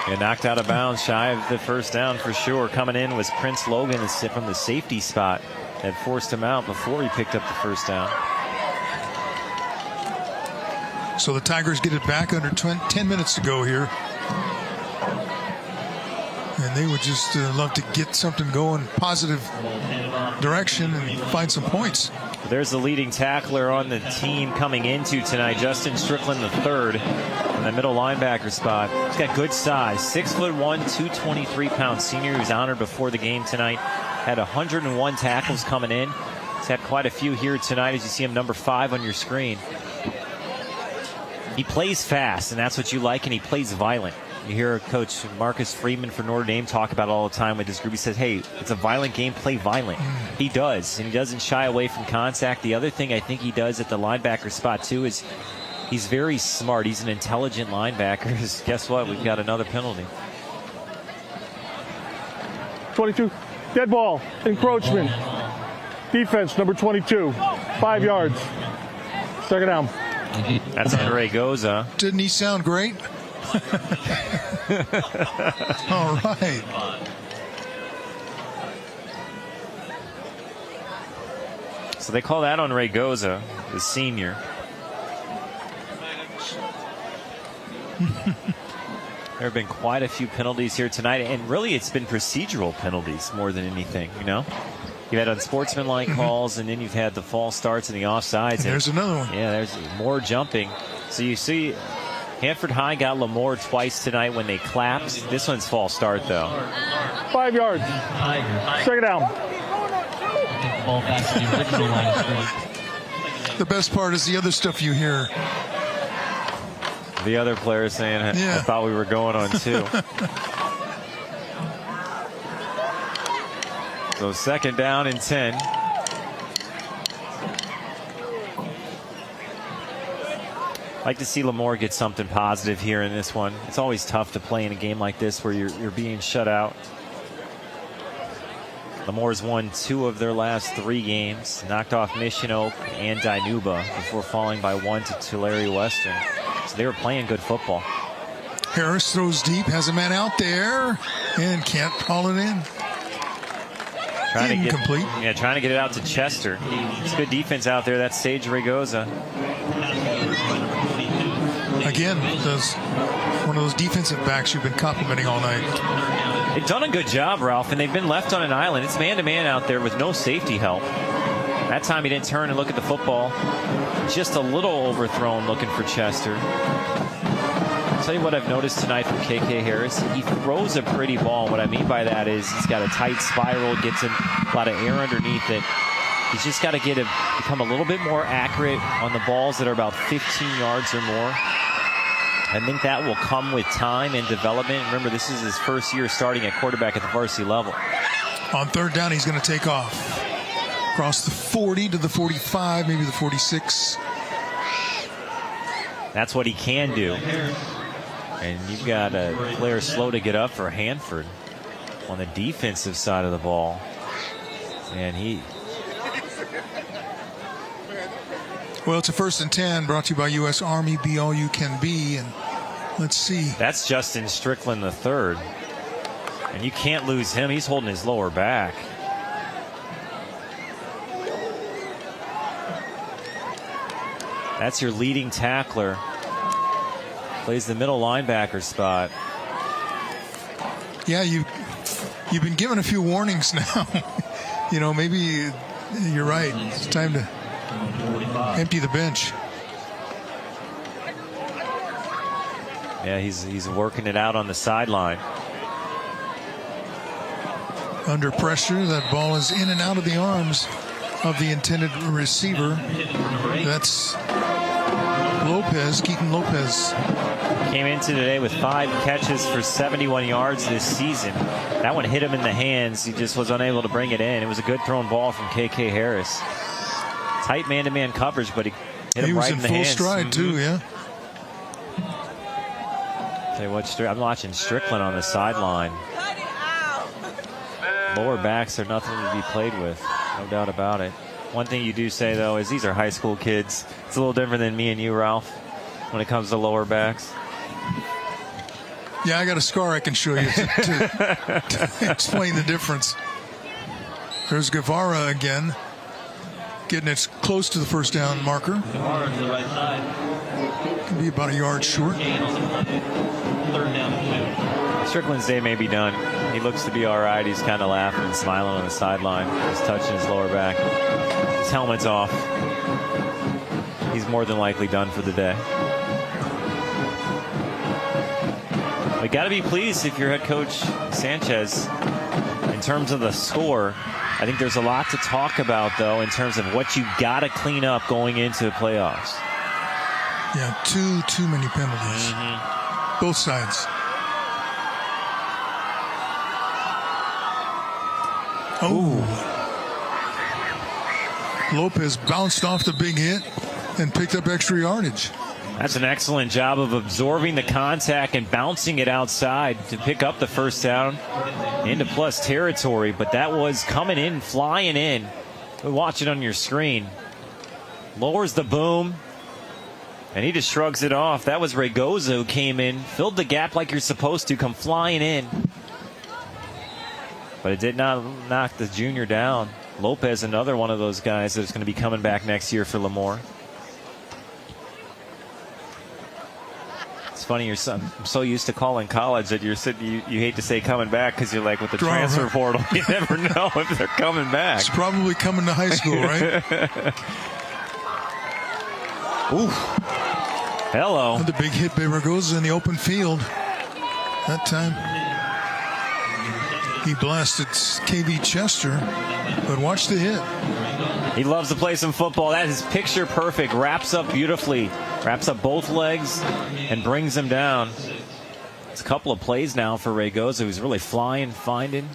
And knocked out of bounds, shy of the first down for sure. Coming in was Prince Logan from the safety spot. Had forced him out before he picked up the first down. So the Tigers get it back under 10 minutes to go here. And they would just love to get something going, positive direction, and find some points. There's the leading tackler on the team coming into tonight, Justin Strickland III, in the middle linebacker spot. He's got good size, 6'1", 223-pound senior. He was honored before the game tonight. Had 101 tackles coming in. He's had quite a few here tonight, as you see him number 5 on your screen. He plays fast, and that's what you like, and he plays violent. You hear Coach Marcus Freeman for Notre Dame talk about it all the time with his group. He says, hey, it's a violent game, play violent. He does, and he doesn't shy away from contact. The other thing I think he does at the linebacker spot, too, is he's very smart. He's an intelligent linebacker. Guess what? We've got another penalty. 22, dead ball, encroachment. Defense, number 22, 5 yards. Second down. That's Andre Goza. Didn't he sound great? All right. So they call that on Ray Goza, the senior. There have been quite a few penalties here tonight, and really it's been procedural penalties more than anything, you know? You've had unsportsmanlike calls, and then you've had the false starts and the offsides. And there's another one. Yeah, there's more jumping. So you see Hanford High got Lamore twice tonight when they clapped. This one's false start, though. 5 yards. Second down. Ball back to the original line of scrimmage. The best part is the other stuff you hear. The other player saying, I thought we were going on 2. So second down and 10. Like to see Lamore get something positive here in this one. It's always tough to play in a game like this where you're being shut out. Lamore's won 2 of their last 3 games. Knocked off Mission Oak and Dinuba before falling by 1 to Tulare Western. So they were playing good football. Harris throws deep, has a man out there, and can't call it in. Trying to get it out to Chester. It's good defense out there. That's Sage Regoza. Again, one of those defensive backs you've been complimenting all night. They've done a good job, Ralph, and they've been left on an island. It's man-to-man out there with no safety help. That time he didn't turn and look at the football. Just a little overthrown looking for Chester. I'll tell you what I've noticed tonight from KK Harris. He throws a pretty ball. What I mean by that is he's got a tight spiral, gets a lot of air underneath it. He's just got to become a little bit more accurate on the balls that are about 15 yards or more. I think that will come with time and development. Remember, this is his first year starting at quarterback at the varsity level. On third down, he's going to take off. Across the 40 to the 45, maybe the 46. That's what he can do. And you've got a player slow to get up for Hanford on the defensive side of the ball. And well, it's a 1st and 10 brought to you by U.S. Army. Be all you can be. And let's see. That's Justin Strickland III. And you can't lose him. He's holding his lower back. That's your leading tackler. Plays the middle linebacker spot. Yeah, you've been given a few warnings now. Maybe you're right. It's time to empty the bench. Yeah, he's working it out on the sideline. Under pressure, that ball is in and out of the arms of the intended receiver. That's Lopez, Keaton Lopez. Came into today with 5 catches for 71 yards this season. That one hit him in the hands. He just was unable to bring it in. It was a good thrown ball from KK Harris. Tight man-to-man coverage, but he hit him right in the hands. He was in full stride, too, yeah. Tell you what, I'm watching Strickland on the sideline. Lower backs are nothing to be played with, no doubt about it. One thing you do say, though, is these are high school kids. It's a little different than me and you, Ralph, when it comes to lower backs. Yeah, I got a scar I can show you to explain the difference. There's Guevara again, getting it close to the first down marker. Guevara to the right side. Could be about a yard short. Third down and 2. Strickland's day may be done. He looks to be all right. He's kind of laughing and smiling on the sideline. He's touching his lower back. His helmet's off. He's more than likely done for the day. We got to be pleased if you're head coach Sanchez in terms of the score. I think there's a lot to talk about, though, in terms of what you got to clean up going into the playoffs. Yeah, too many penalties. Both sides. Oh. Lopez bounced off the big hit and picked up extra yardage. That's an excellent job of absorbing the contact and bouncing it outside to pick up the first down into plus territory. But that was coming in, flying in. We watch it on your screen. Lowers the boom, and he just shrugs it off. That was Raygoza who came in, filled the gap like you're supposed to, come flying in. But it did not knock the junior down. Lopez, another one of those guys that's going to be coming back next year for Lamore. It's funny, I'm so used to calling college that you hate to say coming back because you're like, with the transfer portal, you never know if they're coming back. It's probably coming to high school, right? Ooh. Hello. The big hit by Raygoza in the open field. That time he blasted KV Chester, but watch the hit. He loves to play some football. That is picture perfect. Wraps up beautifully. Wraps up both legs and brings him down. It's a couple of plays now for Raygoza, who's really flying, finding.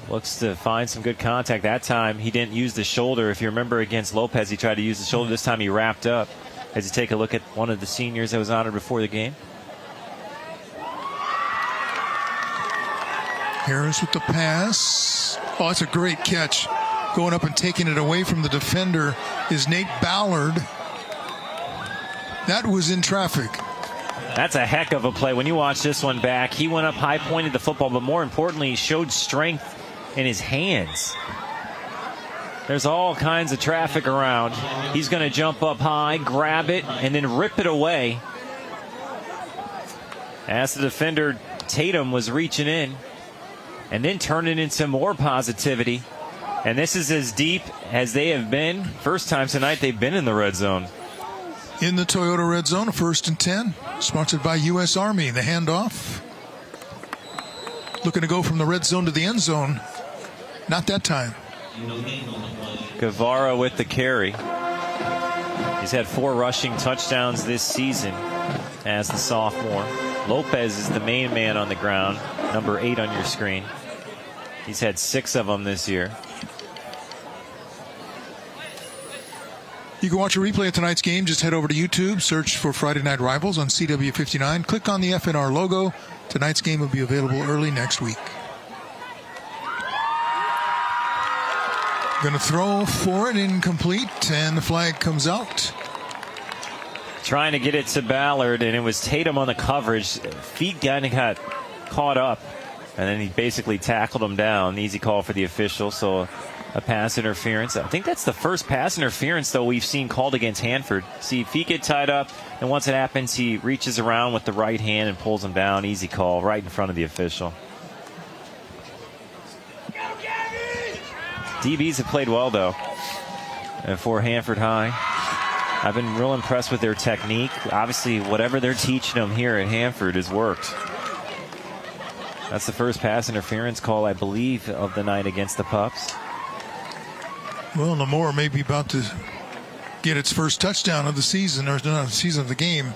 Looks to find some good contact. That time he didn't use the shoulder. If you remember against Lopez, he tried to use the shoulder. This time he wrapped up. As you take a look at one of the seniors that was honored before the game. Harris with the pass. Oh, it's a great catch. Going up and taking it away from the defender is Nate Ballard. That was in traffic. That's a heck of a play. When you watch this one back, he went up high, pointed the football, but more importantly, he showed strength in his hands. There's all kinds of traffic around. He's going to jump up high, grab it, and then rip it away. As the defender, Tatum, was reaching in, and then turned it into more positivity. And this is as deep as they have been. First time tonight they've been in the red zone. In the Toyota red zone, a 1st and 10. Sponsored by U.S. Army. The handoff. Looking to go from the red zone to the end zone. Not that time. Guevara with the carry. He's He's had 4 rushing touchdowns this season as the sophomore. Lopez is the main man on the ground, number 8 on your screen. He's had 6 of them this year. You can watch a replay of tonight's game. Just head over to YouTube, search for Friday Night Rivals on CW59. Click on the FNR logo. Tonight's game will be available early next week. Going to throw for it, incomplete, and the flag comes out. Trying to get it to Ballard, and it was Tatum on the coverage. Feet kind of got caught up, and then he basically tackled him down. Easy call for the official, so a pass interference. I think that's the first pass interference, though, we've seen called against Hanford. See, feet get tied up, and once it happens, he reaches around with the right hand and pulls him down. Easy call right in front of the official. DBs have played well, though, for Hanford High. I've been real impressed with their technique. Obviously, whatever they're teaching them here at Hanford has worked. That's the first pass interference call, I believe, of the night against the Pups. Well, Lamore may be about to get its first touchdown of the season, or not the season, of the game,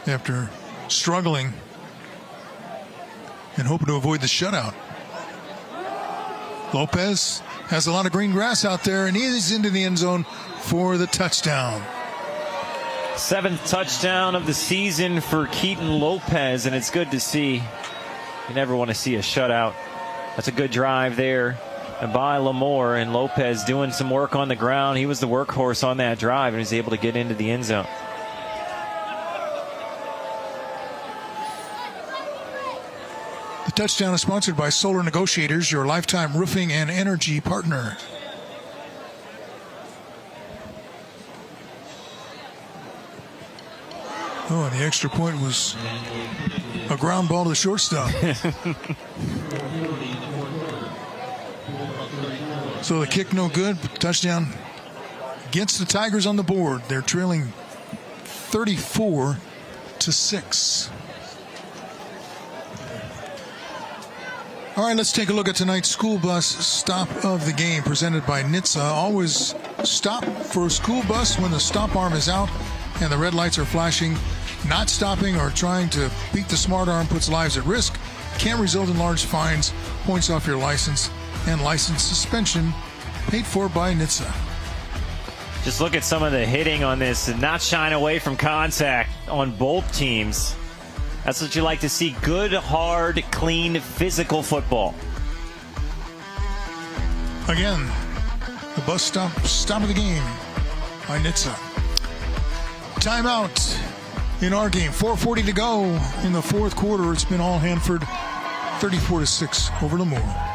after struggling and hoping to avoid the shutout. Lopez has a lot of green grass out there, and he is into the end zone for the touchdown. 7th touchdown of the season for Keaton Lopez, and it's good to see. You never want to see a shutout. That's a good drive there by Lamore, and Lopez doing some work on the ground. He was the workhorse on that drive and was able to get into the end zone. The touchdown is sponsored by Solar Negotiators, your lifetime roofing and energy partner. Oh, and the extra point was a ground ball to the shortstop. So the kick no good, but touchdown gets the Tigers on the board. They're trailing 34-6. All right, let's take a look at tonight's school bus stop of the game presented by NHTSA. Always stop for a school bus when the stop arm is out and the red lights are flashing. Not stopping or trying to beat the smart arm puts lives at risk, can result in large fines, points off your license, and license suspension, paid for by NHTSA. Just look at some of the hitting on this and not shying away from contact on both teams. That's what you like to see. Good, hard, clean, physical football. Again, the bus stop of the game by NHTSA. Timeout in our game. 4:40 to go in the fourth quarter. It's been all Hanford, 34-6 over Lamore.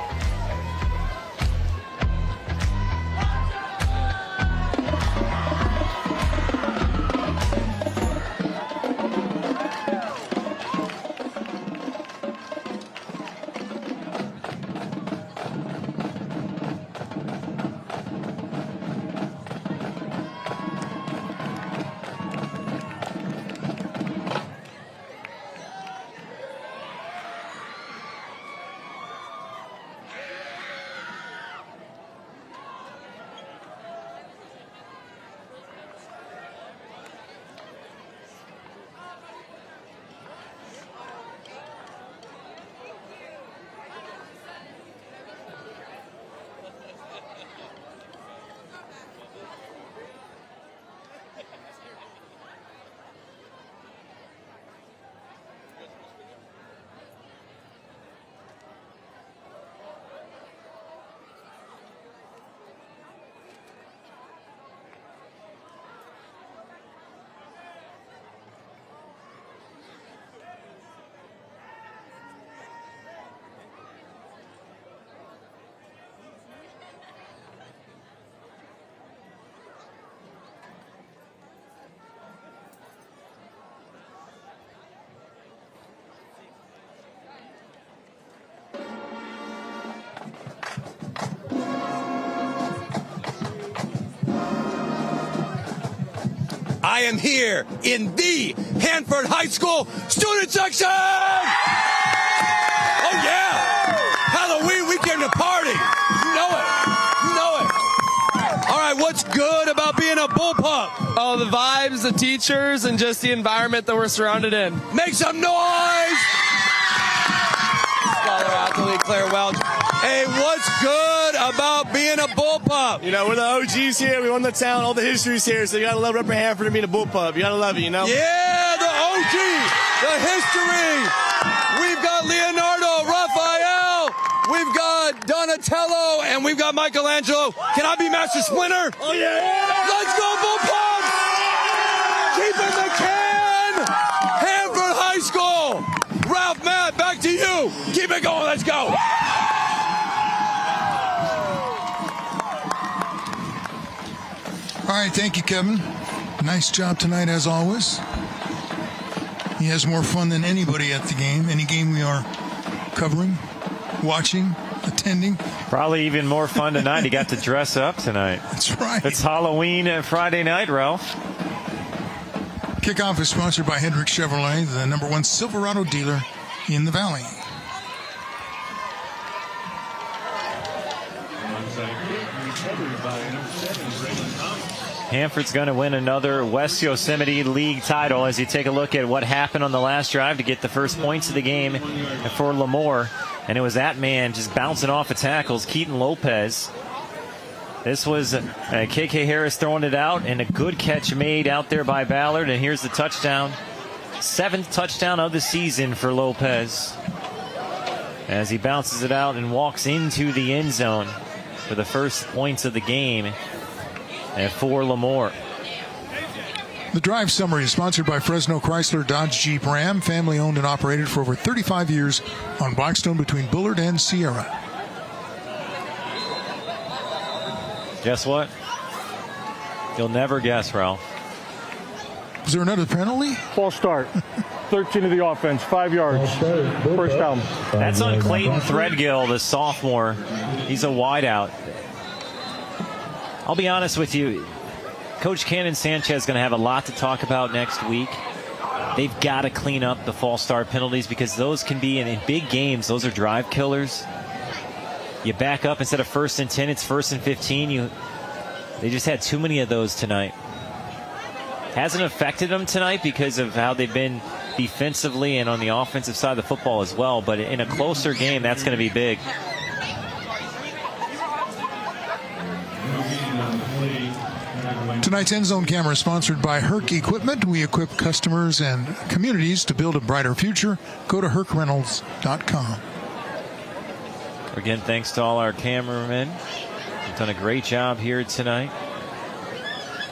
I am here in the Hanford High School student section! Oh yeah! Halloween weekend to party! You know it! You know it! All right, what's good? good about being a bullpup? Oh, the vibes, the teachers, and just the environment that we're surrounded in. Make some noise! Scholar athlete Claire Welch. Hey, what's good about being a bullpup? You know, we're the OGs here. We won the town. All the history's here. So you got to love Rep. Hanford and being a bullpup. You got to love it, you know? Yeah, the OG, the history. We've got Leonardo, Raphael. We've got Donatello, and we've got Michelangelo. Can I be Master Splinter? Oh, yeah! Let's go, bullpups! Keeping the can! Hanford High School! Ralph, Matt, back to you. Keep it going. Let's go. All right, thank you, Kevin. Nice job tonight, as always. He has more fun than anybody at the game. Any game we are covering, watching, attending. Probably even more fun tonight. He got to dress up tonight. That's right. It's Halloween Friday night, Ralph. Kickoff is sponsored by Hendrick Chevrolet, the #1 Silverado dealer in the Valley. Hanford's going to win another West Yosemite League title as you take a look at what happened on the last drive to get the first points of the game for Lamore. And it was that man just bouncing off of tackles, Keaton Lopez. This was KK Harris throwing it out, and a good catch made out there by Ballard. And here's the touchdown. 7th touchdown of the season for Lopez as he bounces it out and walks into the end zone for the first points of the game and for Lamore. The drive summary is sponsored by Fresno Chrysler Dodge Jeep Ram, family owned and operated for over 35 years on Blackstone between Bullard and Sierra. Guess what? You'll never guess, Ralph. Is there another penalty? False start. 13 of the offense, 5 yards. First down. That's on Clayton Threadgill, the sophomore. He's a wideout. I'll be honest with you. Coach Cannon Sanchez is going to have a lot to talk about next week. They've got to clean up the false start penalties because those can be, in big games, those are drive killers. You back up instead of 1st and 10, it's 1st and 15. They just had too many of those tonight. Hasn't affected them tonight because of how they've been defensively and on the offensive side of the football as well. But in a closer game, that's going to be big. Tonight's End Zone Camera is sponsored by Herc Equipment. We equip customers and communities to build a brighter future. Go to hercrentals.com. Again, thanks to all our cameramen. They've done a great job here tonight,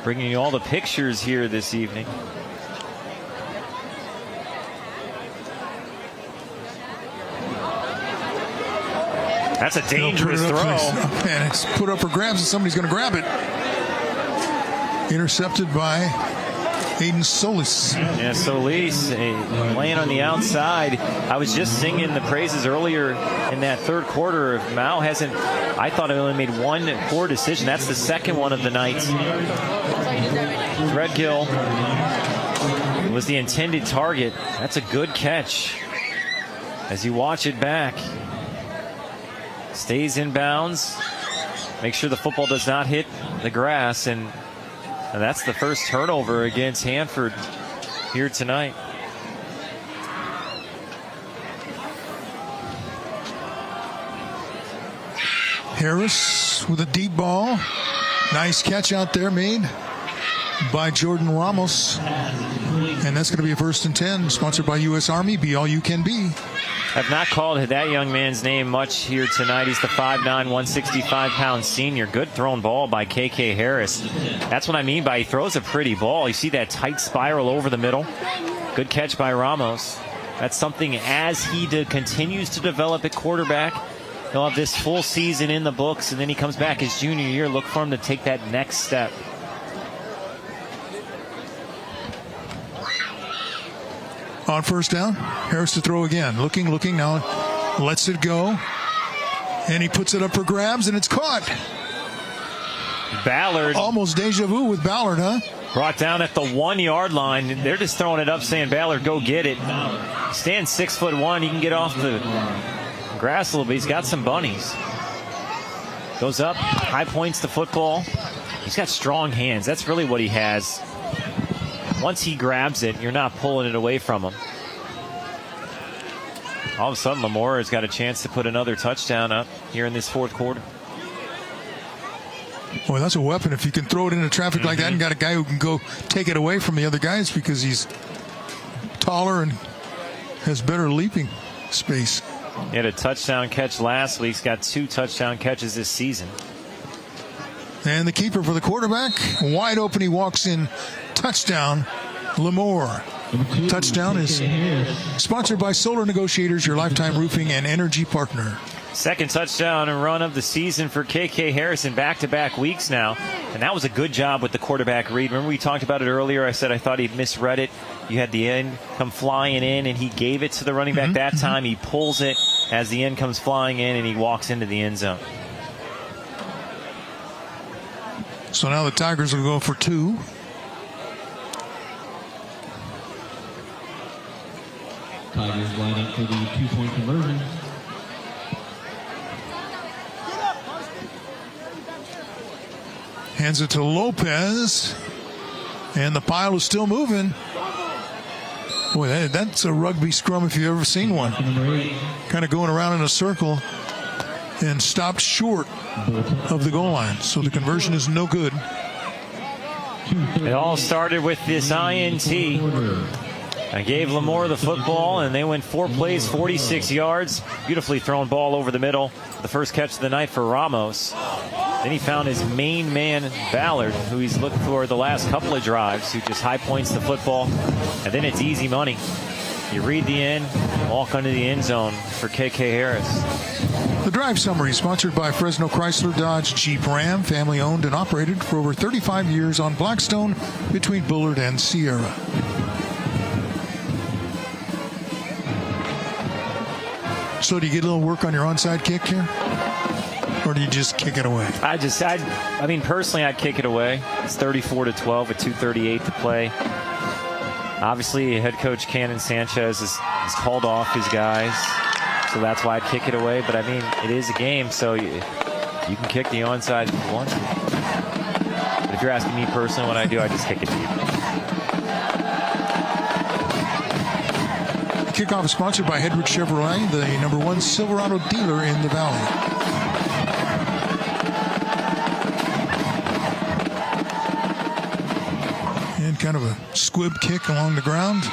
bringing you all the pictures here this evening. That's a dangerous throw. And it's put up for grabs, and somebody's going to grab it. Intercepted by Aiden Solis. Yeah, Solis laying on the outside. I was just singing the praises earlier in that third quarter. Mao hasn't, I thought he only made one poor decision. That's the second one of the night. Threadgill was the intended target. That's a good catch. As you watch it back, stays in bounds. Make sure the football does not hit the grass, and that's the first turnover against Hanford here tonight. Harris with a deep ball. Nice catch out there made by Jordan Ramos. And that's going to be a 1st and 10, sponsored by U.S. Army. Be all you can be. I've not called that young man's name much here tonight. He's the 5'9", 165-pound senior. Good thrown ball by KK Harris. That's what I mean by he throws a pretty ball. You see that tight spiral over the middle. Good catch by Ramos. That's something as he continues to develop at quarterback. He'll have this full season in the books, and then he comes back his junior year. Look for him to take that next step. On first down, Harris to throw again. Looking now. Lets it go. And he puts it up for grabs, and it's caught. Ballard. Almost deja vu with Ballard, huh? Brought down at the 1 yard line. They're just throwing it up saying, Ballard, go get it. Stands 6'1". He can get off the grass a little bit. He's got some bunnies. Goes up, high points the football. He He's got strong hands. That's really what he has. Once he grabs it, you're not pulling it away from him. All of a sudden, Lamore has got a chance to put another touchdown up here in this fourth quarter. Boy, that's a weapon. If you can throw it into traffic like that and got a guy who can go take it away from the other guys because he's taller and has better leaping space. He had a touchdown catch last week. He's got 2 touchdown catches this season. And the keeper for the quarterback, wide open, he walks in. Touchdown, Lamore. Touchdown is sponsored by Solar Negotiators, your lifetime roofing and energy partner. Second touchdown and run of the season for KK Harrison, back-to-back weeks now. And that was a good job with the quarterback read. Remember we talked about it earlier. I said I thought he misread it. You had the end come flying in, and he gave it to the running back that time. He pulls it as the end comes flying in, and he walks into the end zone. So now the Tigers will go for 2. Tigers line up for the 2-point conversion. Hands it to Lopez. And the pile is still moving. Boy, that's a rugby scrum if you've ever seen one. Kind of going around in a circle and stopped short of the goal line. So the conversion is no good. It all started with this INT. I gave Lamore the football, and they went 4 plays, 46 yards. Beautifully thrown ball over the middle. The first catch of the night for Ramos. Then he found his main man, Ballard, who he's looked for the last couple of drives, who just high points the football. And then it's easy money. You read the end, walk under the end zone for KK Harris. The drive summary sponsored by Fresno Chrysler Dodge Jeep Ram, family owned and operated for over 35 years on Blackstone between Bullard and Sierra. So do you get a little work on your onside kick here? Or do you just kick it away? I mean, personally, I'd kick it away. It's 34-12 with 2:38 to play. Obviously, head coach Cannon Sanchez has called off his guys, so that's why I'd kick it away. But, I mean, it is a game, so you can kick the onside if you want to. But if you're asking me personally what I do, I just kick it deep. Kickoff is sponsored by Hedrick Chevrolet, the #1 Silverado dealer in the Valley. And kind of a squib kick along the ground.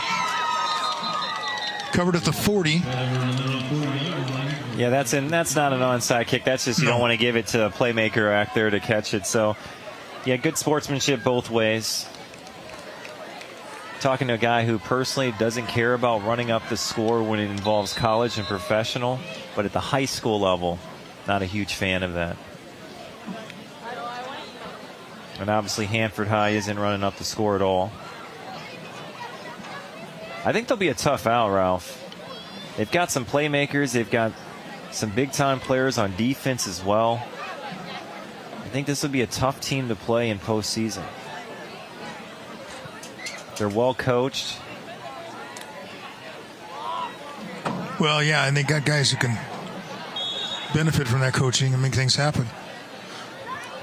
Covered at the 40. Yeah, that's not an onside kick. That's just you don't want to give it to a playmaker back there to catch it. So, yeah, good sportsmanship both ways. Talking to a guy who personally doesn't care about running up the score when it involves college and professional, but at the high school level, not a huge fan of that. And obviously Hanford High isn't running up the score at all. I think they'll be a tough out, Ralph. They've got some playmakers. They've got some big-time players on defense as well. I think this will be a tough team to play in postseason. They're well coached. Well, yeah, and they got guys who can benefit from that coaching and make things happen.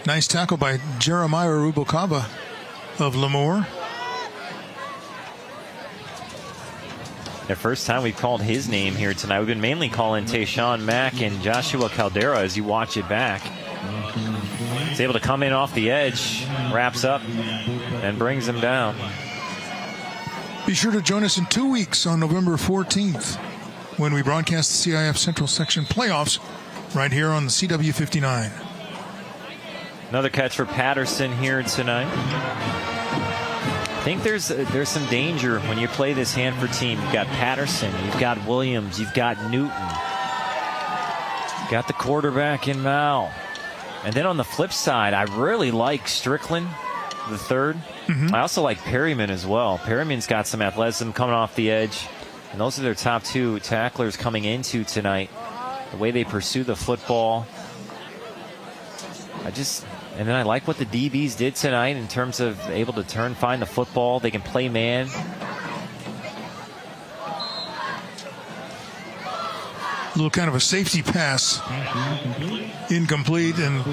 Nice tackle by Jeremiah Rubocaba of Lamore. The first time we've called his name here tonight. We've been mainly calling Tayshawn Mack and Joshua Caldera as you watch it back. He's able to come in off the edge, wraps up, and brings him down. Be sure to join us in 2 weeks on November 14th when we broadcast the CIF Central Section playoffs right here on the CW 59. Another catch for Patterson here tonight. I think there's some danger when you play this Hanford team. You've got Patterson, you've got Williams, you've got Newton. You've got the quarterback in Mal. And then on the flip side, I really like Strickland, the third. I also like Perryman as well. Perryman's got some athleticism coming off the edge. And those are their top 2 tacklers coming into tonight. The way they pursue the football. And then I like what the DBs did tonight in terms of able to find the football. They can play man. A little kind of a safety pass. Incomplete, and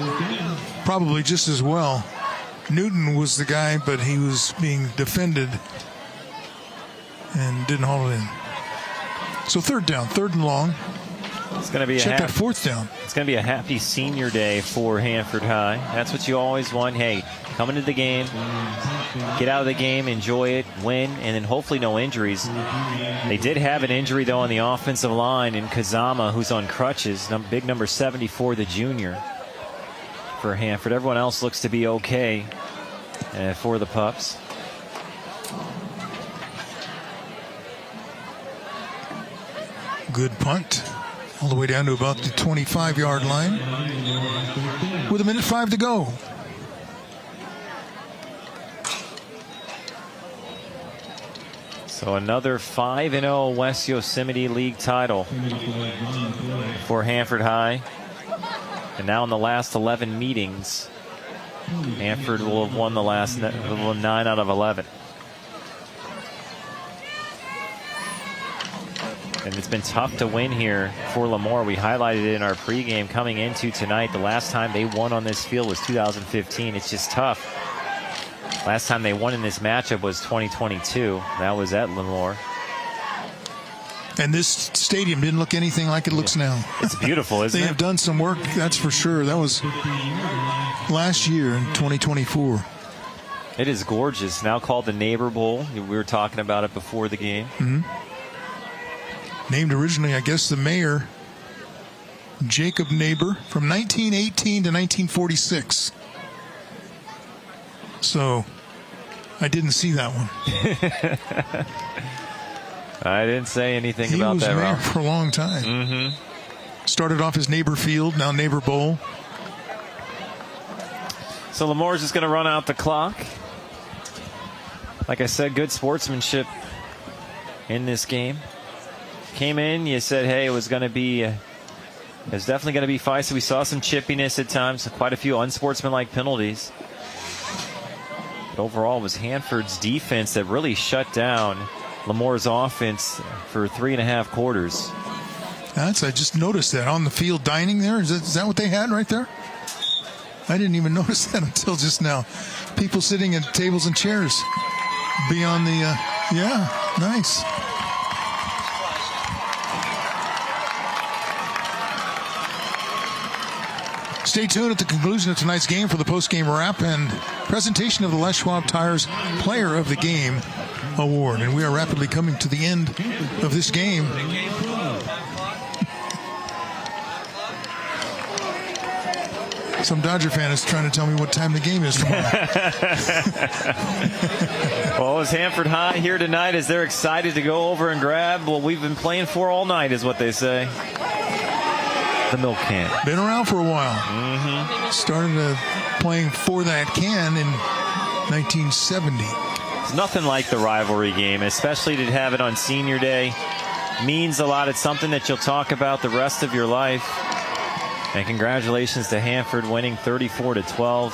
probably just as well. Newton was the guy, but he was being defended and didn't haul it in. So third down, 3rd and long. It's going to be check that 4th down. It's going to be a happy senior day for Hanford High. That's what you always want. Hey, come into the game, get out of the game, enjoy it, win, and then hopefully no injuries. They did have an injury, though, on the offensive line in Kazama, who's on crutches. Big number 74, the junior for Hanford. Everyone else looks to be okay for the Pups. Good punt. All the way down to about the 25-yard line with 1:05 to go. So another 5-0 West Yosemite League title for Hanford High. And now in the last 11 meetings, Hanford will have won the last 9 out of 11. And it's been tough to win here for Lamore. We highlighted it in our pregame coming into tonight. The last time they won on this field was 2015. It's just tough. Last time they won in this matchup was 2022. That was at Lamore. And this stadium didn't look anything like it looks now. It's beautiful, isn't it? They have done some work, that's for sure. That was last year in 2024. It is gorgeous. Now called the Neighbor Bowl. We were talking about it before the game. Mm-hmm. Named originally, I guess, the mayor, Jacob Neighbor, from 1918 to 1946. So, I didn't see that one. I didn't say anything about that. He was mayor for a long time. Mm-hmm. Started off as Neighbor Field, now Neighbor Bowl. So Lamore's just going to run out the clock. Like I said, good sportsmanship in this game. Came in, you said, hey, it was definitely going to be feisty. We saw some chippiness at times, quite a few unsportsmanlike penalties. But overall, it was Hanford's defense that really shut down Lamore's offense for 3.5 quarters. I just noticed that on the field dining there. Is that what they had right there? I didn't even notice that until just now. People sitting at tables and chairs beyond the, yeah, nice. Stay tuned at the conclusion of tonight's game for the post-game wrap and presentation of the Les Schwab Tires Player of the Game Award. And we are rapidly coming to the end of this game. Some Dodger fan is trying to tell me what time the game is tomorrow. Well, it's Hanford High here tonight as they're excited to go over and grab what we've been playing for all night, is what they say. The milk can. Been around for a while. Mm-hmm. Started playing for that can in 1970. It's nothing like the rivalry game, especially to have it on senior day. Means a lot. It's something that you'll talk about the rest of your life. And congratulations to Hanford winning 34-12.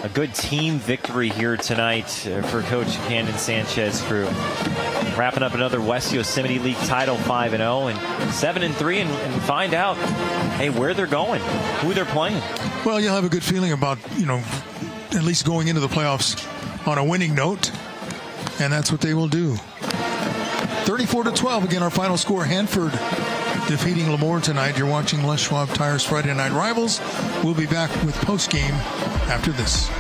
A good team victory here tonight for Coach Cannon Sanchez crew. Wrapping up another West Yosemite League title 5-0 and 7-3 and find out, hey, where they're going, who they're playing. Well, you'll have a good feeling about, at least going into the playoffs on a winning note. And that's what they will do. 34-12, again, our final score. Hanford defeating Lamore tonight. You're watching Les Schwab Tires Friday Night Rivals. We'll be back with post-game after this.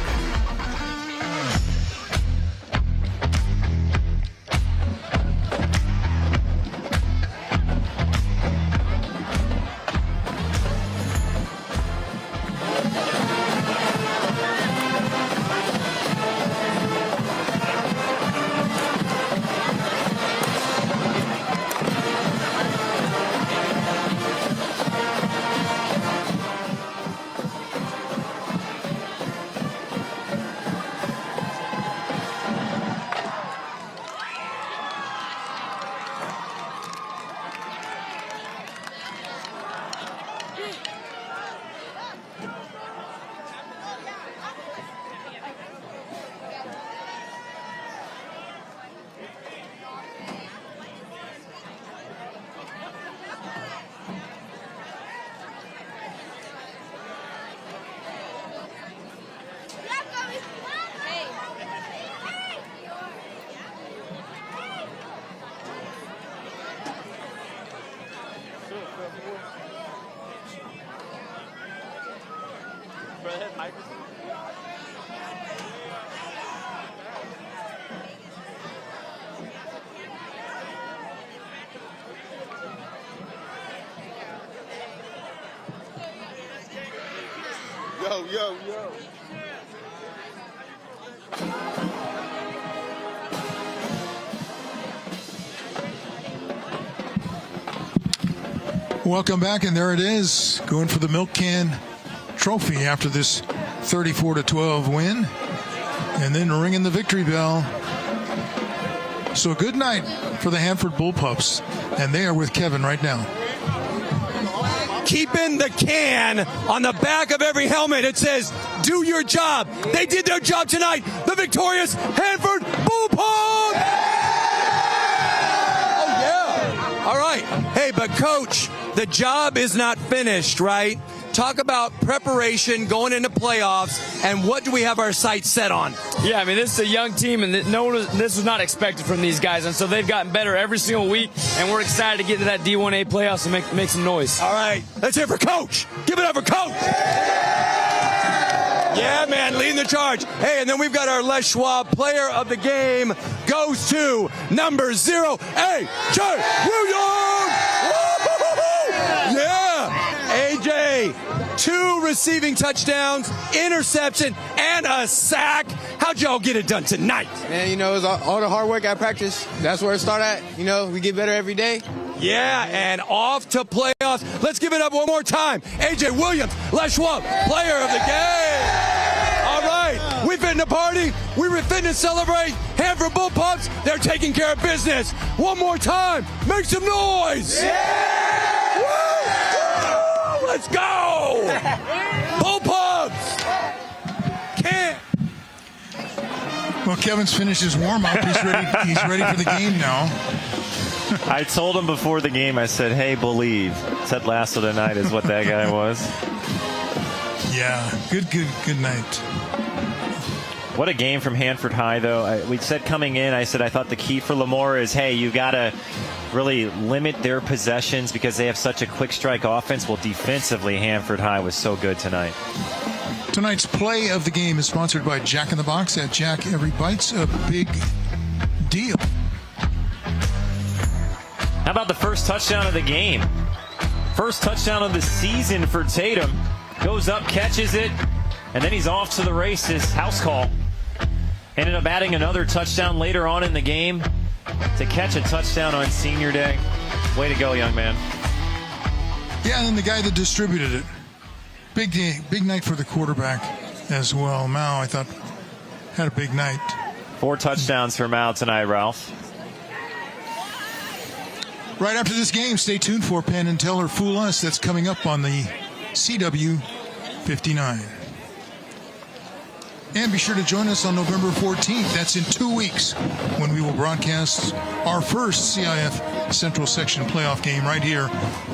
Yo, yo, yo. Welcome back, and there it is, going for the milk can trophy after this 34-12 win, and then ringing the victory bell. So a good night for the Hanford Bullpups, and they are with Kevin right now. Keeping the can on the back of every helmet. It says, do your job. They did their job tonight. The victorious Hanford Bullpups! Oh, yeah. All right. Hey, but Coach, the job is not finished, right? Talk about preparation going into playoffs, and what do we have our sights set on? Yeah, I mean, this is a young team, and this was not expected from these guys, and so they've gotten better every single week, and we're excited to get to that D1A playoffs and make some noise. All right, let's hear it for Coach. Give it up for Coach. Yeah, man, leading the charge. Hey, and then we've got our Les Schwab player of the game goes to number 0, A.J. Williams. Yeah, A.J., 2 receiving touchdowns, interception, and a sack. How'd y'all get it done tonight? Man, you know, it's all the hard work at practice. That's where it started at. You know, we get better every day. Yeah, and off to playoffs. Let's give it up one more time. A.J. Williams, Les Schwab, player of the game. All right, we've been to party. We were fitting to celebrate. Hanford Bullpups, they're taking care of business. One more time, make some noise. Yeah! Woo! Let's go! Bullpups! Can't. Well, Kevin's finished his warm-up. He's ready for the game now. I told him before the game, I said, hey, believe. Ted Lasso tonight is what that guy was. Yeah, good night. What a game from Hanford High, though. We said coming in, I said I thought the key for Lamore is, hey, you got to really limit their possessions because they have such a quick strike offense. Well, defensively, Hanford High was so good tonight. Tonight's play of the game is sponsored by Jack in the Box. At Jack, every bite's a big deal. How about the first touchdown of the game? First touchdown of the season for Tatum. Goes up, catches it, and then he's off to the races. House call. Ended up adding another touchdown later on in the game to catch a touchdown on senior day. Way to go, young man. Yeah, and the guy that distributed it. Big day, big night for the quarterback as well. Mao, I thought, had a big night. 4 touchdowns for Mao tonight, Ralph. Right after this game, stay tuned for Penn and Teller Fool Us. That's coming up on the CW 59. And be sure to join us on November 14th. That's in 2 weeks when we will broadcast our first CIF Central Section playoff game right here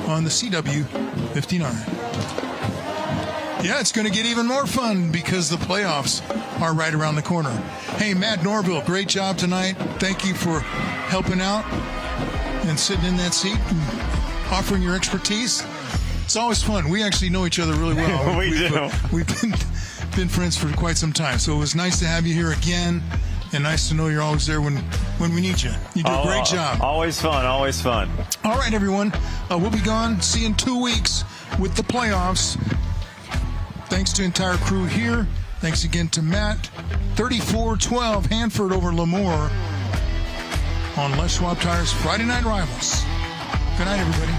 on the CW 59. Yeah, it's going to get even more fun because the playoffs are right around the corner. Hey, Matt Norville, great job tonight. Thank you for helping out and sitting in that seat and offering your expertise. It's always fun. We actually know each other really well. We've been friends for quite some time, so it was nice to have you here again, and nice to know you're always there when we need you. You do a great job. Always fun, always fun. All right, everyone. We'll be gone. See you in 2 weeks with the playoffs. Thanks to the entire crew here. Thanks again to Matt. 34-12, Hanford over Lamore on Les Schwab Tires Friday Night Rivals. Good night, everybody.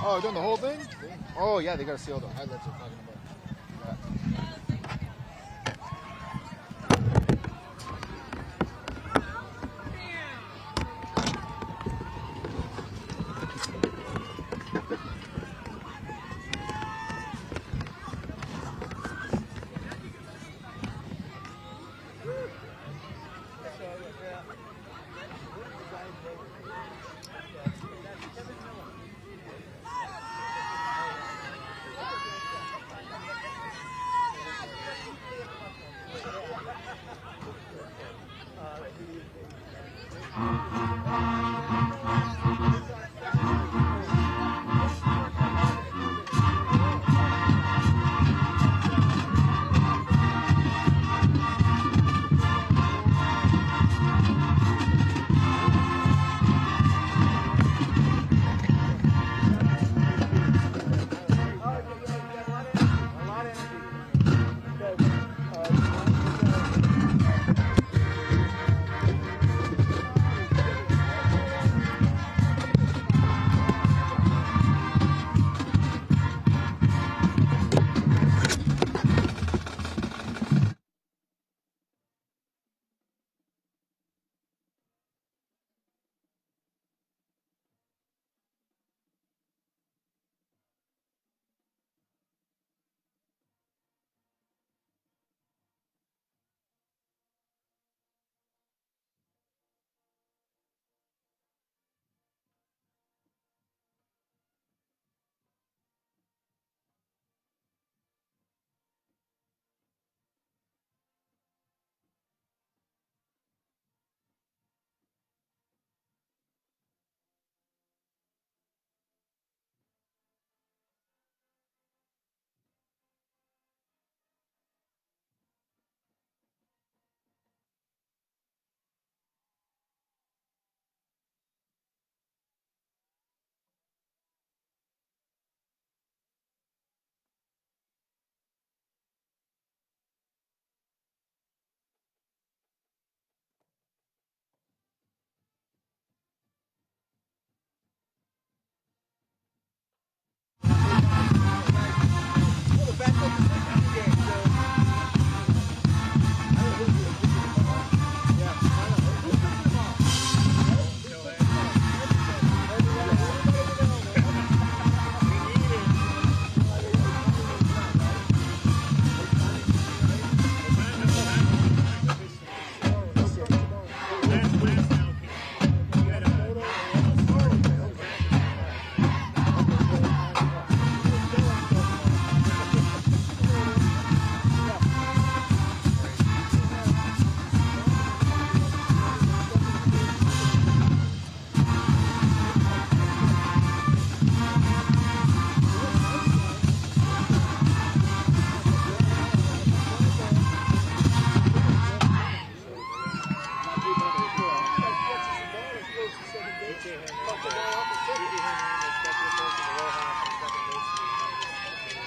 Oh, doing the whole thing? Oh, yeah, they got to see all the highlights you're talking about.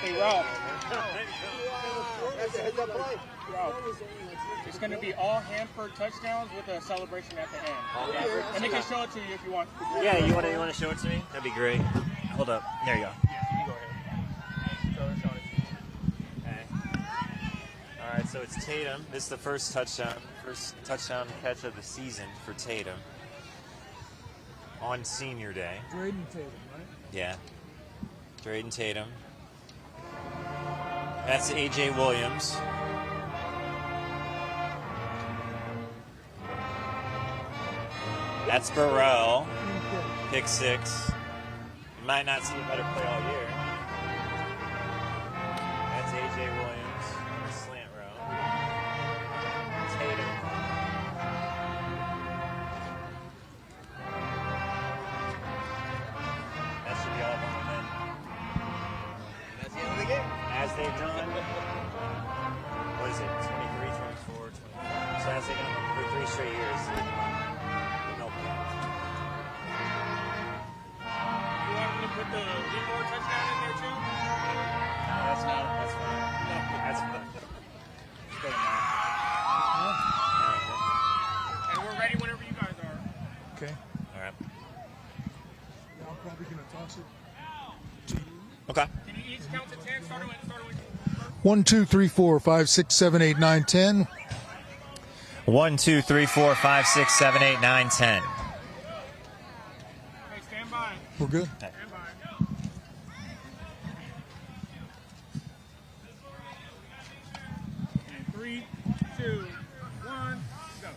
Hey, Ralph. It's going to be all Hanford touchdowns with a celebration at the end. And they can show it to you if you want. Yeah, you want to show it to me? That'd be great. Hold up. There you go. Yeah, you go ahead. Okay. All right, so it's Tatum. This is the first touchdown catch of the season for Tatum on Senior Day. Drayden Tatum, right? Yeah. Drayden Tatum. That's A.J. Williams. That's Burrell. Pick six. You might not see a better play all year. That's A.J. Williams. Slant row. Tatum. That should be all of them. That's the end of the game. As they've done straight years. You want them to put the Lamore touchdown in there too? No, that's fine. That's fine. Let's go now. And we're ready whenever you guys are. Okay. All right. I'm probably going to toss it. Okay. Can you each count to 10? Starting with 1, 2, 3, 4, 5, 6, 7, 8, 9, 10. 1, 2, 3, 4, 5, 6, 7, 8, 9, 10. Hey, stand by. We're good. Stand by. And 3, 2, 1, go.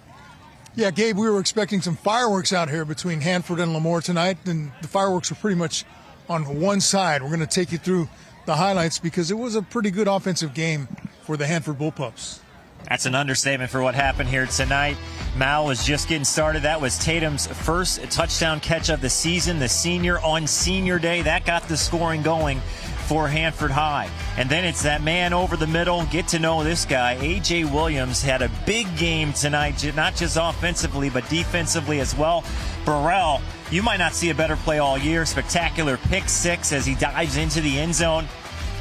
Yeah, Gabe, we were expecting some fireworks out here between Hanford and Lamore tonight, and the fireworks were pretty much on one side. We're going to take you through the highlights because it was a pretty good offensive game for the Hanford Bullpups. That's an understatement for what happened here tonight. Mal was just getting started. That was Tatum's first touchdown catch of the season, the senior on senior day. That got the scoring going for Hanford High. And then it's that man over the middle. Get to know this guy. A.J. Williams had a big game tonight, not just offensively, but defensively as well. Burrell, you might not see a better play all year. Spectacular pick six as he dives into the end zone.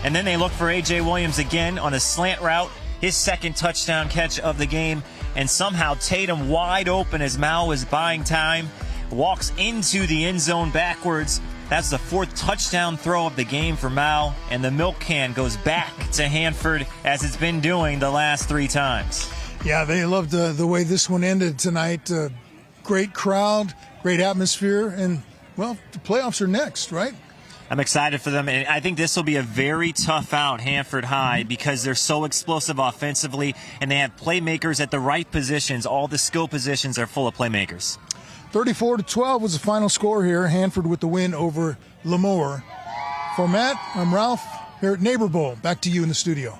And then they look for A.J. Williams again on a slant route. His second touchdown catch of the game. And somehow Tatum wide open as Mal was buying time. Walks into the end zone backwards. That's the fourth touchdown throw of the game for Mal. And the milk can goes back to Hanford as it's been doing the last 3 times. Yeah, they loved the way this one ended tonight. Great crowd, great atmosphere, and, well, the playoffs are next, right? I'm excited for them, and I think this will be a very tough out, Hanford High, because they're so explosive offensively, and they have playmakers at the right positions. All the skill positions are full of playmakers. 34-12 was the final score here. Hanford with the win over Lamore. For Matt, I'm Ralph here at Neighbor Bowl. Back to you in the studio.